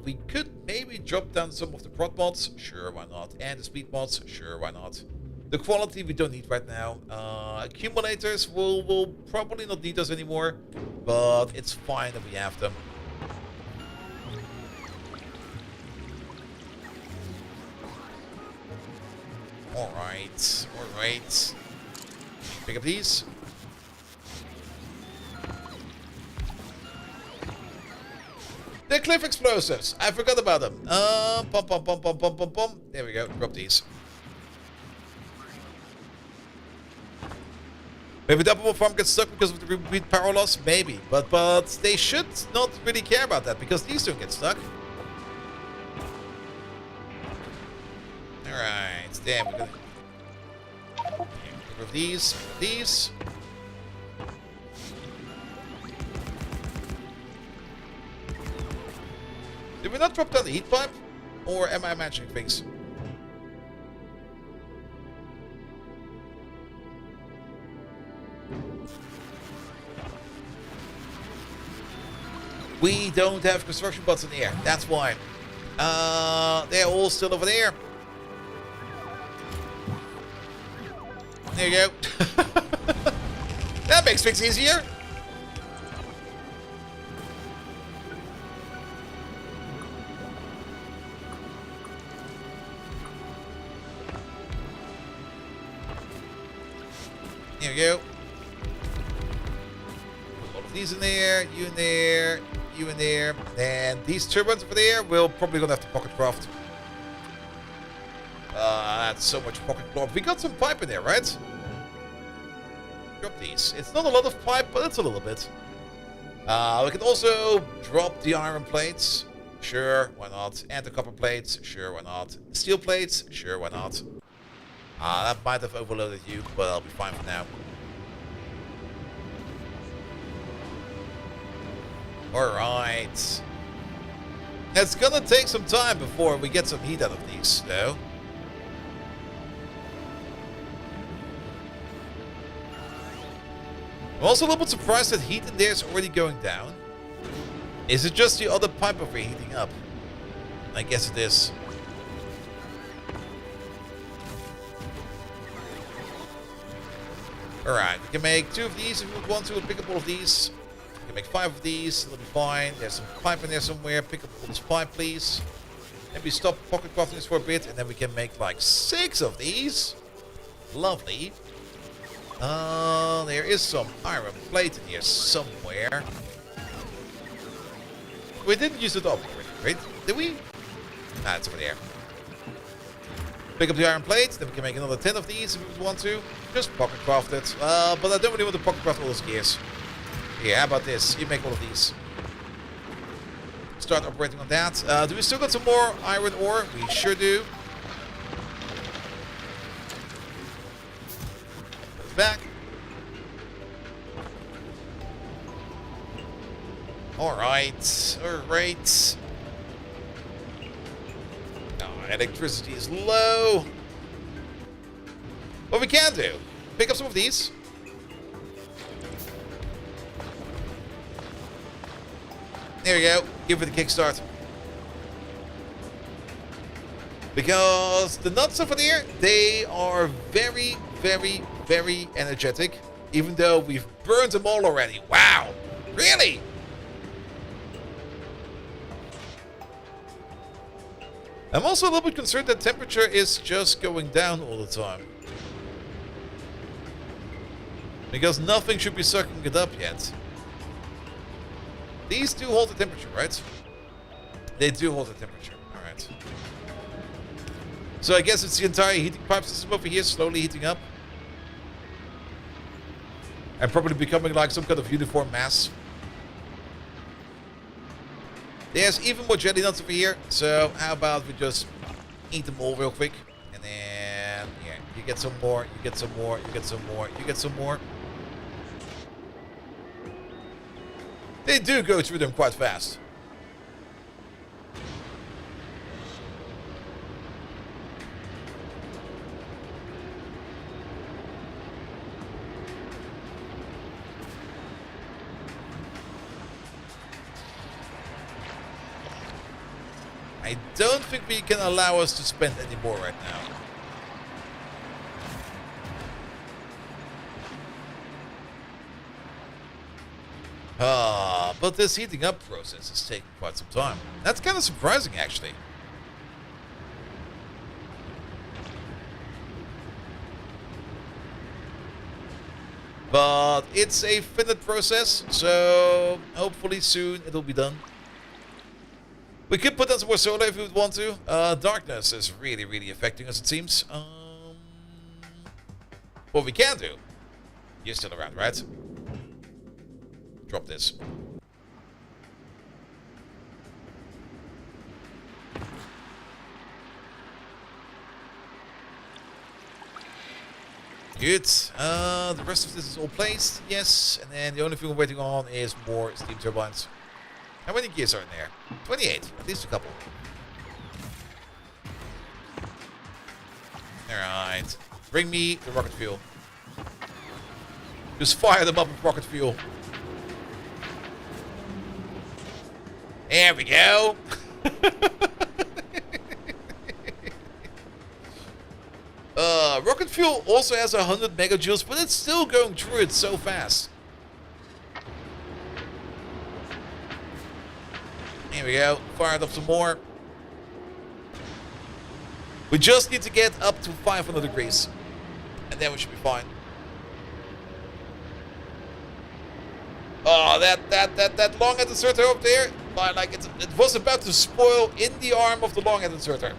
We could maybe drop down some of the prod mods. Sure, why not? And the speed mods. Sure, why not? The quality we don't need right now. Accumulators will probably not need us anymore. But it's fine that we have them. Alright, alright. Pick up these. The cliff explosives. I forgot about them. Pum, pum, pum, pum, pum, pum, pum. There we go. Drop these. Maybe double farm gets stuck because of the repeat power loss. Maybe, but they should not really care about that because these don't get stuck. All right. Damn. We're gonna get rid of these. These. Did we not drop down the heat pipe? Or am I imagining things? We don't have construction bots in the air. That's why. They're all still over there. There you go. That makes things easier. There we go. Put all of these in there, you in there, you in there. And these turbines over there, we're probably gonna have to pocket craft. That's so much pocket craft. We got some pipe in there, right? Drop these. It's not a lot of pipe, but it's a little bit. We can also drop the iron plates. Sure, why not? And the copper plates. Sure, why not? Steel plates. Sure, why not? That might have overloaded you, but I'll be fine for now. Alright. It's gonna take some time before we get some heat out of these, though. I'm also a little bit surprised that heat in there is already going down. Is it just the other pipe over here heating up? I guess it is. Alright, we can make 2 of these if we want to. We'll pick up all of these. We can make 5 of these. It'll be fine. There's some pipe in there somewhere. Pick up all this pipe, please. Maybe stop pocket crafting this for a bit. And then we can make like 6 of these. Lovely. There is some iron plate in here somewhere. We didn't use it up already, right? Did we? Nah, it's over there. Pick up the iron plates, then we can make another 10 of these if we want to. Just pocket craft it. But I don't really want to pocket craft all those gears. Yeah, how about this? You make all of these. Start operating on that. Do we still got some more iron ore? We sure do. Put it back. Alright. Alright. Electricity is low. What we can do, pick up some of these. There we go. Give it a kickstart. Because the nuts over there, they are very, very, very energetic. Even though we've burned them all already. Wow. Really? I'm also a little bit concerned that temperature is just going down all the time. Because nothing should be sucking it up yet. These do hold the temperature, right? They do hold the temperature. Alright. So I guess it's the entire heating pipe system over here slowly heating up. And probably becoming like some kind of uniform mass. There's even more jelly nuts over here. So how about we just eat them all real quick. And then, yeah, you get some more, you get some more, you get some more, you get some more. They do go through them quite fast. I don't think we can allow us to spend any more right now. But this heating up process is taking quite some time. That's kind of surprising, actually. But it's a finite process, so hopefully soon it'll be done. We could put on some more solar if we would want to. Darkness is really, really affecting us, it seems. What we can do. You're still around, right? Drop this. Good. The rest of this is all placed. Yes. And then the only thing we're waiting on is more steam turbines. How many gears are in there? 28. At least a couple. Alright. Bring me the rocket fuel. Just fire them up with rocket fuel. There we go. Rocket fuel also has 100 megajoules, but it's still going through it so fast. Here we go. Fired up some more. We just need to get up to 500 degrees. And then we should be fine. Oh, that long-headed inserter up there. Like it was about to spoil in the arm of the long-headed inserter.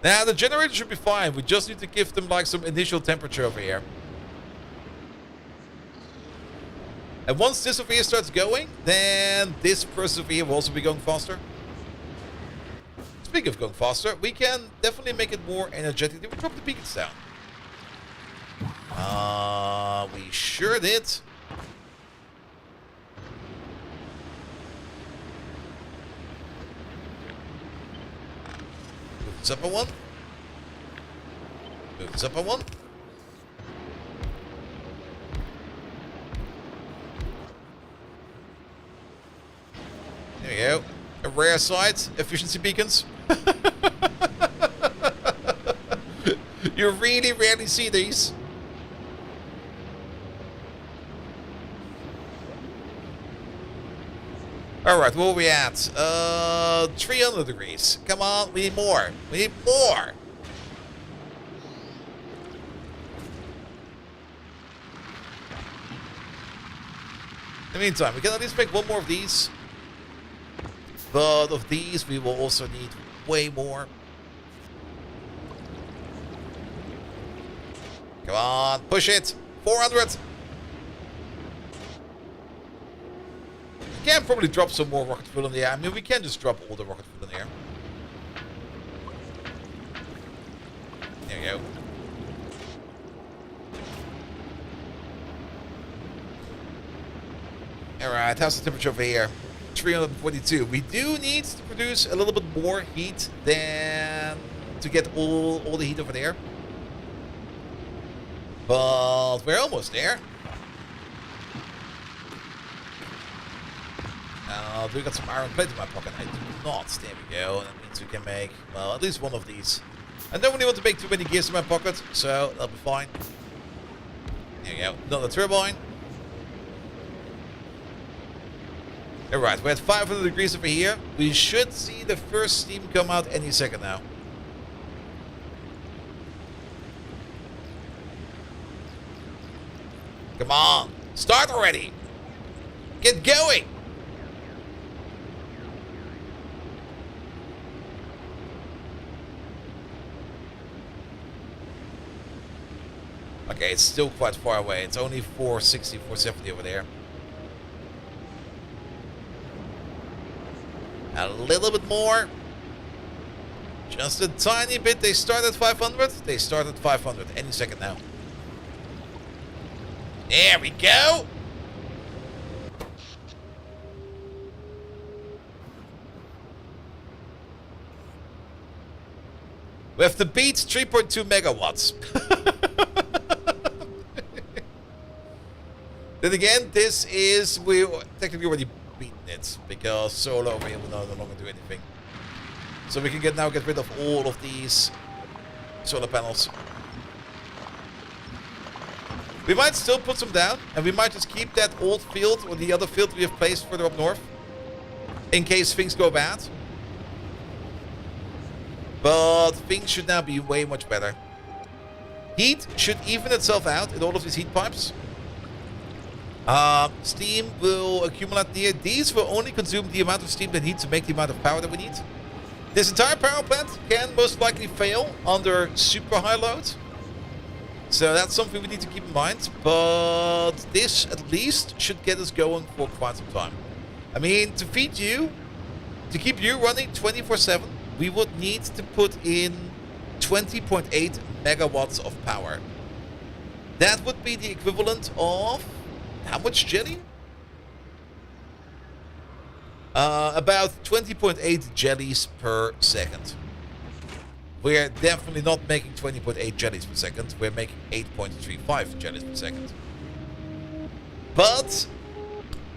Now, the generator should be fine. We just need to give them like some initial temperature over here. And once this over here starts going, then this process over here will also be going faster. Speaking of going faster, we can definitely make it more energetic. Did we drop the beacons down? We sure did. Move this up a one. Move this up a one. There we go. A rare sight, efficiency beacons. You really rarely see these. Alright, where are we at? 300 degrees. Come on, we need more. We need more. In the meantime, we can at least make one more of these. But of these, we will also need way more. Come on, push it. 400. We can probably drop some more rocket fuel in the air. I mean, we can just drop all the rocket fuel in the air. There we go. Alright, how's the temperature over here? 342. We do need to produce a little bit more heat than to get all the heat over there. But we're almost there. We got some iron plate in my pocket. I do not. There we go. That means we can make, well, at least one of these. I don't really want to make too many gears in my pocket, so that'll be fine. There we go. Another turbine. Alright, we're at 500 degrees over here. We should see the first steam come out any second now. Come on. Start already. Get going. Okay, it's still quite far away. It's only 460, 470 over there. A little bit more. Just a tiny bit. They start at 500. They start at 500 any second now. There we go. We have to beat 3.2 megawatts. Then again, this is, we technically already beaten it because solar over here will no longer do anything. So we can now get rid of all of these solar panels. We might still put some down, and we might just keep that old field or the other field we have placed further up north in case things go bad. But things should now be way much better. Heat should even itself out in all of these heat pipes. Steam will accumulate near. These will only consume the amount of steam they need to make the amount of power that we need. This entire power plant can most likely fail under super high load. So that's something we need to keep in mind. But this at least should get us going for quite some time. I mean, to feed you, to keep you running 24/7, we would need to put in 20.8 megawatts of power. That would be the equivalent of how much jelly? About 20.8 jellies per second. We're definitely not making 20.8 jellies per second. We're making 8.35 jellies per second. But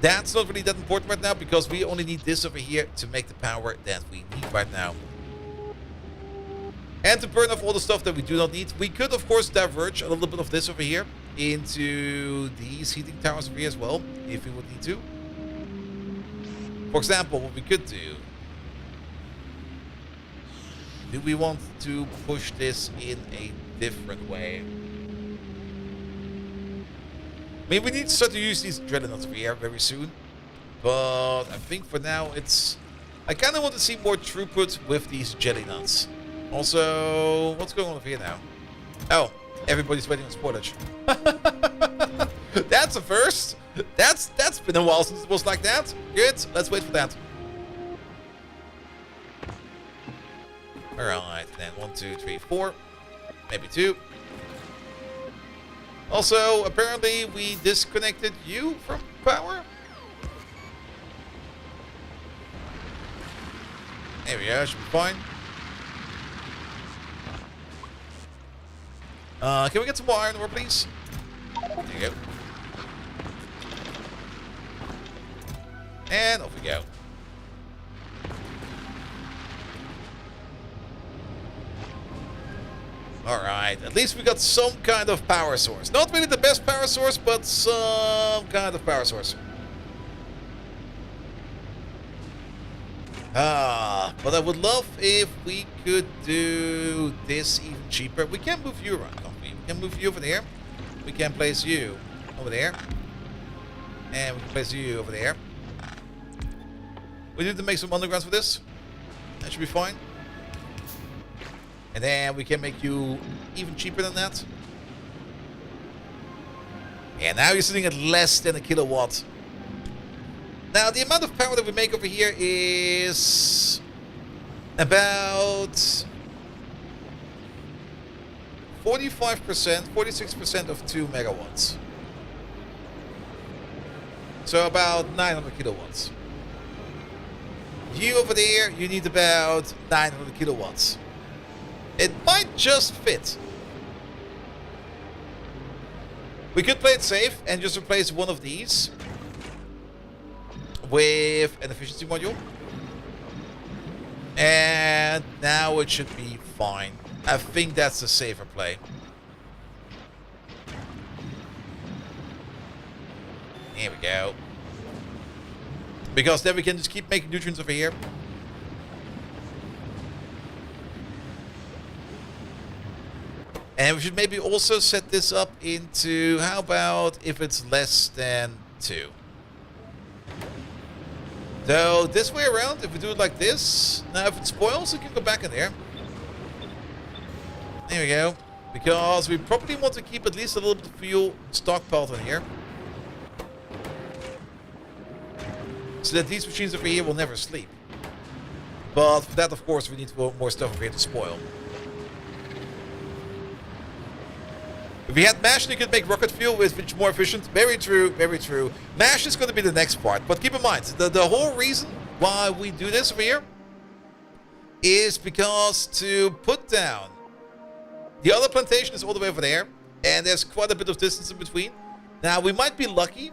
that's not really that important right now because we only need this over here to make the power that we need right now. And to burn off all the stuff that we do not need, we could of course diverge a little bit of this over here into these heating towers over here as well, if we would need to. For example, what we could do we want to push this in a different way? I mean, we need to start to use these dreadnoughts over here very soon, but I think for now it's, I kind of want to see more throughput with these jelly nuts. Also, what's going on over here now? Oh, everybody's waiting on spoilage. That's a first. That's been a while since it was like that. Good, let's wait for that. Alright, then 1, 2, 3, 4. Maybe 2. Also, apparently we disconnected you from power. There we go, should be fine. Can we get some more iron ore, please? There you go. And off we go. Alright, at least we got some kind of power source. Not really the best power source, but some kind of power source. But I would love if we could do this even cheaper. We can move you around, can't we? We can move you over there. We can place you over there. And we can place you over there. We need to make some undergrounds for this. That should be fine. And then we can make you even cheaper than that. Yeah, now you're sitting at less than a kilowatt. Now, the amount of power that we make over here is about 45%, 46% of 2 megawatts. So about 900 kilowatts. You over there, you need about 900 kilowatts. It might just fit. We could play it safe and just replace one of these with an efficiency module. And now it should be fine. I think that's the safer play. Here we go. Because then we can just keep making nutrients over here. And we should maybe also set this up into, how about if it's less than 2? So this way around, if we do it like this, now if it spoils, it can go back in there. There we go. Because we probably want to keep at least a little bit of fuel stockpiled in here. So that these machines over here will never sleep. But for that, of course, we need more stuff over here to spoil. If we had MASH, you could make rocket fuel, which is more efficient. Very true, very true. MASH is going to be the next part. But keep in mind, the whole reason why we do this over here is because to put down... The other plantation is all the way over there. And there's quite a bit of distance in between. Now, we might be lucky.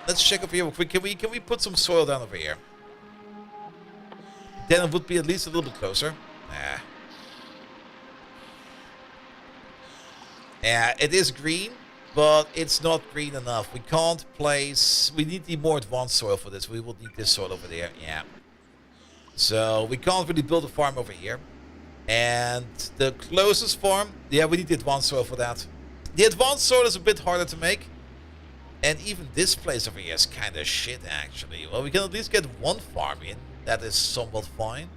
Let's check over here. Can we put some soil down over here? Then it would be at least a little bit closer. Nah. Yeah, it is green, but it's not green enough. We can't place... We need the more advanced soil for this. We will need this soil over there. Yeah. So we can't really build a farm over here. And the closest farm... Yeah, we need the advanced soil for that. The advanced soil is a bit harder to make. And even this place over here is kind of shit, actually. Well, we can at least get one farm in. That is somewhat fine.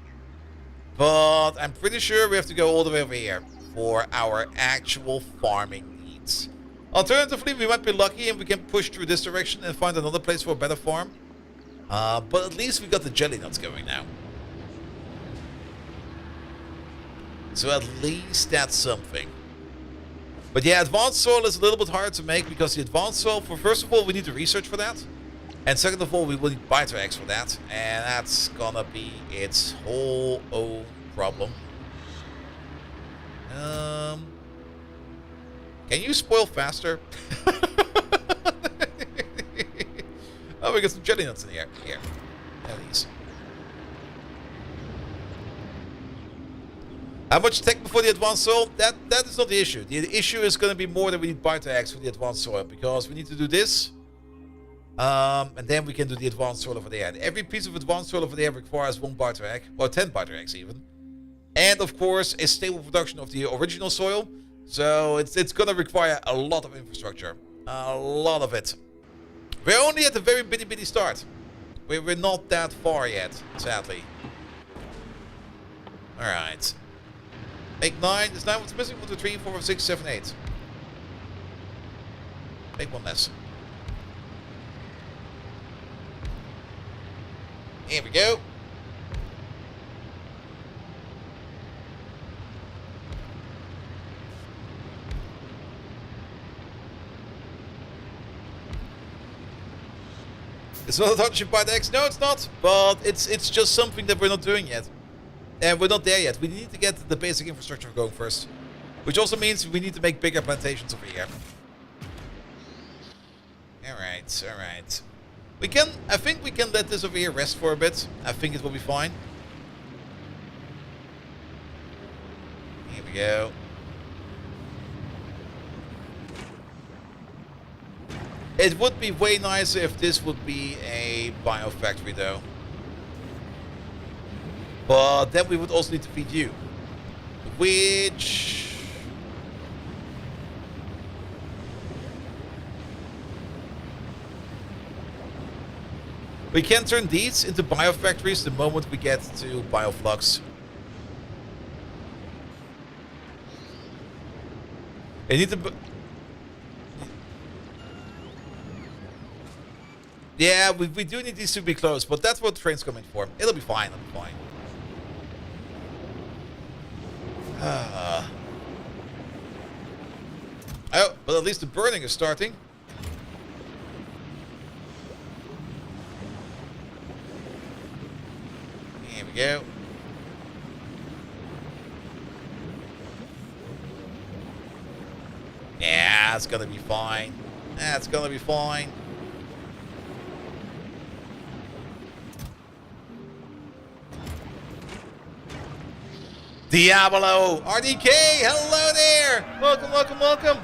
But I'm pretty sure we have to go all the way over here for our actual farming needs. Alternatively, we might be lucky and we can push through this direction and find another place for a better farm. But at least we got the jelly nuts going now. So at least that's something. But yeah, advanced soil is a little bit hard to make because the advanced soil, first of all, we need to research for that. And second of all, we will need biter eggs for that. And that's gonna be its whole own problem. Can you spoil faster? Oh, we got some jelly nuts in here. Here. There these. How much tech before the advanced soil? That is not the issue. The issue is going to be more that we need biter eggs for the advanced soil because we need to do this. And then we can do the advanced soil over there. And every piece of advanced soil over there requires 1 biter egg. Or 10 biter eggs even. And of course, a stable production of the original soil. So it's going to require a lot of infrastructure. A lot of it. We're only at the very bitty start. We're not that far yet, sadly. Alright. 8, 9. Is 9 what's missing? 1, 2, 3, 4, 5, 6, 7, 8. Make one less. Here we go. It's not a partnership by the X. No, it's not. But it's just something that we're not doing yet. And we're not there yet. We need to get the basic infrastructure going first. Which also means we need to make bigger plantations over here. Alright, alright. I think we can let this over here rest for a bit. I think it will be fine. Here we go. It would be way nicer if this would be a biofactory though. But then we would also need to feed you. Which... We can turn these into biofactories the moment we get to bioflux. I need to... Yeah, we do need these to be close, but that's what the train's coming for. It'll be fine, it'll be fine. Oh, but at least the burning is starting. Here we go. Yeah. That's gonna be fine. That's gonna be fine. Diablo! RDK! Hello there! Welcome, welcome, welcome!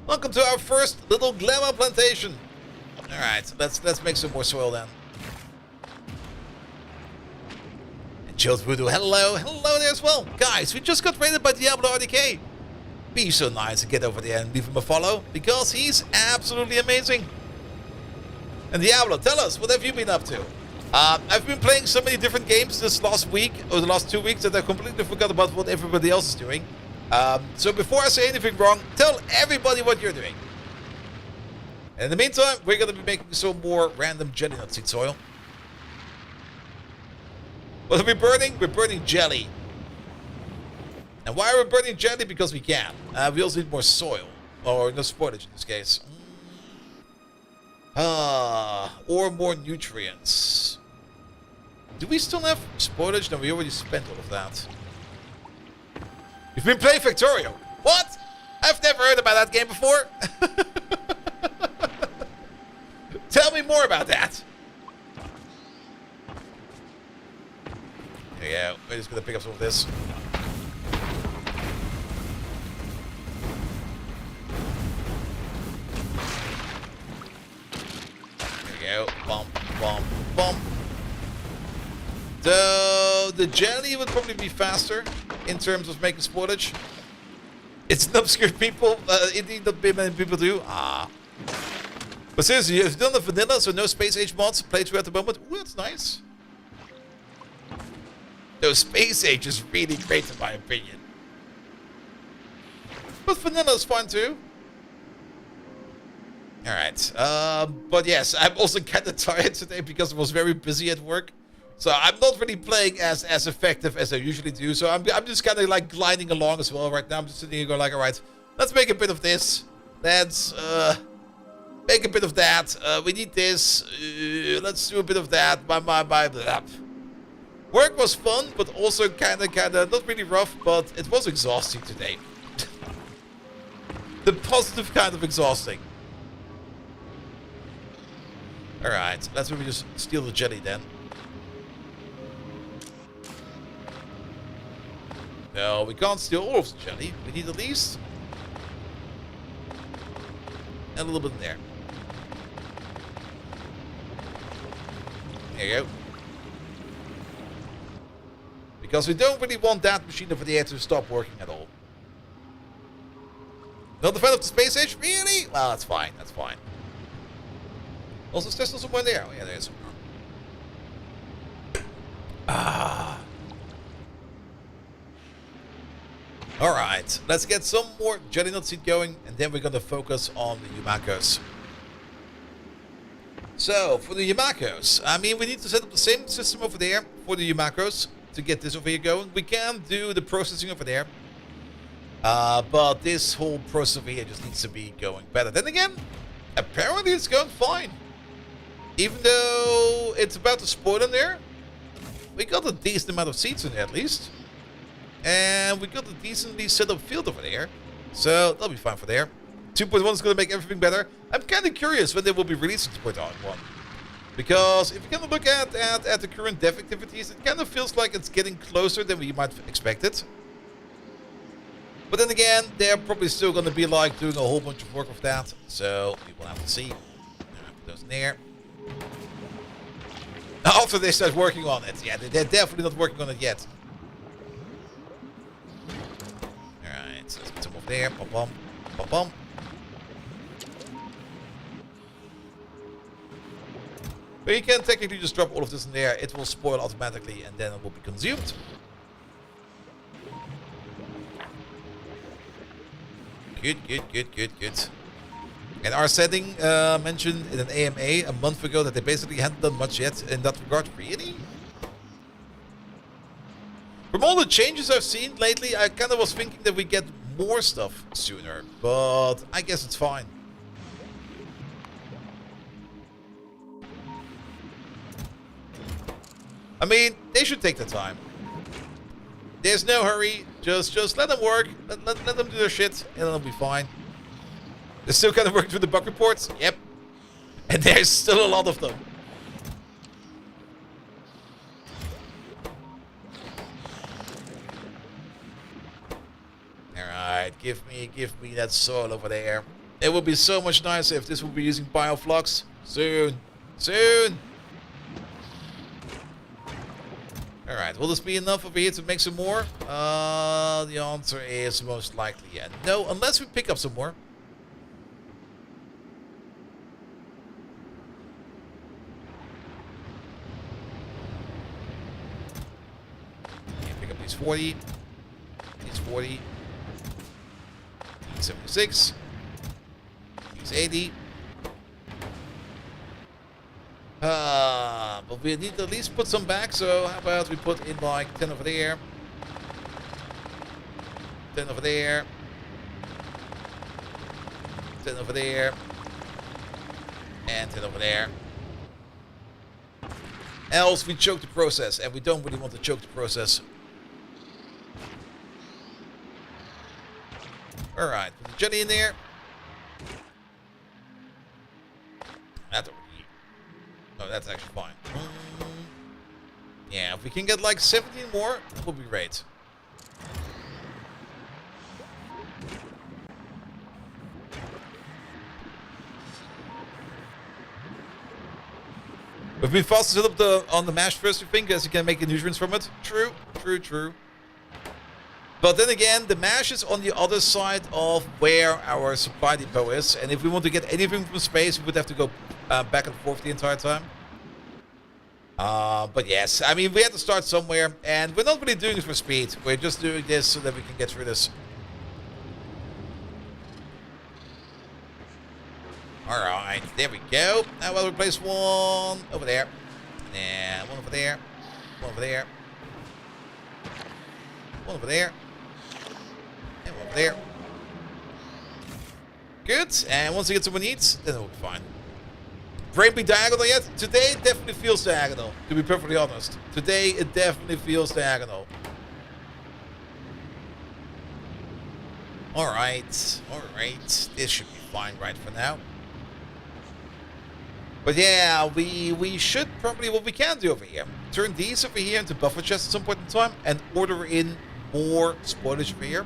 Welcome to our first little Gleba plantation. Alright, let's make some more soil then. And Chilled Voodoo, hello! Hello there as well! Guys, we just got raided by Diablo RDK! Be so nice and get over there and leave him a follow, because he's absolutely amazing! And Diablo, tell us, what have you been up to? I've been playing so many different games this last week, or the last 2 weeks, that I completely forgot about what everybody else is doing. So before I say anything wrong, tell everybody what you're doing. And in the meantime, we're going to be making some more random jelly nut seed soil. What are we burning? We're burning jelly. And why are we burning jelly? Because we can. We also need more soil. Or no spoilage in this case. Or more nutrients. Do we still have spoilage? No, we already spent all of that. You've been playing Factorio. What? I've never heard about that game before. Tell me more about that. There you go. We're just going to pick up some of this. There you go. Bump, bump, bump. So the jelly would probably be faster in terms of making spoilage. It's an obscure people, indeed not many people do. But seriously, you've done the vanilla, so no space age mods playthrough at the moment. Ooh, that's nice. No, space age is really great in my opinion. But vanilla is fine too. Alright, but yes, I'm also kind of tired today because I was very busy at work. So I'm not really playing as effective as I usually do. So I'm just kind of like gliding along as well right now. I'm just sitting here going like, alright, let's make a bit of this. Let's make a bit of that. We need this. Let's do a bit of that. Blah. Work was fun, but also kind of not really rough, but it was exhausting today. The positive kind of exhausting. Alright, let's maybe just steal the jelly then. No, we can't steal all of the jelly. We need at least and a little bit in there. There you go. Because we don't really want that machine over there to stop working at all. Not the fan of the space age? Really? Well, that's fine. That's fine. Also, is there still somewhere there? Oh, yeah, there is somewhere. Alright, let's get some more jelly nut seed going, and then we're going to focus on the Yumakos. So, for the Yumakos, I mean, we need to set up the same system over there for the Yumakos to get this over here going. We can do the processing over there, but this whole process over here just needs to be going better. Then again, apparently it's going fine. Even though it's about to spoil in there, we got a decent amount of seeds in there at least. And we got a decently set up field over there. So that'll be fine for there. 2.1 is going to make everything better. I'm kind of curious when they will be releasing 2.1. Because if you kind of look at the current dev activities, it kind of feels like it's getting closer than we might have expected. But then again, they're probably still going to be like doing a whole bunch of work with that. So we will have to see. Put those in there. After they start working on it. Yeah, they're definitely not working on it yet. Alright, so let's put some over there. Pom pom. Pom pom. But you can technically just drop all of this in there. It will spoil automatically and then it will be consumed. Good. And our setting mentioned in an AMA a month ago that they basically hadn't done much yet in that regard. Really? From all the changes I've seen lately, I kind of was thinking that we get more stuff sooner. But I guess it's fine. I mean, they should take the time. There's no hurry. Just let them work. Let them do their shit, and it'll be fine. They're still kind of working through the bug reports. Yep. And there's still a lot of them. Alright, give me that soil over there. It would be so much nicer if this would be using bioflux. Soon. Alright, will this be enough over here to make some more? The answer is most likely yeah. No, unless we pick up some more. Okay, pick up these 40. These 40. 76. These 80. But we need to at least put some back, so how about we put in like 10 over there, 10 over there, 10 over there, and 10 over there. Else we choke the process, and we don't really want to choke the process. Alright, put the jelly in there. That's over here. Oh, that's actually fine. Yeah, if we can get like 17 more, that would be great. If we faster set up on the mash first, you think, as you can make the nutrients from it? True. But then again, the mash is on the other side of where our supply depot is, and if we want to get anything from space, we would have to go back and forth the entire time. But yes, I mean, we have to start somewhere, and we're not really doing it for speed. We're just doing this so that we can get through this. Alright, there we go. Now we'll replace one over there. And one over there. One over there. One over there. And one over there. Good. And once we get to what we need, then it'll be fine. Brain be diagonal yet? Today it definitely feels diagonal, to be perfectly honest. Today it definitely feels diagonal. Alright. This should be fine right for now. But yeah, we should probably, what we can do over here, turn these over here into buffer chests at some point in time and order in more spoilage over here.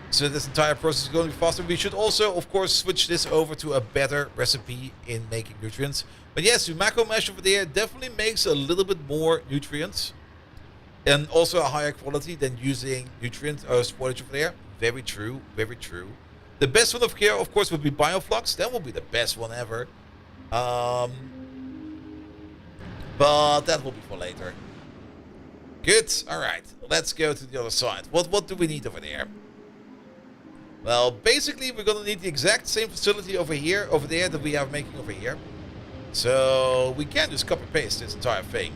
So this entire process is going to be faster. We should also, of course, switch this over to a better recipe in making nutrients. But yes, the macro mesh over there definitely makes a little bit more nutrients. And also a higher quality than using nutrient spoilage over there. Very true. The best one of here, of course, would be bioflux. That will be the best one ever. But that will be for later. Good. Alright. Let's go to the other side. What do we need over there? Well, basically, we're going to need the exact same facility over there that we are making over here. So, we can just copy paste this entire thing.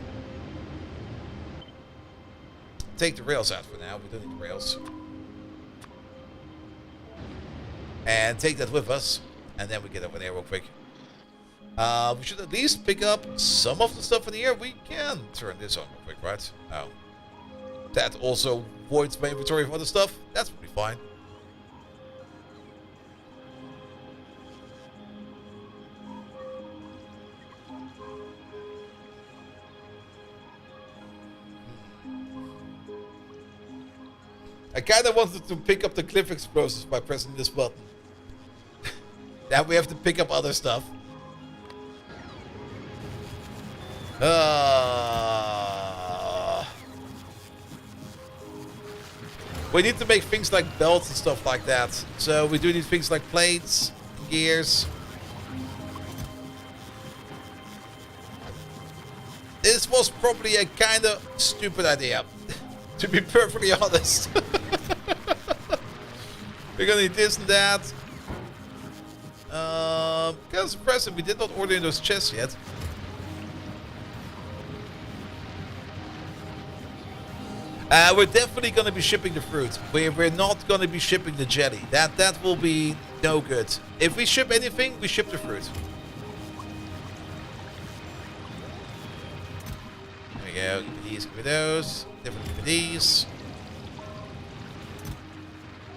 Take the rails out for now. We don't need the rails. And take that with us. And then we get over there real quick. We should at least pick up some of the stuff in here. We can turn this on real quick, right? Oh. That also voids my inventory of other stuff. That's pretty fine. I kind of wanted to pick up the cliff explosives by pressing this button. Now we have to pick up other stuff. We need to make things like belts and stuff like that. So we do need things like plates, gears. This was probably a kind of stupid idea, to be perfectly honest. We're gonna need this and that. Kind of impressive. We did not order in those chests yet. We're definitely going to be shipping the fruit. We're not going to be shipping the jelly. That will be no good. If we ship anything, we ship the fruit. There we go. Give me these, give me those. Definitely give me these.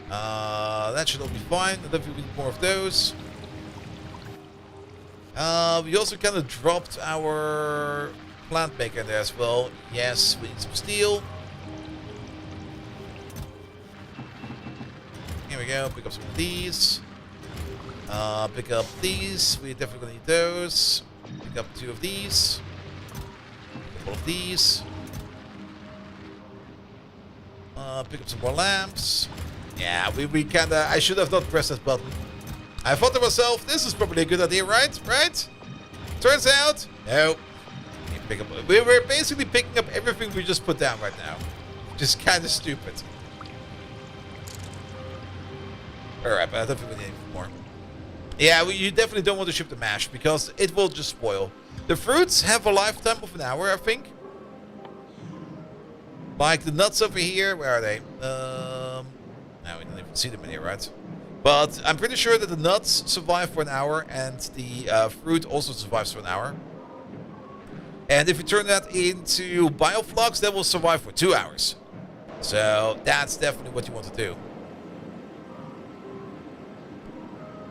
That should all be fine. I don't think we need more of those. We also kind of dropped our plant maker there as well. Yes, we need some steel. Here we go. Pick up some of these. Pick up these. We definitely gonna need those. Pick up 2 of these. A couple of these. Pick up some more lamps. Yeah, we kinda... I should have not pressed that button. I thought to myself, this is probably a good idea, right? Right? Turns out, no. Pick up, we're basically picking up everything we just put down right now. Just kinda stupid. Alright, but I don't think we need any more. Yeah, you definitely don't want to ship the mash, because it will just spoil. The fruits have a lifetime of an hour, I think. Like the nuts over here, where are they? No, we don't even see them in here, right? But I'm pretty sure that the nuts survive for an hour, and the fruit also survives for an hour. And if you turn that into bioflux, that will survive for 2 hours. So that's definitely what you want to do.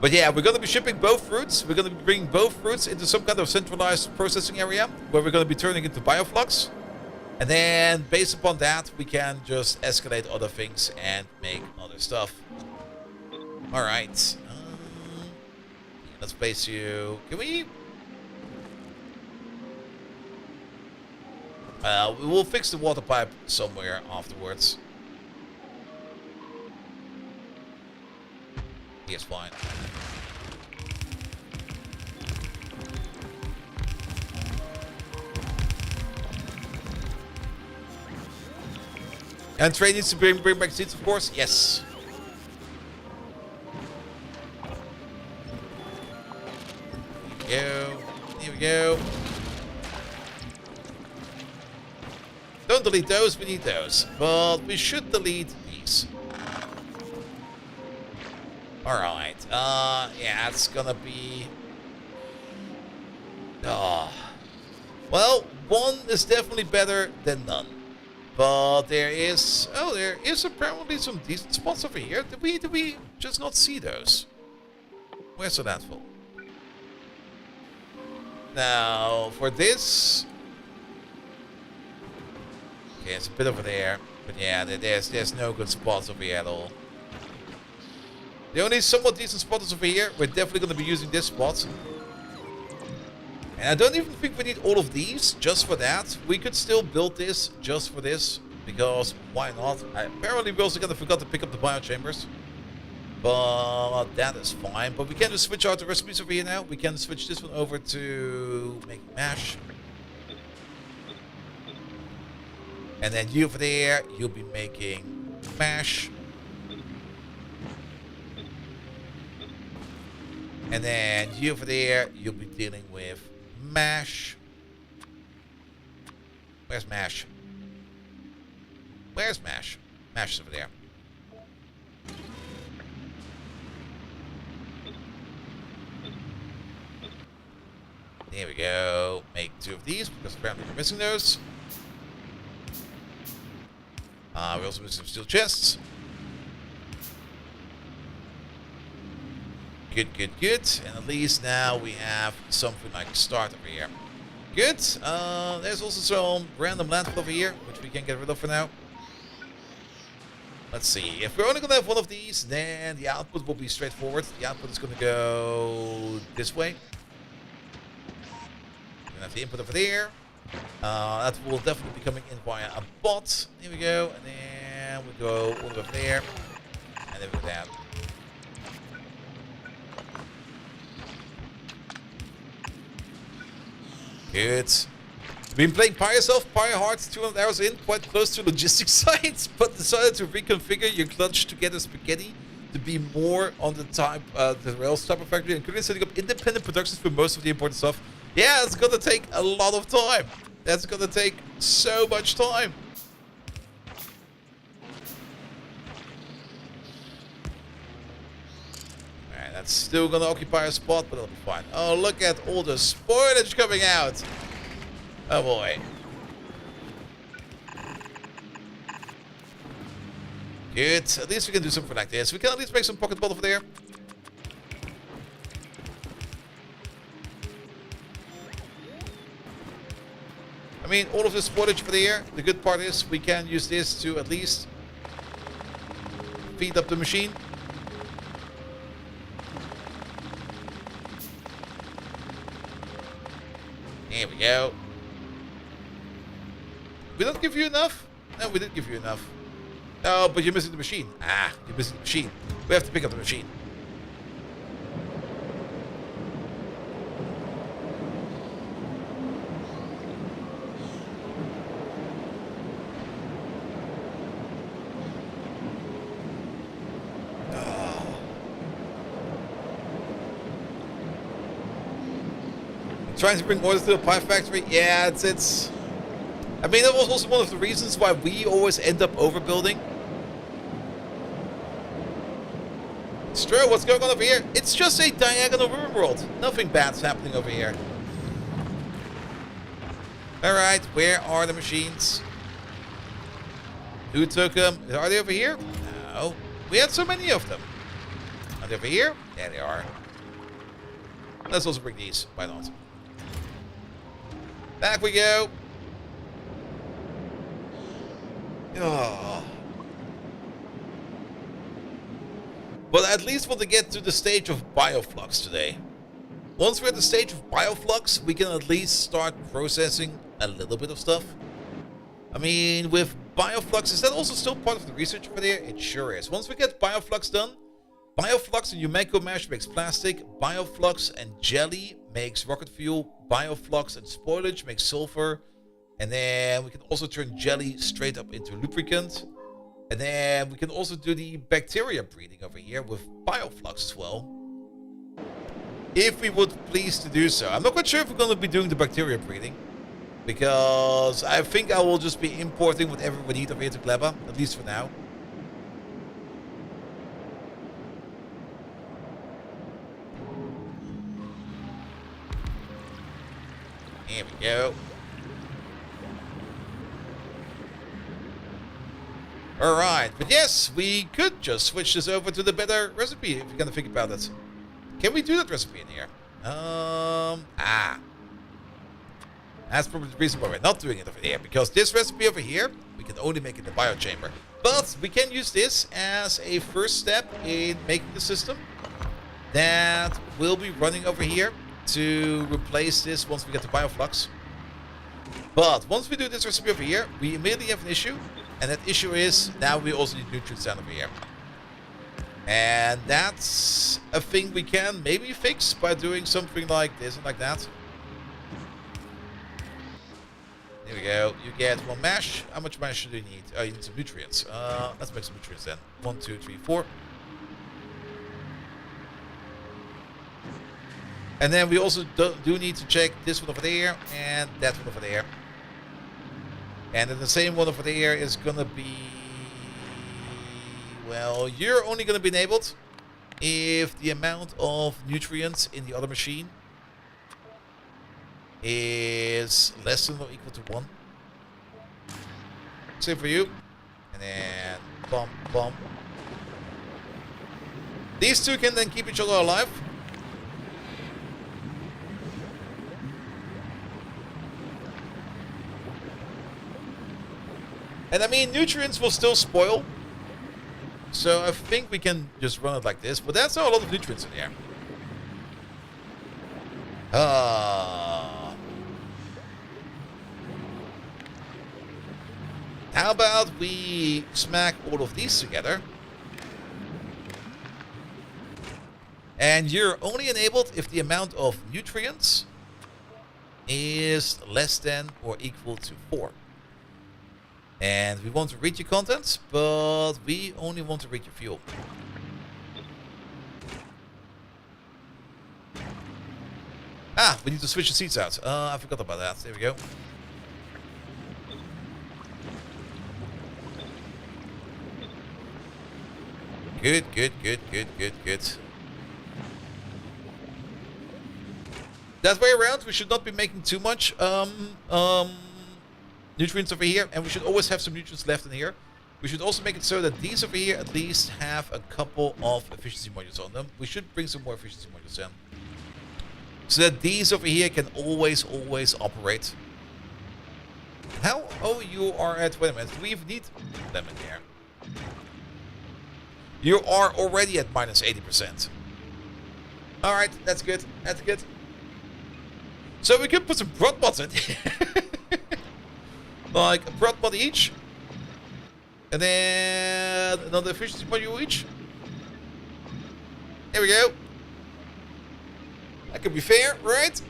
But yeah, we're going to be shipping both fruits. We're going to be bringing both fruits into some kind of centralized processing area, where we're going to be turning into bioflux. And then, based upon that, we can just escalate other things and make other stuff. Alright. Let's place you... Can we... we will fix the water pipe somewhere afterwards. Yes, fine. And train needs to bring back seats, of course. Yes. Here we go. Don't delete those, we need those. But we should delete these. Alright. Yeah, it's gonna be... Well, one is definitely better than none. But there is... Oh, there is apparently some decent spots over here. Did we just not see those? Where's the landfill? Now, for this... Okay, it's a bit over there. But yeah, there's no good spots over here at all. The only somewhat decent spot is over here. We're definitely going to be using this spot. And I don't even think we need all of these just for that. We could still build this just for this. Because why not? Apparently we also kind of forgot to pick up the biochambers. But that is fine. But we can just switch out the recipes over here now. We can switch this one over to making mash. And then you over there, you'll be making mash. And then you over there, you'll be dealing with mash. Where's mash? Where's mash? Mash is over there. There we go. Make 2 of these because apparently we're missing those. We also missing some steel chests. Good, good, good. And at least now we have something like a start over here. Good. There's also some random landfill over here, which we can get rid of for now. Let's see. If we're only going to have one of these, then the output will be straightforward. The output is going to go this way. We're going to have the input over there. That will definitely be coming in via a bot. Here we go. And then we go all the way up there. And then we go down. Good. Been playing Pyre yourself, Pyre hard, 200 hours in, quite close to logistics sites, but decided to reconfigure your clutch to get a spaghetti to be more on the type, the Rails type of factory, including setting up independent productions for most of the important stuff. Yeah, it's gonna take a lot of time. That's gonna take so much time. Alright, that's still gonna occupy a spot, but it'll be fine. Oh, look at all the spoilage coming out. Oh boy. Good. At least we can do something like this. We can at least make some pocket bottle over there. I mean, all of this spoilage for there. The good part is we can use this to at least feed up the machine. There we go. We don't give you enough? No, we didn't give you enough. Oh, but you're missing the machine. Ah, you're missing the machine. We have to pick up the machine. Trying to bring orders to the pie factory? Yeah, it's... I mean, that was also one of the reasons why we always end up overbuilding. Stro, what's going on over here? It's just a diagonal river world. Nothing bad's happening over here. Alright, where are the machines? Who took them? Are they over here? No. We had so many of them. Are they over here? There they are. Let's also bring these. Why not? Back we go. Oh. But I at least want to get to the stage of bioflux today. Once we're at the stage of bioflux, we can at least start processing a little bit of stuff. I mean, with bioflux, is that also still part of the research over there? It sure is. Once we get bioflux done, bioflux and Umeco mash makes plastic, bioflux and jelly makes rocket fuel, bioflux and spoilage makes sulfur, and then we can also turn jelly straight up into lubricant. And then we can also do the bacteria breeding over here with bioflux as well. If we would please to do so. I'm not quite sure if we're going to be doing the bacteria breeding, because I think I will just be importing whatever we need over here to Gleba, at least for now. Here we go. Alright, but yes, we could just switch this over to the better recipe if you're gonna think about it. Can we do that recipe in here? That's probably the reason why we're not doing it over here, because this recipe over here, we can only make in the biochamber. But we can use this as a first step in making the system that will be running over here to replace this once we get the bioflux. But once we do this recipe over here, we immediately have an issue, and that issue is now we also need nutrients down over here. And that's a thing we can maybe fix by doing something like this and like that. There we go. You get one mash. How much mash do you need? Oh, you need some nutrients. Let's make some nutrients then. 1, 2, 3, 4. And then we also do need to check this one over there and that one over there. And then the same one over there is gonna be... Well, you're only gonna be enabled if the amount of nutrients in the other machine is less than or equal to 1. Same for you. And then bump, bump. These two can then keep each other alive. And I mean, nutrients will still spoil. So I think we can just run it like this. But that's not a lot of nutrients in here. How about we smack all of these together? And you're only enabled if the amount of nutrients is less than or equal to 4. And we want to read your contents, but we only want to read your fuel. Ah, we need to switch the seats out. I forgot about that. There we go. Good, good, good, good, good, good. That way around, we should not be making too much nutrients over here, and we should always have some nutrients left in here. We should also make it so that these over here at least have a couple of efficiency modules on them. We should bring some more efficiency modules in. So that these over here can always operate. How? Oh, you are at... Wait a minute. Do we even need them in here? You are already at minus 80%. Alright, that's good. That's good. So we could put some prod mods in here. Like a prod mod each. And then another efficiency module each. There we go. That could be fair, right?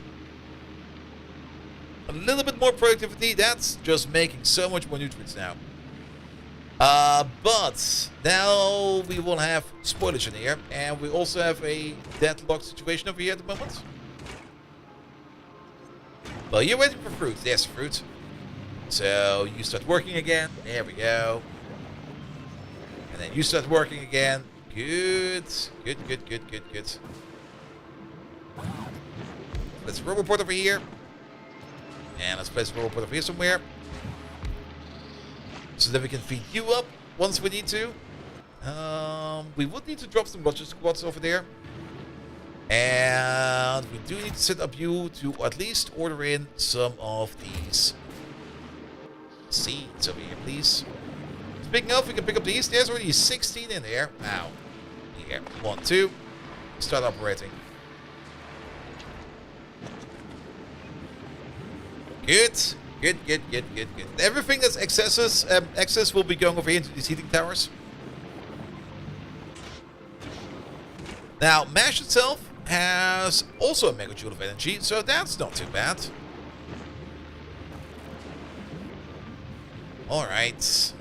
A little bit more productivity. That's just making so much more nutrients now. But now we will have spoilage in here. And we also have a deadlock situation over here at the moment. Well, you're waiting for fruit. There's fruit. So you start working again. There we go. And then you start working again. Good. Good. Let's roll report over here. And let's place a roll report over here somewhere. So that we can feed you up once we need to. We would need to drop some roger squads over there. And we do need to set up you to at least order in some of these seeds over here, please. Speaking of, we can pick up these. There's already 16 in there. Wow. Here. 1, 2. Start operating. Good. Everything that's excess will be going over here into these heating towers. Now, MASH itself has also a megajoule of energy, so that's not too bad. Alright.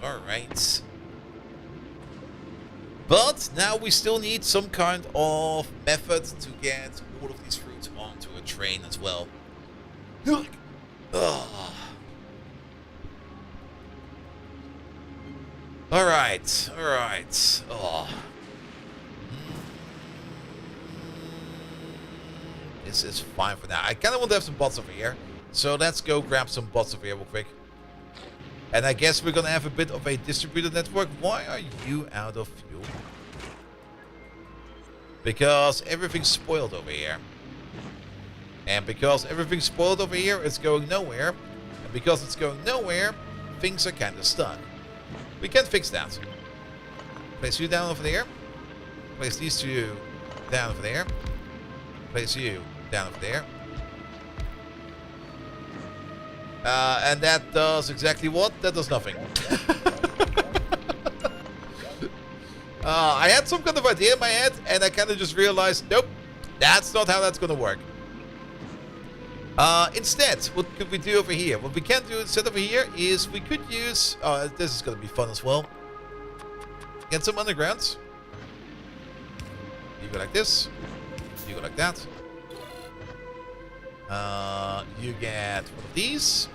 But now we still need some kind of method to get all of these fruits onto a train as well. Alright. Oh. This is fine for now. I kind of want to have some bots over here. So let's go grab some bots over here real quick. And I guess we're going to have a bit of a distributed network. Why are you out of fuel? Because everything's spoiled over here. And because everything's spoiled over here, it's going nowhere. And because it's going nowhere, things are kind of stuck. We can fix that. Place you down over there. Place these two down over there. Place you down over there. And that does exactly what? That does nothing. I had some kind of idea in my head, and I kind of just realized, nope, that's not how that's going to work. Instead, what could we do over here? What we can do instead over here is we could use... this is going to be fun as well. Get some undergrounds. You go like this. You go like that. You get one of these.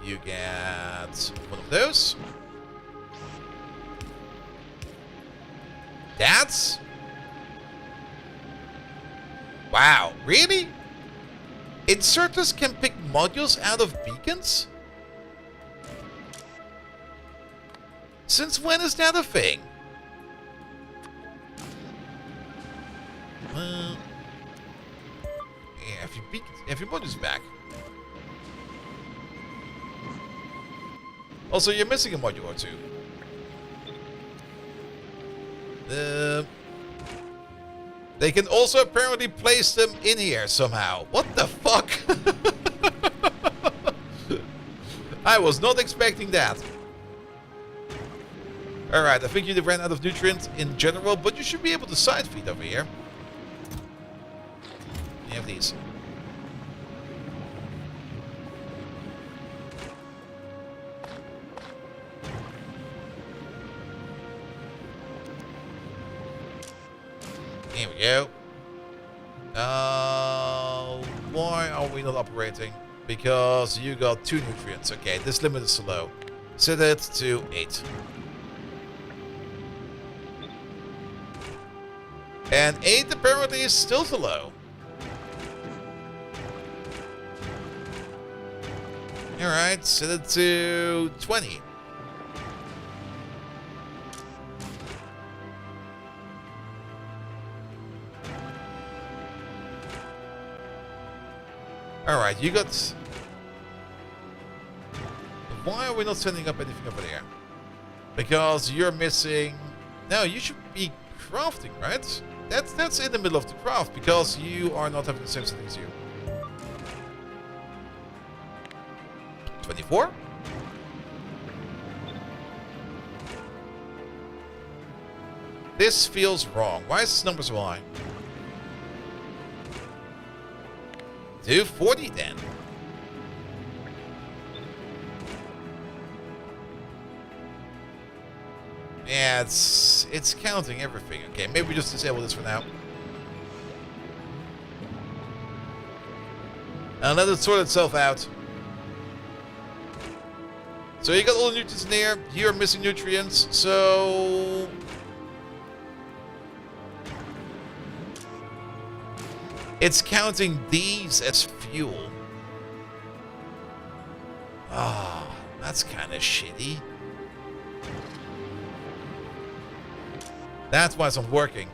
You get one of those. That's... Wow, really? Inserters can pick modules out of beacons? Since when is that a thing? Yeah, have your modules back. Also, you're missing a module or two. They can also apparently place them in here somehow. What the fuck? I was not expecting that. Alright, I think you ran out of nutrients in general, but you should be able to side feed over here. You have these. Here we go. Why are we not operating? Because you got 2 nutrients. Okay, this limit is low. Set it to 8. And 8 apparently is still too low. Alright, set it to 20. Alright, you got... Why are we not sending up anything over there? Because you're missing... No, you should be crafting, right? That's in the middle of the craft, because you are not having the same settings here. 24? This feels wrong. Why is this number so high? Do 40 then. Yeah, it's counting everything. Okay, maybe we just disable this for now. And let it sort itself out. So you got all the nutrients in there. You're missing nutrients, so... It's counting these as fuel. Ah, that's kind of shitty. That's why it's not working.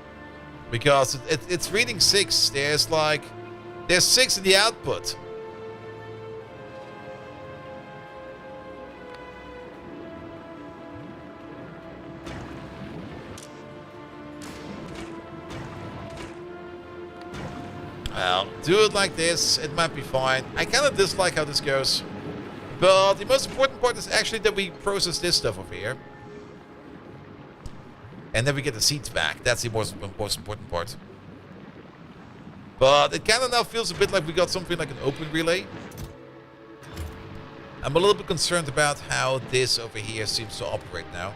Because it's reading 6. There's 6 in the output. Well, do it like this, it might be fine. I kind of dislike how this goes. But the most important part is actually that we process this stuff over here. And then we get the seeds back. That's the most important part. But it kind of now feels a bit like we got something like an open relay. I'm a little bit concerned about how this over here seems to operate now.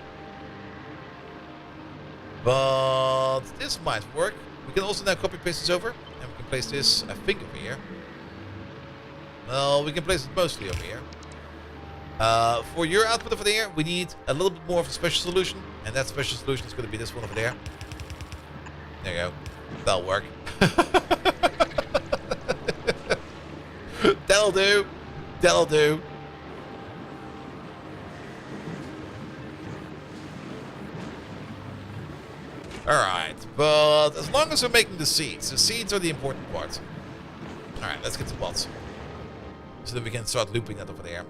But this might work. We can also now copy paste this over. And we can place this, I think, over here. Well, we can place it mostly over here. For your output over there, we need a little bit more of a special solution. And that special solution is going to be this one over there. There you go. That'll work. That'll do. That'll do. Alright, but as long as we're making the seeds are the important part. Alright, let's get the pots. So that we can start looping that over there.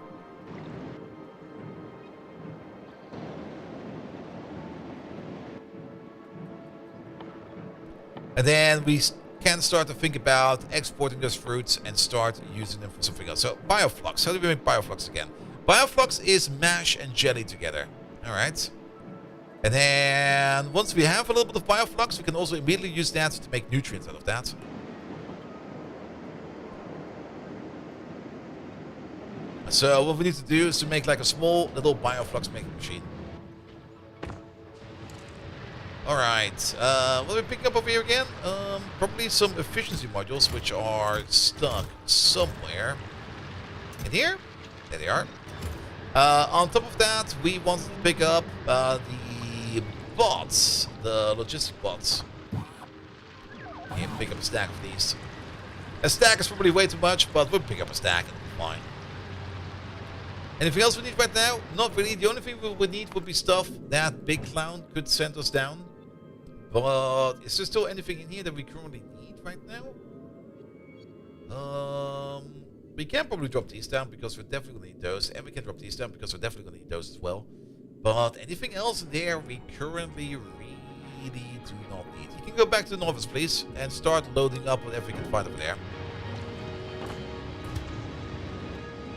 And then we can start to think about exporting those fruits and start using them for something else. So, bioflux. How do we make bioflux again? Bioflux is mash and jelly together. Alright. And then, once we have a little bit of bioflux, we can also immediately use that to make nutrients out of that. So, what we need to do is to make like a small little bioflux making machine. Alright, what are we picking up over here again? Probably some efficiency modules, which are stuck somewhere. In here? There they are. On top of that, we want to pick up the bots, the logistic bots. Yeah, pick up a stack of these. A stack is probably way too much, but we'll pick up a stack and we'll be fine. Anything else we need right now? Not really. The only thing we would need would be stuff that Big Clown could send us down. But is there still anything in here that we currently need right now? We can probably drop these down because we're definitely going to need those. And we can drop these down because we're definitely going to need those as well. But anything else in there we currently really do not need. You can go back to the novice, please, and start loading up whatever you can find over there.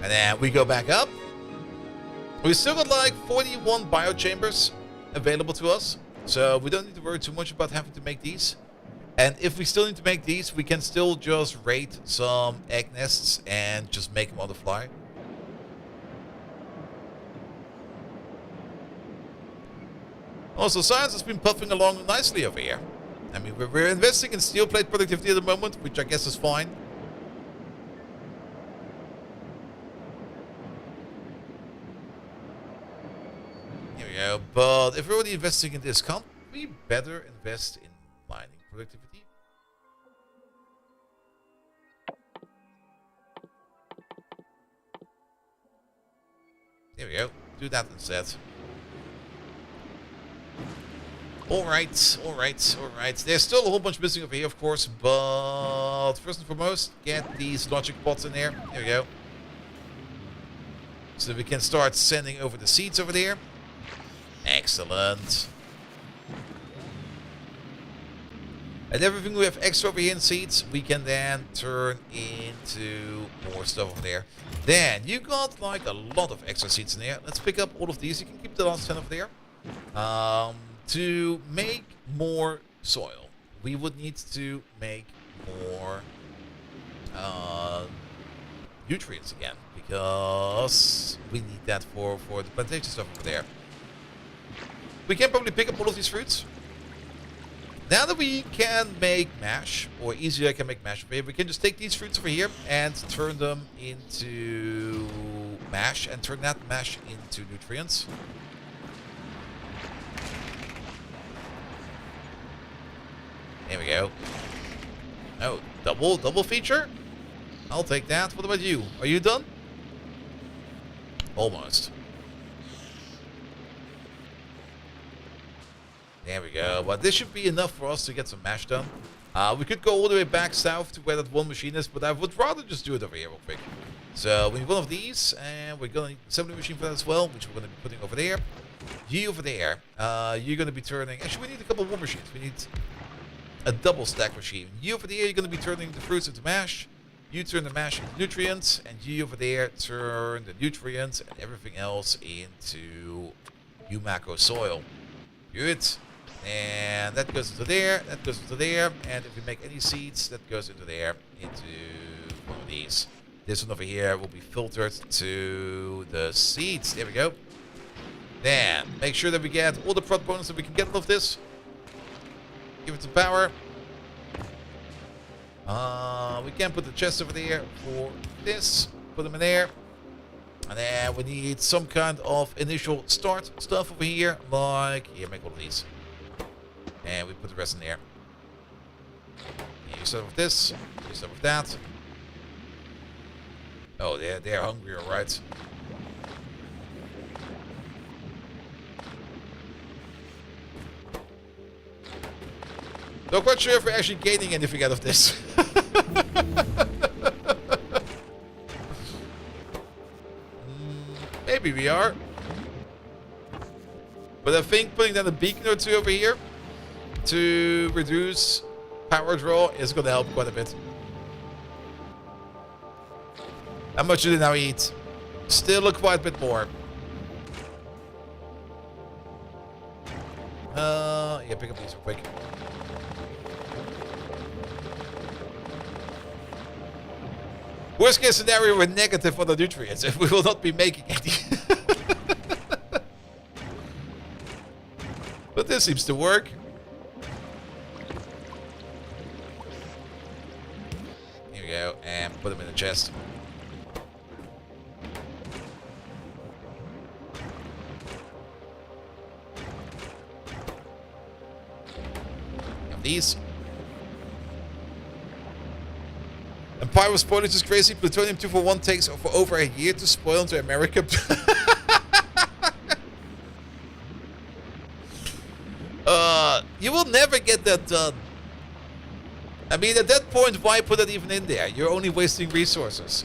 And then we go back up. We still got like 41 biochambers available to us. So we don't need to worry too much about having to make these. And if we still need to make these, we can still just raid some egg nests and just make them on the fly. Also, science has been puffing along nicely over here. I mean, we're investing in steel plate productivity at the moment, which I guess is fine. Here we go. But if we're already investing in this, can't we better invest in mining productivity? There we go. Do that instead. Alright, alright, alright. There's still a whole bunch missing over here, of course, but first and foremost, get these logic pots in there. There we go. So that we can start sending over the seeds over there. Excellent. And everything we have extra over here in seeds, we can then turn into more stuff over there. Then, you got like a lot of extra seeds in there. Let's pick up all of these. You can keep the last 10 over there. To make more soil, we would need to make more nutrients again, because we need that for the plantation stuff over there. We can probably pick up all of these fruits. Now that we can make mash, or easier can make mash over here, we can just take these fruits over here and turn them into mash, and turn that mash into nutrients. There we go. Oh, double feature? I'll take that. What about you? Are you done? Almost. There we go. But this should be enough for us to get some mash done. We could go all the way back south to where that one machine is, but I would rather just do it over here real quick. So we need one of these, and we're going to need an assembly machine for that as well, which we're going to be putting over there. You over there. You're going to be turning... Actually, we need a couple more machines. We need a double stack machine. You over there, you're going to be turning the fruits into mash. You turn the mash into nutrients, and you over there turn the nutrients and everything else into new macro soil. Good. And that goes into there, that goes into there, and if we make any seeds, that goes into there, into one of these. This one over here will be filtered to the seeds. There we go. Then, make sure that we get all the prot bonus that we can get out of this. Give it some power. We can put the chest over there for this. Put them in there. And then we need some kind of initial start stuff over here. Like, here, make all of these. And we put the rest in there. And you start with this. You start with that. Oh, they're hungry, alright. Not quite sure if we're actually gaining anything out of this. Maybe we are. But I think putting down a beacon or two over here to reduce power draw is going to help quite a bit. How much do they now eat? Still quite a bit more. Yeah, pick up these real quick. Worst case scenario, we're negative on the nutrients if we will not be making any. But this seems to work. Here we go, and put them in the chest. Have these. And Pyro spoilage is crazy. Plutonium 241 takes for over a year to spoil into America. You will never get that done. I mean, at that point, why put it even in there? You're only wasting resources.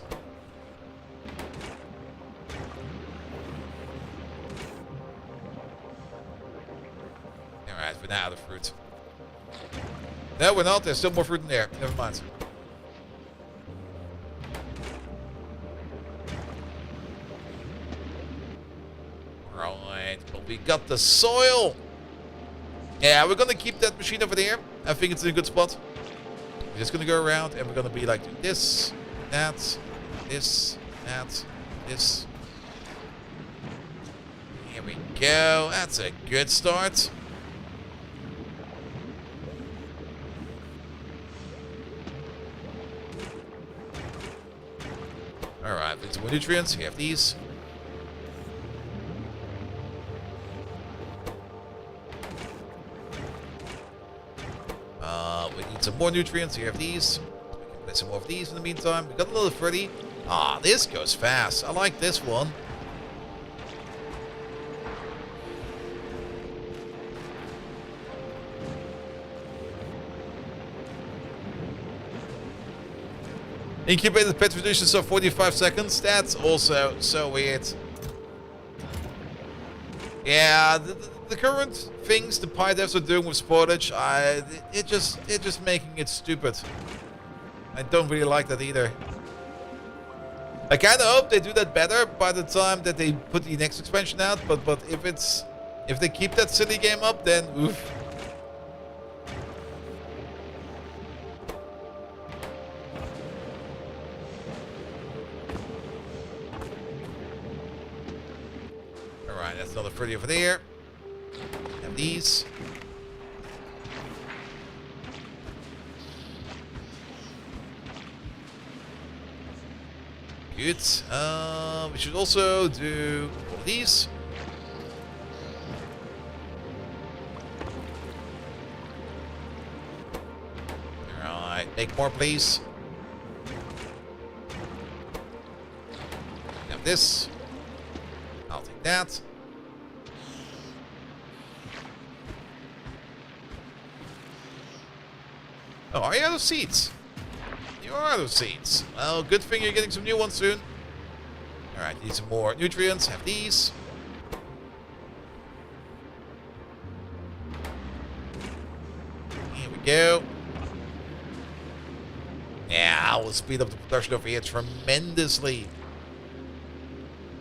Alright, we're now out of fruit. No, we're not. There's still more fruit in there. Never mind. Alright, but we got the soil. Yeah, we're gonna keep that machine over there. I think it's in a good spot. We're just gonna go around and we're gonna be like doing this, that, this, that, this. Here we go. That's a good start. Alright, need some more nutrients. We have these. We need some more nutrients. You have these. We can play some more of these in the meantime. We got another 30. Ah, this goes fast. I like this one. Incubated pet reductions of 45 seconds. That's also so weird. Yeah, the current things the Pi devs are doing with sportage, it just making it stupid. I don't really like that either. I kind of hope they do that better by the time that they put the next expansion out. But if they keep that silly game up, then oof. Alright, that's another pretty over there. And these. Good. We should also do all these. Alright, make more please. Have this. I'll take that. Oh, are you out of seats? You are out of seeds. Well, good thing you're getting some new ones soon. Alright, need some more nutrients. Have these. Here we go. Yeah, we'll speed up the production over here tremendously.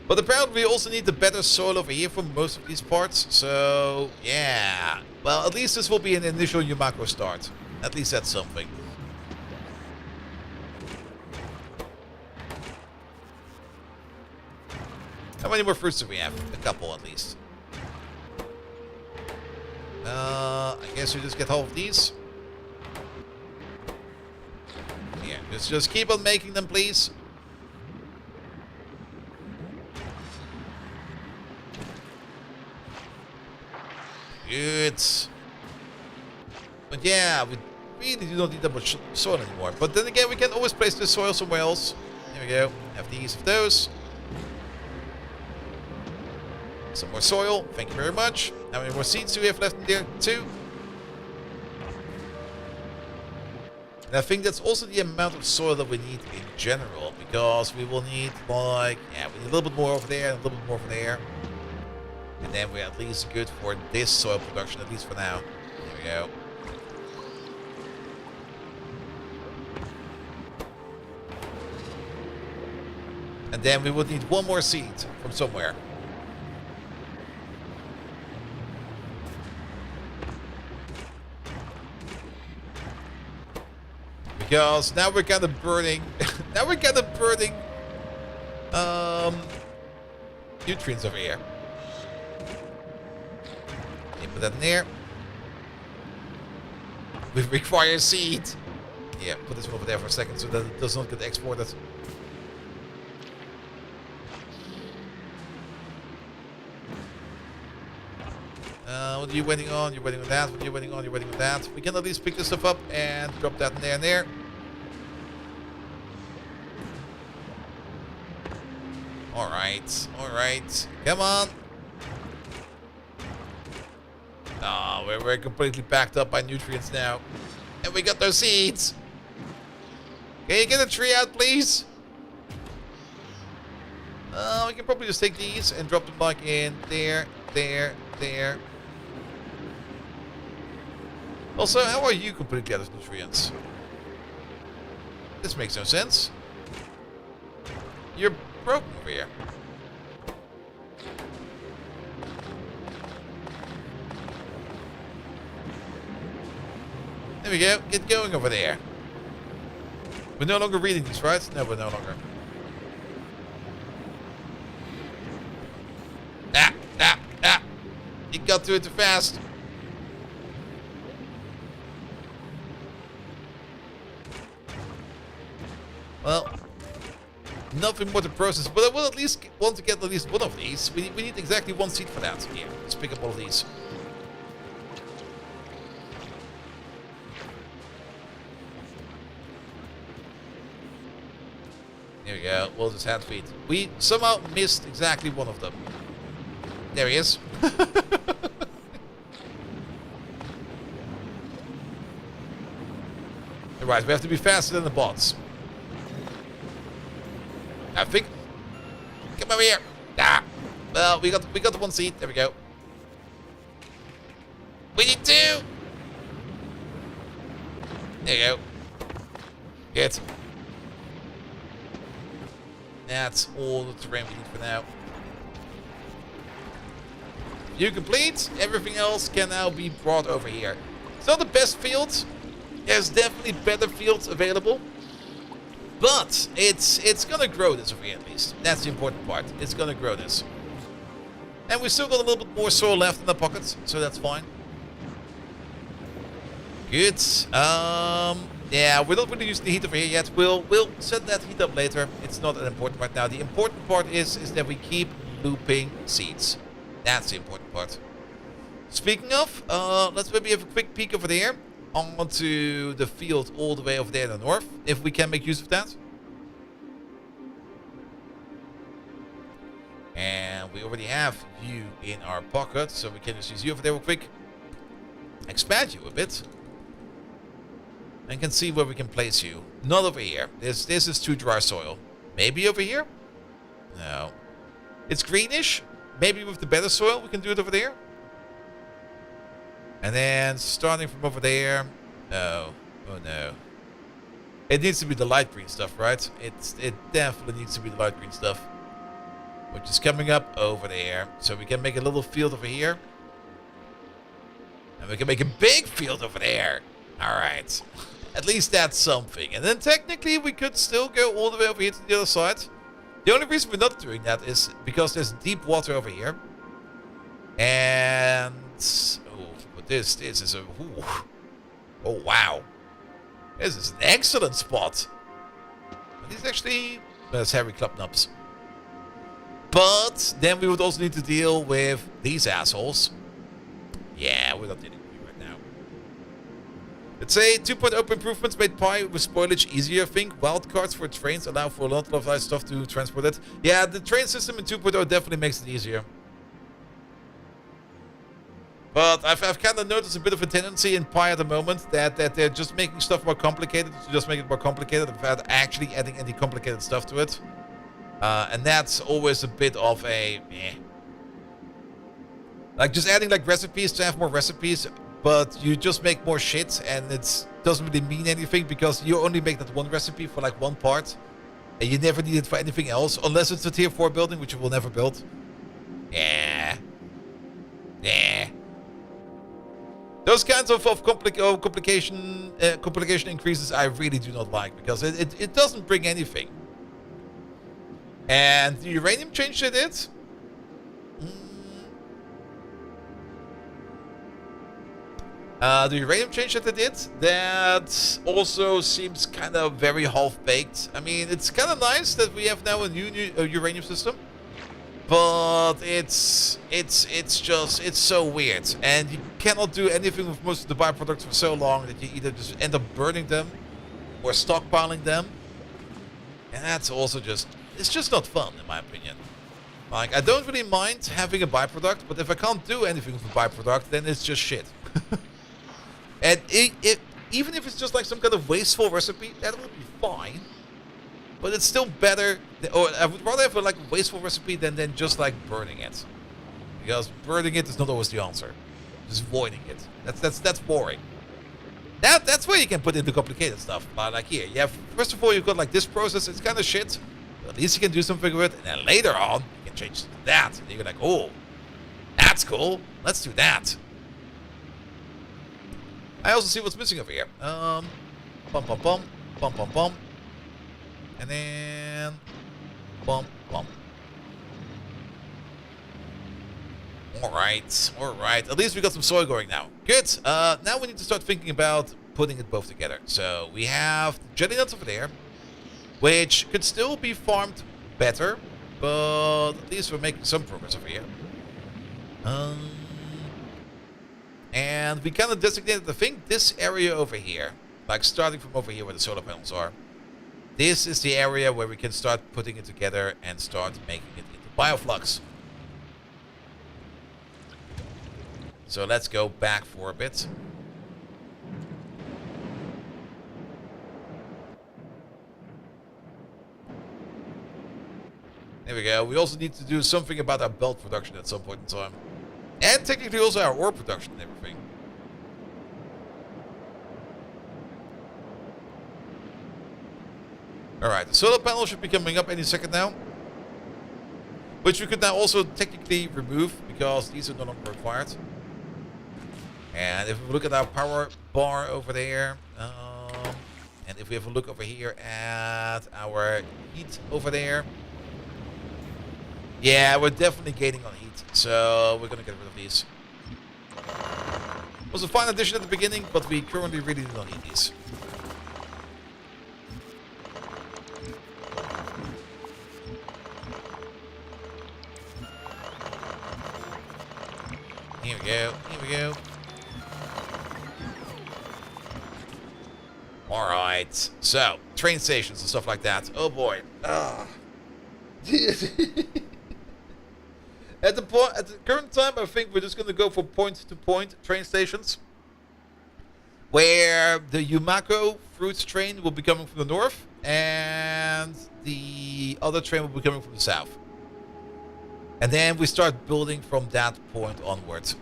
But apparently we also need the better soil over here for most of these parts. So, yeah. Well, at least this will be an initial new macro start. At least that's something. How many more fruits do we have? A couple at least. I guess we just get hold of these. Yeah, just keep on making them, please. Good. But yeah, we really do not need that much soil anymore. But then again, we can always place the soil somewhere else. There we go. Have these of those. Some more soil. Thank you very much. How many more seeds do we have left in there? 2. And I think that's also the amount of soil that we need in general. Because we will need like, yeah, we need a little bit more over there and a little bit more over there. And then we're at least good for this soil production, at least for now. There we go. And then we would need one more seed from somewhere. Because now we're kind of burning. Now we're kind of burning nutrients over here. Okay, put that in there. We require seed. Yeah, put this one over there for a second so that it does not get exported. What are you waiting on? You're waiting on that. What are you waiting on? You're waiting on that. We can at least pick this stuff up and drop that in there and there. Alright, alright. Come on. Oh, we're completely backed up by nutrients now. And we got those seeds. Can you get a tree out, please? We can probably just take these and drop them like in there, there, there. Also, how are you completely out of nutrients? This makes no sense. You're broken over here. There we go. Get going over there. We're no longer reading these, right? No, we're no longer. Ah! You got to it too fast. Well, nothing more to process, but I will at least want to get at least one of these. We need exactly one seed for that. Here, let's pick up all of these. There we go. We'll just hand feed. We somehow missed exactly one of them. There he is. Right, we have to be faster than the bots. I think. Come over here. Ah. Well, we got the one seat. There we go. We need two. There you go. Good. That's all the terrain we need for now. You complete. Everything else can now be brought over here. It's not the best fields. There's definitely better fields available. But it's gonna grow this over here at least. That's the important part. It's gonna grow this. And we still got a little bit more soil left in the pockets, so that's fine. Good. Yeah, we're not really using the heat over here yet. We'll set that heat up later. It's not that important right now. The important part is that we keep looping seeds. That's the important part. Speaking of, let's maybe have a quick peek over there onto the field all the way over there in the north, if we can make use of that. And we already have you in our pocket, so we can just use you over there real quick. Expand you a bit. And can see where we can place you. Not over here. This is too dry soil. Maybe over here? No. It's greenish. Maybe with the better soil we can do it over there. And then starting from over there. No. Oh no. It needs to be the light green stuff, right? It definitely needs to be the light green stuff. Which is coming up over there. So we can make a little field over here. And we can make a big field over there. Alright. At least that's something. And then technically we could still go all the way over here to the other side. The only reason we're not doing that is because there's deep water over here. And... oh, but this is a... ooh. Oh, wow. This is an excellent spot. But these actually... there's hairy club nubs. But then we would also need to deal with these assholes. Yeah, we're not dealing with you right now. Let's say 2.0 improvements made Pi with spoilage easier. I think wildcards for trains allow for a lot of nice stuff to transport it. Yeah, the train system in 2.0 definitely makes it easier. But I've kind of noticed a bit of a tendency in Pi at the moment that they're just making stuff more complicated to just make it more complicated without actually adding any complicated stuff to it. And that's always a bit of a meh. Like just adding like recipes to have more recipes, but you just make more shit and it doesn't really mean anything because you only make that one recipe for like one part. And you never need it for anything else, unless it's a tier 4 building, which you will never build. Yeah. Yeah. Those kinds of complication increases I really do not like because it doesn't bring anything. And the uranium change they did? The uranium change that they did, that also seems kind of very half-baked. I mean, it's kind of nice that we have now a new uranium system. But it's so weird. And you cannot do anything with most of the byproducts for so long that you either just end up burning them or stockpiling them. And that's also just... it's just not fun, in my opinion. Like, I don't really mind having a byproduct, but if I can't do anything with a byproduct, then it's just shit. And even if it's just like some kind of wasteful recipe, that would be fine. But it's still better, or I would rather have like a wasteful recipe than just like burning it. Because burning it is not always the answer. Just voiding it. That's boring. That's where you can put in the complicated stuff. Like here, you have, first of all, you've got like this process, it's kind of shit. But at least you can do something with it, and then later on, you can change to that. And you're like, oh, that's cool. Let's do that. I also see what's missing over here. Bum bum bum, bum bum bum. And then bum bum. Alright. At least we got some soil going now. Good. Now we need to start thinking about putting it both together. So we have jelly nuts over there, which could still be farmed better, but at least we're making some progress over here. And we kind of designated, I think, this area over here, like starting from over here where the solar panels are. This is the area where we can start putting it together and start making it into bioflux. So let's go back for a bit. There we go. We also need to do something about our belt production at some point in time. And technically also our ore production and everything. Alright, the solar panel should be coming up any second now. Which we could now also technically remove because these are no longer required. And if we look at our power bar over there, and if we have a look over here at our heat over there, yeah, we're definitely gaining on heat, so we're gonna get rid of these. It was a fine addition at the beginning, but we currently really do not need these. Here we go, here we go. Alright, so, train stations and stuff like that. Oh boy. At the current time, I think we're just going to go for point-to-point train stations. Where the Yumako fruits train will be coming from the north. And the other train will be coming from the south. And then we start building from that point onwards.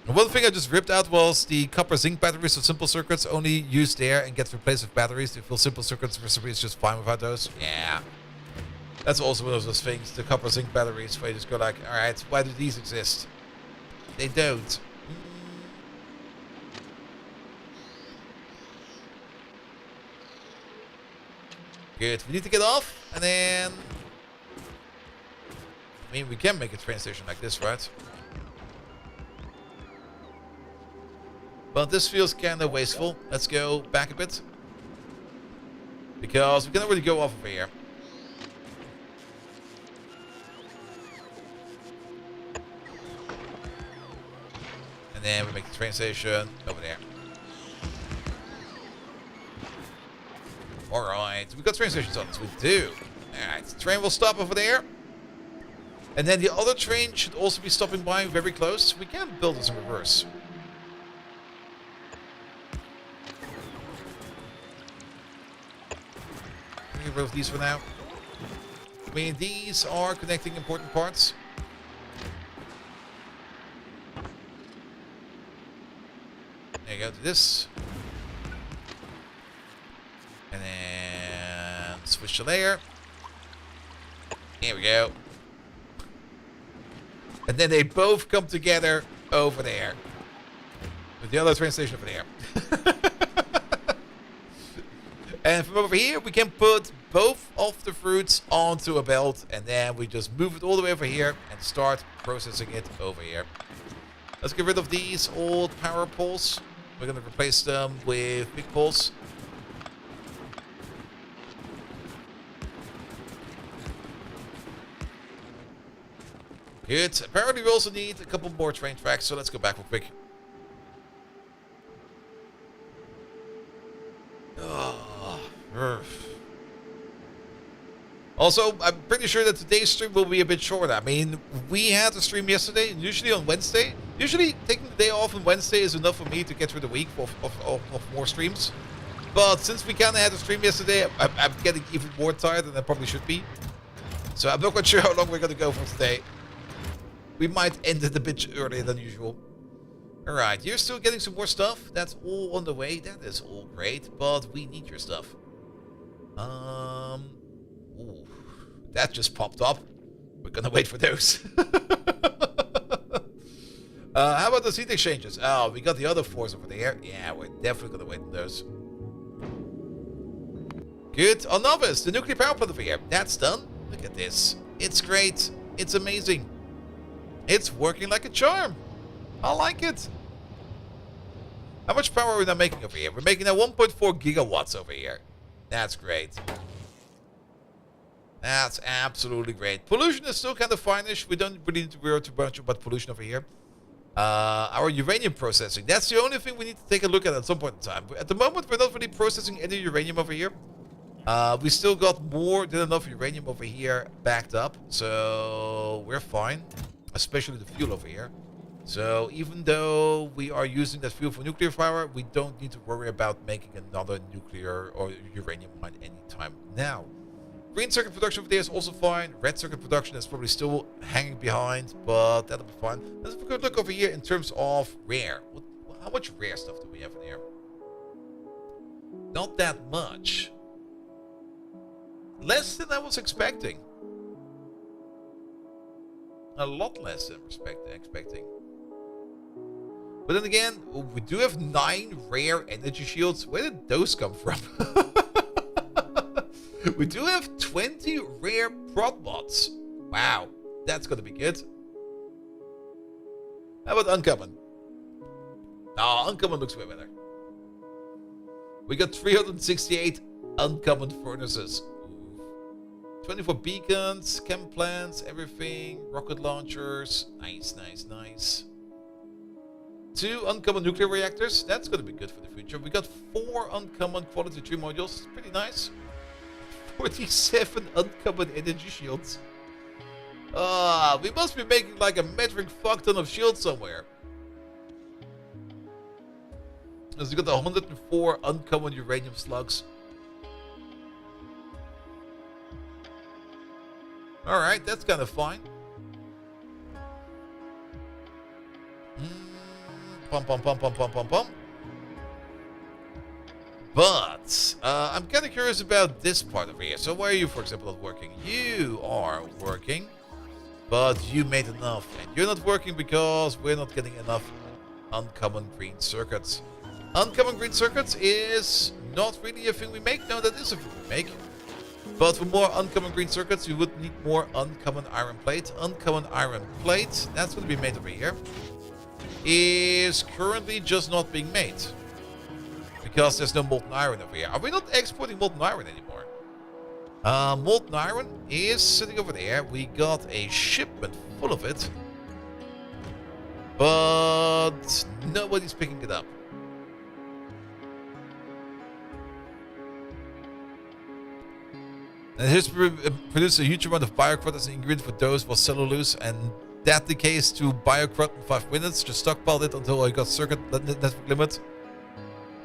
And one thing I just ripped out was the copper zinc batteries of simple circuits only used there and get replaced with batteries. To fill simple circuits recipe is just fine without those. Yeah. That's also one of those things, the copper zinc batteries, where you just go like, alright, why do these exist? They don't. Good, we need to get off, and then... I mean, we can make a train station like this, right? But this feels kind of wasteful. Let's go back a bit. Because we can already go off over here. And then we make the train station over there. Alright, we've got train stations on this. We do. Alright, the train will stop over there. And then the other train should also be stopping by very close. We can build this in reverse. Get rid of these for now. I mean, these are connecting important parts. There you go, to this. And then switch the layer. Here we go. And then they both come together over there. With the other train station over there. And from over here, we can put both of the fruits onto a belt. And then we just move it all the way over here and start processing it over here. Let's get rid of these old power poles. We're going to replace them with big poles. Good. Apparently we also need a couple more train tracks, so let's go back real quick. Also, I'm pretty sure that today's stream will be a bit shorter. I mean, we had a stream yesterday, usually on Wednesday. Usually, taking the day off on Wednesday is enough for me to get through the week of more streams. But since we kind of had a stream yesterday, I'm getting even more tired than I probably should be. So I'm not quite sure how long we're going to go for today. We might end it a bit earlier than usual. Alright, you're still getting some more stuff. That's all on the way. That is all great, but we need your stuff. Ooh, that just popped up. We're gonna wait for those. How about the seat exchanges? Oh, we got the other fours over there. Yeah, we're definitely gonna wait on those. Good. On Novice, the nuclear power plant over here. That's done. Look at this. It's great. It's amazing. It's working like a charm. I like it. How much power are we now making over here? We're making now 1.4 gigawatts over here. That's great. That's absolutely great. Pollution is still kind of fine-ish. We don't really need to worry too much about pollution over here. Our uranium processing. That's the only thing we need to take a look at some point in time. At the moment, we're not really processing any uranium over here. We still got more than enough uranium over here backed up. So we're fine. Especially the fuel over here. So even though we are using that fuel for nuclear power, we don't need to worry about making another nuclear or uranium mine anytime now. Green circuit production over there is also fine. Red circuit production is probably still hanging behind, but that'll be fine. Let's have a good look over here in terms of rare. How much rare stuff do we have in here? Not that much. Less than I was expecting. A lot less than expecting. But then again, we do have 9 rare energy shields. Where did those come from? We do have 20 rare prod mods. Wow, that's gonna be good. How about uncommon? Oh, uncommon looks way better. We got 368 uncommon furnaces. 24 beacons, chem plants, everything, rocket launchers. Nice, nice, nice. 2 uncommon nuclear reactors. That's going to be good for the future. We got 4 uncommon quality 3 modules. Pretty nice. 47 uncommon energy shields. We must be making like a metric fuck ton of shields somewhere. So we got 104 uncommon uranium slugs. Alright, that's kind of fine. Pum pum pum pum pum pum pum. But I'm kind of curious about this part over here. So why are you, for example, not working? You are working, but you made enough. And you're not working because we're not getting enough uncommon green circuits. Uncommon green circuits is not really a thing we make. No, that is a thing we make. But for more uncommon green circuits, you would need more uncommon iron plate. Uncommon iron plate, that's going to be made over here, is currently just not being made. Because there's no molten iron over here. Are we not exporting molten iron anymore? Molten iron is sitting over there. We got a shipment full of it. But nobody's picking it up. And here's produce a huge amount of biocrot as an ingredient for those was cellulose, and that decays to biocrot in 5 minutes. Just stockpiled it until I got circuit network limit.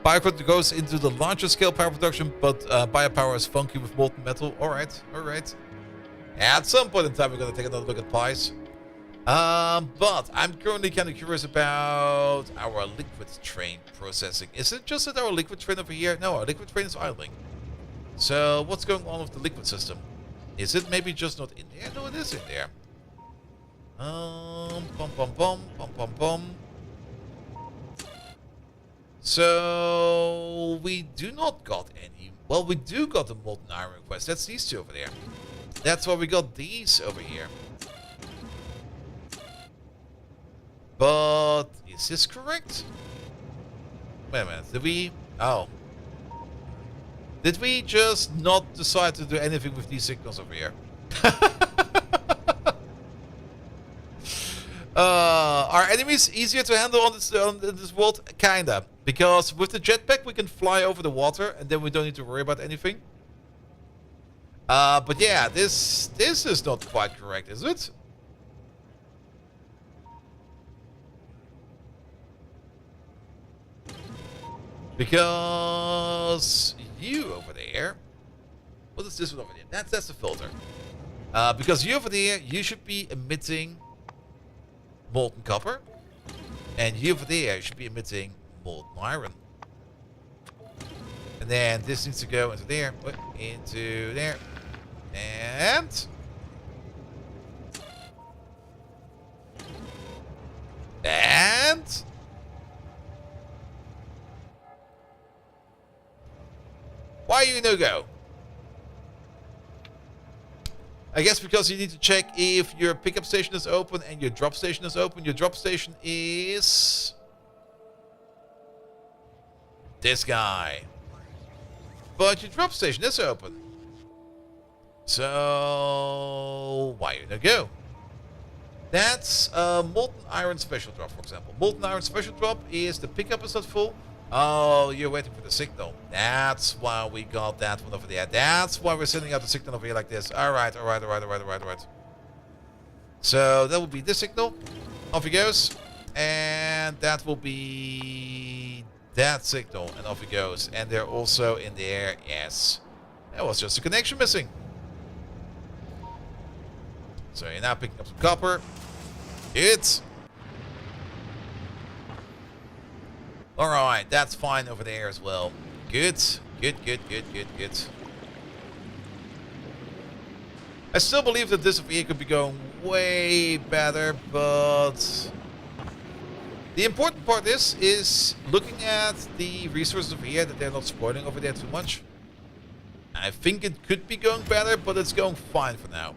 Biocrot goes into the larger scale power production, but biopower is funky with molten metal. Alright, alright. At some point in time we're gonna take another look at pies. But I'm currently kind of curious about our liquid train processing. Is it just that our liquid train over here? No, our liquid train is idling. So what's going on with the liquid system? Is it maybe just not in there? No, it is in there. Bum bum bum bum bum bum. So we do not got any. Well, we do got the molten iron request. That's these 2 over there. That's why we got these over here. But is this correct? Wait a minute. Did we? Oh. Did we just not decide to do anything with these signals over here? Are enemies easier to handle on this world? Kinda. Because with the jetpack we can fly over the water and then we don't need to worry about anything. But yeah, this is not quite correct, is it? Because you over there, what is this one over there? That's the filter. Because you over there, you should be emitting molten copper, and you over there should be emitting molten iron. And then this needs to go into there, into there, and why are you no-go? I guess because you need to check if your pickup station is open and your drop station is open. Your drop station is this guy. But your drop station is open. So why you no-go? That's molten iron special drop, for example. Molten iron special drop is the pickup is not full. Oh, you're waiting for the signal. That's why we got that one over there. That's why we're sending out the signal over here like this. Alright, alright, alright, alright, alright, alright. So that will be this signal. Off he goes. And that will be that signal. And off he goes. And they're also in there. Yes. That was just a connection missing. So you're now picking up some copper. It's alright, that's fine over there as well. Good. Good. I still believe that this over here could be going way better, but the important part is looking at the resources over here, that they're not spoiling over there too much. I think it could be going better, but it's going fine for now.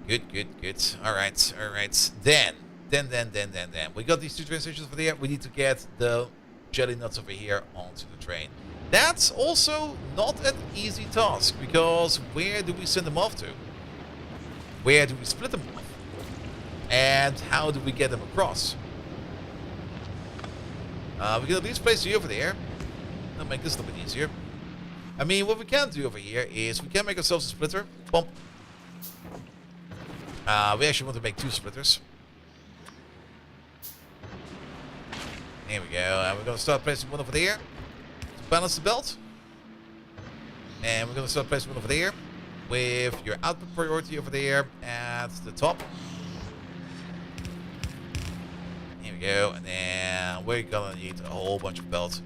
Good. Alright. Then. We got these two train stations over there. We need to get the jelly nuts over here onto the train. That's also not an easy task, because where do we send them off to? Where do we split them off? And how do we get them across? We can at least place you over there. That'll make this a little bit easier. I mean, what we can do over here is we can make ourselves a splitter. Bump. We actually want to make 2 splitters. Here we go. And we're going to start placing one over there to balance the belt. And we're going to start placing one over there with your output priority over there at the top. Here we go. And then we're going to need a whole bunch of belts.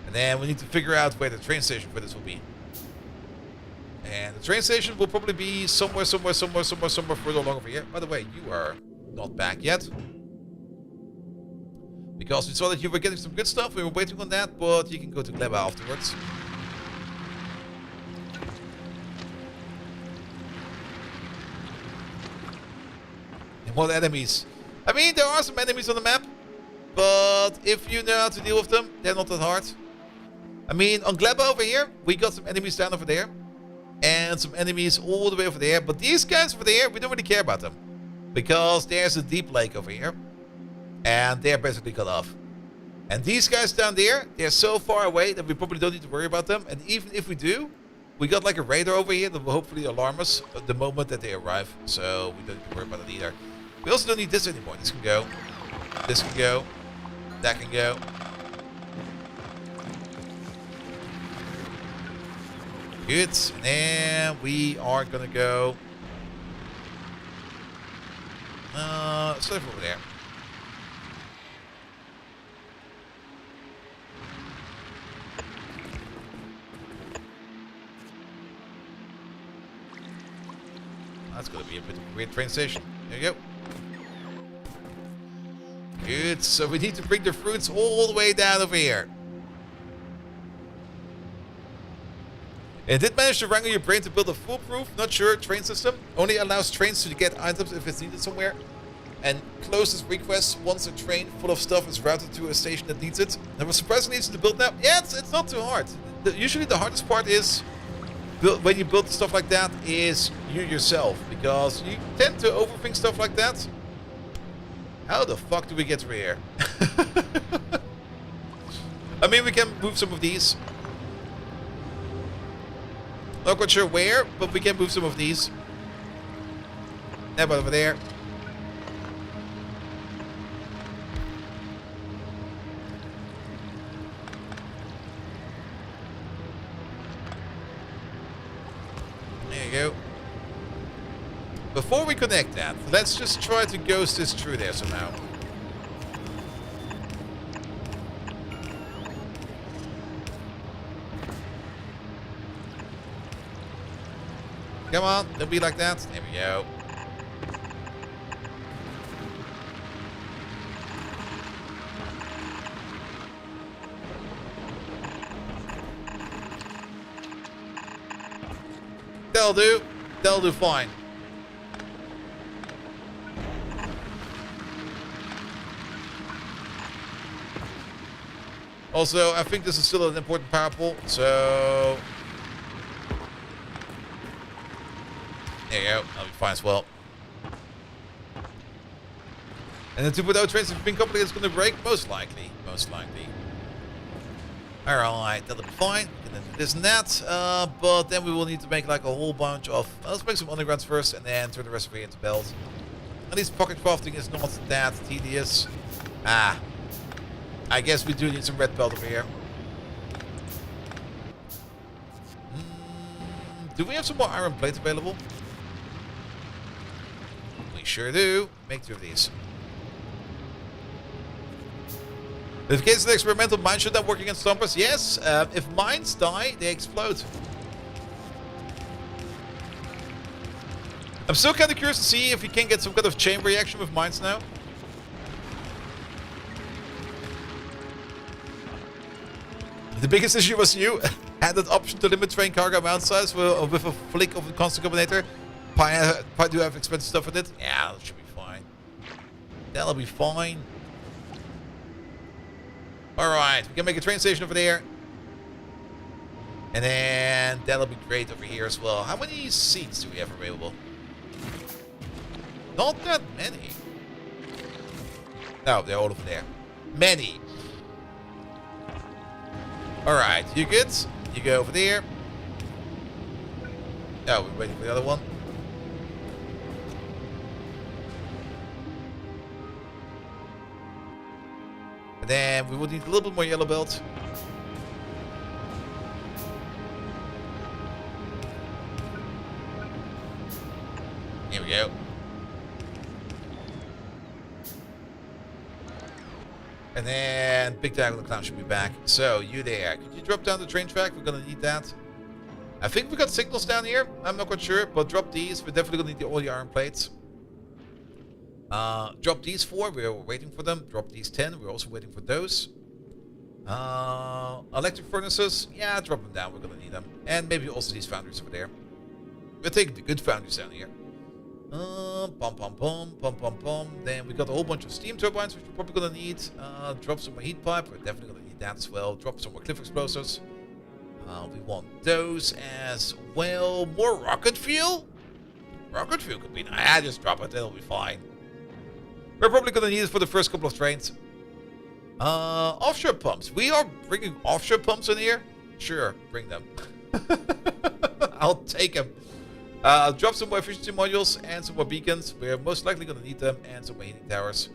And then we need to figure out where the train station for this will be. And the train station will probably be somewhere further along over here. By the way, you are not back yet. Because we saw that you were getting some good stuff. We were waiting on that, but you can go to Gleba afterwards. And what enemies? I mean, there are some enemies on the map. But if you know how to deal with them, they're not that hard. I mean, on Gleba over here, we got some enemies down over there. And some enemies all the way over there. But these guys over there, we don't really care about them. Because there's a deep lake over here. And they're basically cut off. And these guys down there, they're so far away that we probably don't need to worry about them. And even if we do, we got like a radar over here that will hopefully alarm us the moment that they arrive. So we don't need to worry about it either. We also don't need this anymore. This can go. This can go. That can go. Good. And then we are gonna go. Let's leave over there. That's gonna be a bit of a weird train station. There you go. Good. So we need to bring the fruits all the way down over here. It did manage to wrangle your brain to build a foolproof, not sure, train system. Only allows trains to get items if it's needed somewhere. And closes requests once a train full of stuff is routed to a station that needs it. That was surprisingly easy to build now. Yeah, it's not too hard. Usually the hardest part is, when you build stuff like that, is you yourself. Because you tend to overthink stuff like that. How the fuck do we get through here? I mean, we can move some of these. Not quite sure where, but we can move some of these. About over there. There you go. Before we connect that, let's just try to ghost this through there somehow. Come on, don't be like that. There we go. That'll do. That'll do fine. Also, I think this is still an important power pole, so... There you go. That'll be fine as well. And the 2.0 train system company is going to break? Most likely. Most likely. Alright, that'll be fine. And then do this and that. But then we will need to make like a whole bunch of... let's make some undergrounds first and then turn the rest of it into belts. At least pocket crafting is not that tedious. I guess we do need some red belt over here. Do we have some more iron plates available? We sure do. Make 2 of these. In case of the experimental mine should not work against stompers, yes. If mines die, they explode. I'm still kind of curious to see if we can get some kind of chain reaction with mines now. The biggest issue was you had that option to limit train cargo amount size with a flick of the constant combinator. Pi do have expensive stuff with it. Yeah, that should be fine. That'll be fine. Alright, we can make a train station over there. And then that'll be great over here as well. How many seats do we have available? Not that many. No, they're all over there. Many. Alright, you good? You go over there. Oh, we're waiting for the other one. And then we will need a little bit more yellow belt. Here we go. And then Big Diagonal Clown should be back. So, you there. Could you drop down the train track? We're going to need that. I think we got signals down here. I'm not quite sure, but drop these. We're definitely going to need all the iron plates. Drop these 4. We're waiting for them. Drop these 10. We're also waiting for those. Electric furnaces. Yeah, drop them down. We're going to need them. And maybe also these foundries over there. We're taking the good foundries down here. Pom pom pom pom pom pom. Then we got a whole bunch of steam turbines, which we're probably gonna need. Drop some more heat pipe. We're definitely gonna need that as well. Drop some more cliff explosives. We want those as well. More rocket fuel. Rocket fuel could be nice. Ah, just drop it. It'll be fine. We're probably gonna need it for the first couple of trains. Offshore pumps. We are bringing offshore pumps in here. Sure, bring them. I'll take them. Drop some more efficiency modules and some more beacons. We're most likely going to need them, and some more heating towers.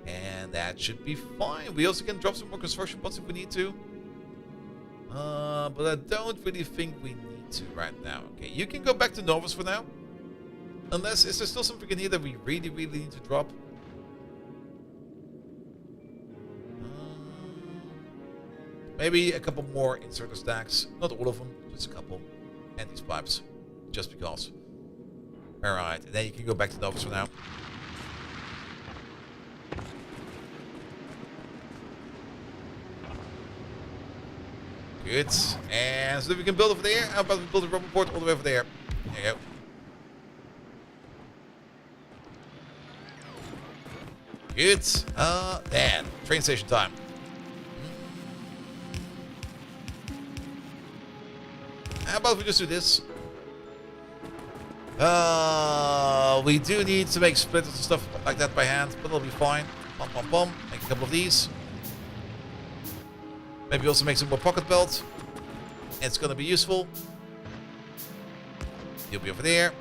And that should be fine. We also can drop some more construction bots if we need to. But I don't really think we need to right now. Okay, you can go back to Novus for now. Unless, is there still something in here that we really, really need to drop? Maybe a couple more inserter stacks. Not all of them, just a couple. And these pipes. Just because. Alright, and then you can go back to Novus for now. Good. And so we can build over there. How about we build a rubber port all the way over there? There you go. Good. Then, train station time. How about we just do this? We do need to make splitters and stuff like that by hand, but it'll be fine. Pom pom pom. Make a couple of these. Maybe also make some more pocket belts. It's gonna be useful. You'll be over there.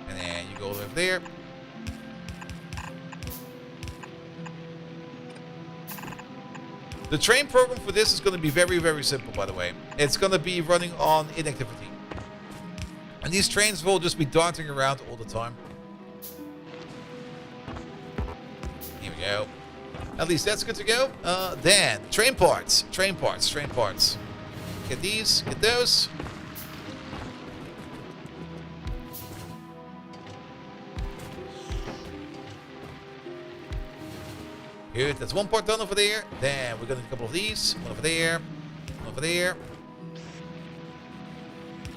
And then you go over there. The train program for this is going to be very, very simple, by the way. It's going to be running on inactivity. And these trains will just be darting around all the time. Here we go. At least that's good to go. Then, train parts. Train parts. Train parts. Get these. Get those. Good, that's one part done over there. Then we're gonna need a couple of these. One over there. One over there.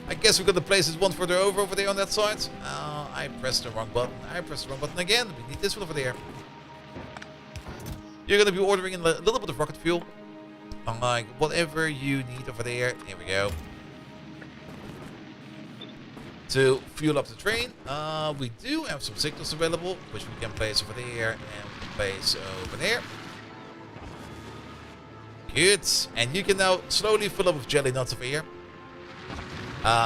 I guess we're gonna place this one further over there on that side. I pressed the wrong button. I pressed the wrong button again. We need this one over there. You're gonna be ordering in a little bit of rocket fuel. Like whatever you need over there. Here we go. To fuel up the train. We do have some signals available, which we can place over there and we can place over there. Good. And you can now slowly fill up with jelly nuts over here.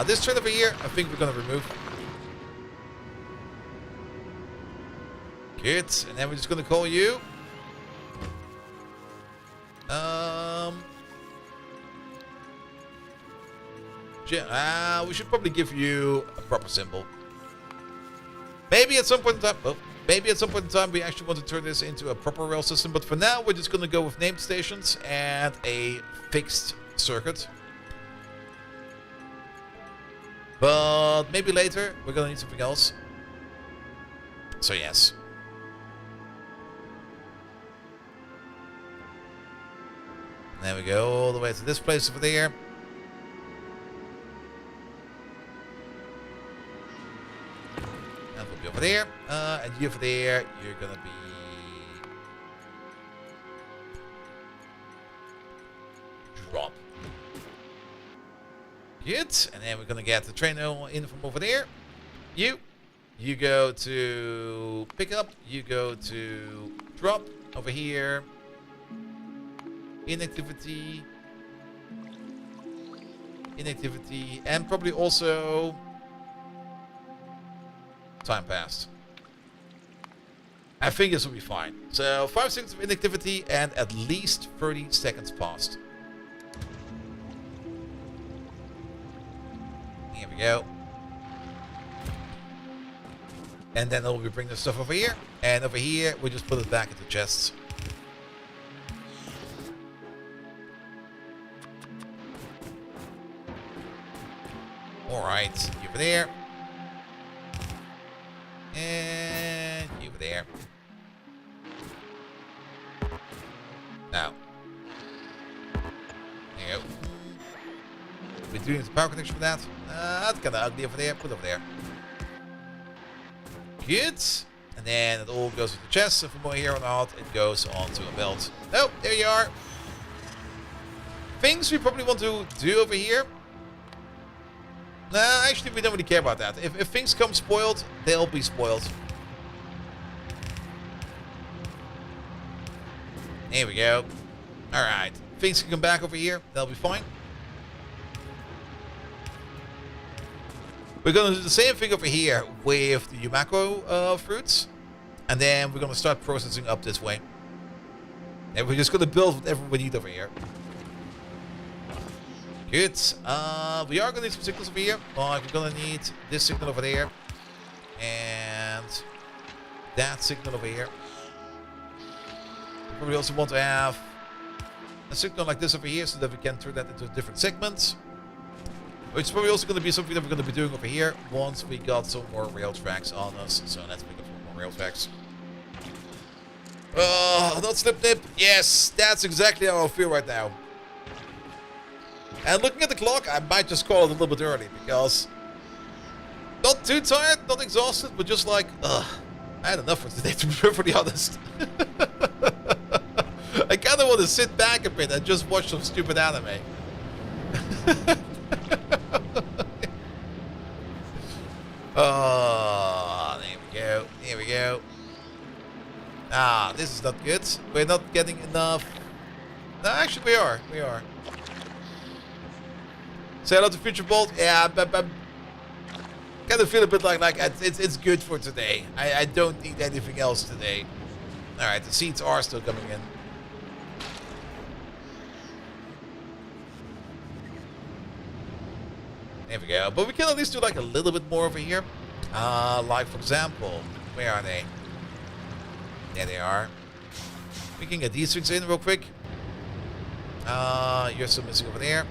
This train over here, I think we're gonna remove. Good. And then we're just gonna call you. We should probably give you a proper symbol. Maybe at some point in time... Oh, maybe at some point in time we actually want to turn this into a proper rail system. But for now, we're just going to go with named stations and a fixed circuit. But maybe later, we're going to need something else. So yes. There we go, all the way to this place over there. And we'll be over there. And you over there, you're gonna be... drop. Good. And then we're gonna get the train in from over there. You go to pick up. You go to drop over here. Inactivity, and probably also time passed. I think this will be fine. So 5 seconds of inactivity and at least 30 seconds passed. Here we go. And then we'll be bringing the stuff over here, and over here we just put it back into chests. Alright, you over there. And you over there. Now. There you go. We're doing the power connection for that. That's kind of ugly over there. Put it over there. Good. And then it all goes into the chest. If we're here or not, it goes onto a belt. Oh, there you are. Things we probably want to do over here. Nah, actually, we don't really care about that. If things come spoiled, they'll be spoiled. There we go. Alright. Things can come back over here. They'll be fine. We're going to do the same thing over here with the Yumako fruits. And then we're going to start processing up this way. And we're just going to build whatever we need over here. Good. We are going to need some signals over here. Like, we're going to need this signal over there. And that signal over here. We probably also want to have a signal like this over here so that we can turn that into different segments. It's probably also going to be something that we're going to be doing over here once we got some more rail tracks on us. So let's pick up some more rail tracks. Not slip nip. Yes, that's exactly how I feel right now. And looking at the clock, I might just call it a little bit early because not too tired, not exhausted, but just like, I had enough for today, to be perfectly honest. I kind of want to sit back a bit and just watch some stupid anime. Oh, there we go. Here we go. Ah, this is not good. We're not getting enough. No, actually, we are. We are. Say hello to Future Bolt. Yeah, but kind of feel a bit like it's good for today. I don't need anything else today. All right, the seeds are still coming in. There we go. But we can at least do like a little bit more over here. Like for example, where are they? There they are. We can get these things in real quick. You're still missing over there.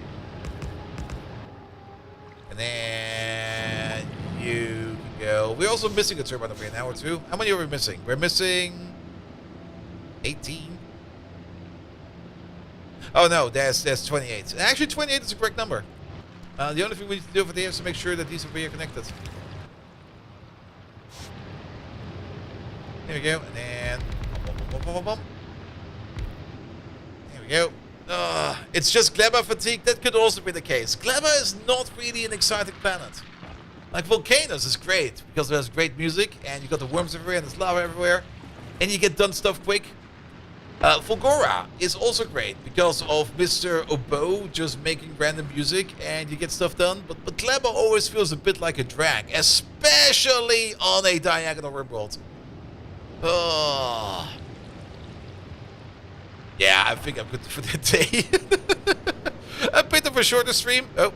And then you can go. We're also missing a turbine over here now or two. How many are we missing? We're missing 18. Oh no, there's 28. Actually, 28 is the correct number. The only thing we need to do over there is to make sure that these over here are connected. There we go, and then there we go. It's just Gleba fatigue. That could also be the case. Gleba is not really an exciting planet. Like Volcanoes is great because there's great music and you got the worms everywhere and there's lava everywhere, and you get done stuff quick. Fulgora is also great because of Mr. Oboe just making random music and you get stuff done. But Gleba always feels a bit like a drag, especially on a diagonal rimworld. Oh. Yeah, I think I'm good for the day. A bit of a shorter stream. Oh.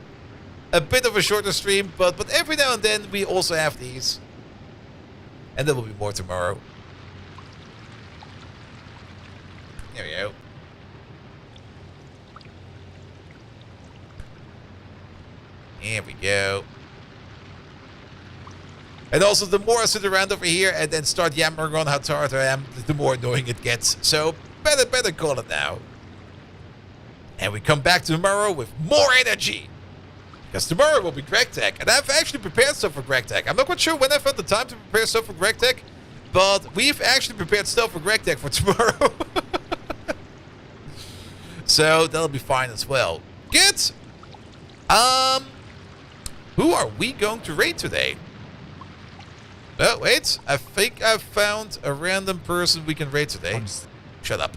a bit of a shorter stream, but every now and then we also have these. And there will be more tomorrow. There we go. Here we go. And also, the more I sit around over here and then start yammering on how tired I am, the more annoying it gets. So, better call it now. And we come back tomorrow with more energy. Because tomorrow will be Greg Tech. And I've actually prepared stuff for Greg Tech. I'm not quite sure when I found the time to prepare stuff for Greg Tech. But we've actually prepared stuff for Greg Tech for tomorrow. So, that'll be fine as well. Good. Who are we going to raid today? Oh, wait. I think I've found a random person we can raid today. Shut up.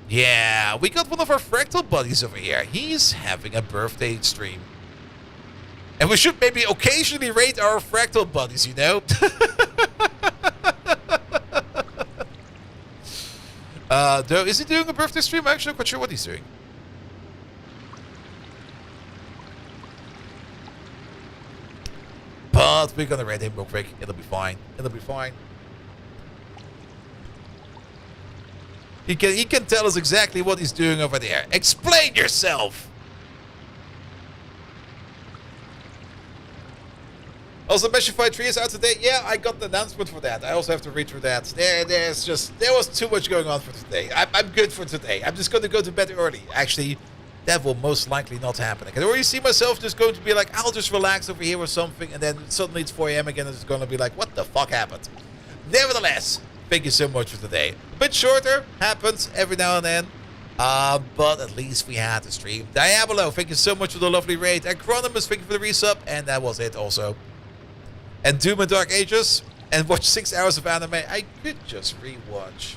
Yeah, we got one of our Fractal buddies over here. He's having a birthday stream. And we should maybe occasionally raid our Fractal buddies, you know? Though, is he doing a birthday stream? I'm actually not quite sure what he's doing. But we're gonna raid him real quick. It'll be fine. It'll be fine. He can tell us exactly what he's doing over there. Explain yourself! Also, Meshified 3 is out today. Yeah, I got the announcement for that. I also have to read through that. There was too much going on for today. I'm good for today. I'm just gonna go to bed early. Actually, that will most likely not happen. I can already see myself just going to be like, I'll just relax over here or something, and then suddenly it's 4 AM again and it's gonna be like, what the fuck happened? Nevertheless, thank you so much for today. A bit shorter, happens every now and then. But at least we had the stream. Diabolo, thank you so much for the lovely raid. Acronymus, thank you for the resub. And that was it also. And Doom and Dark Ages. And watch 6 hours of anime. I could just rewatch.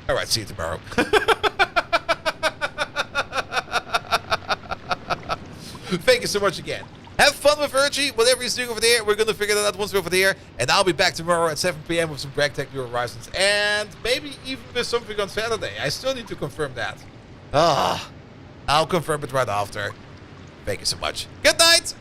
Alright, see you tomorrow. Thank you so much again. Have fun with Virgie, whatever he's doing over there. We're going to figure that out once we're over there. And I'll be back tomorrow at 7 PM with some Greg Tech New Horizons. And maybe even with something on Saturday. I still need to confirm that. I'll confirm it right after. Thank you so much. Good night.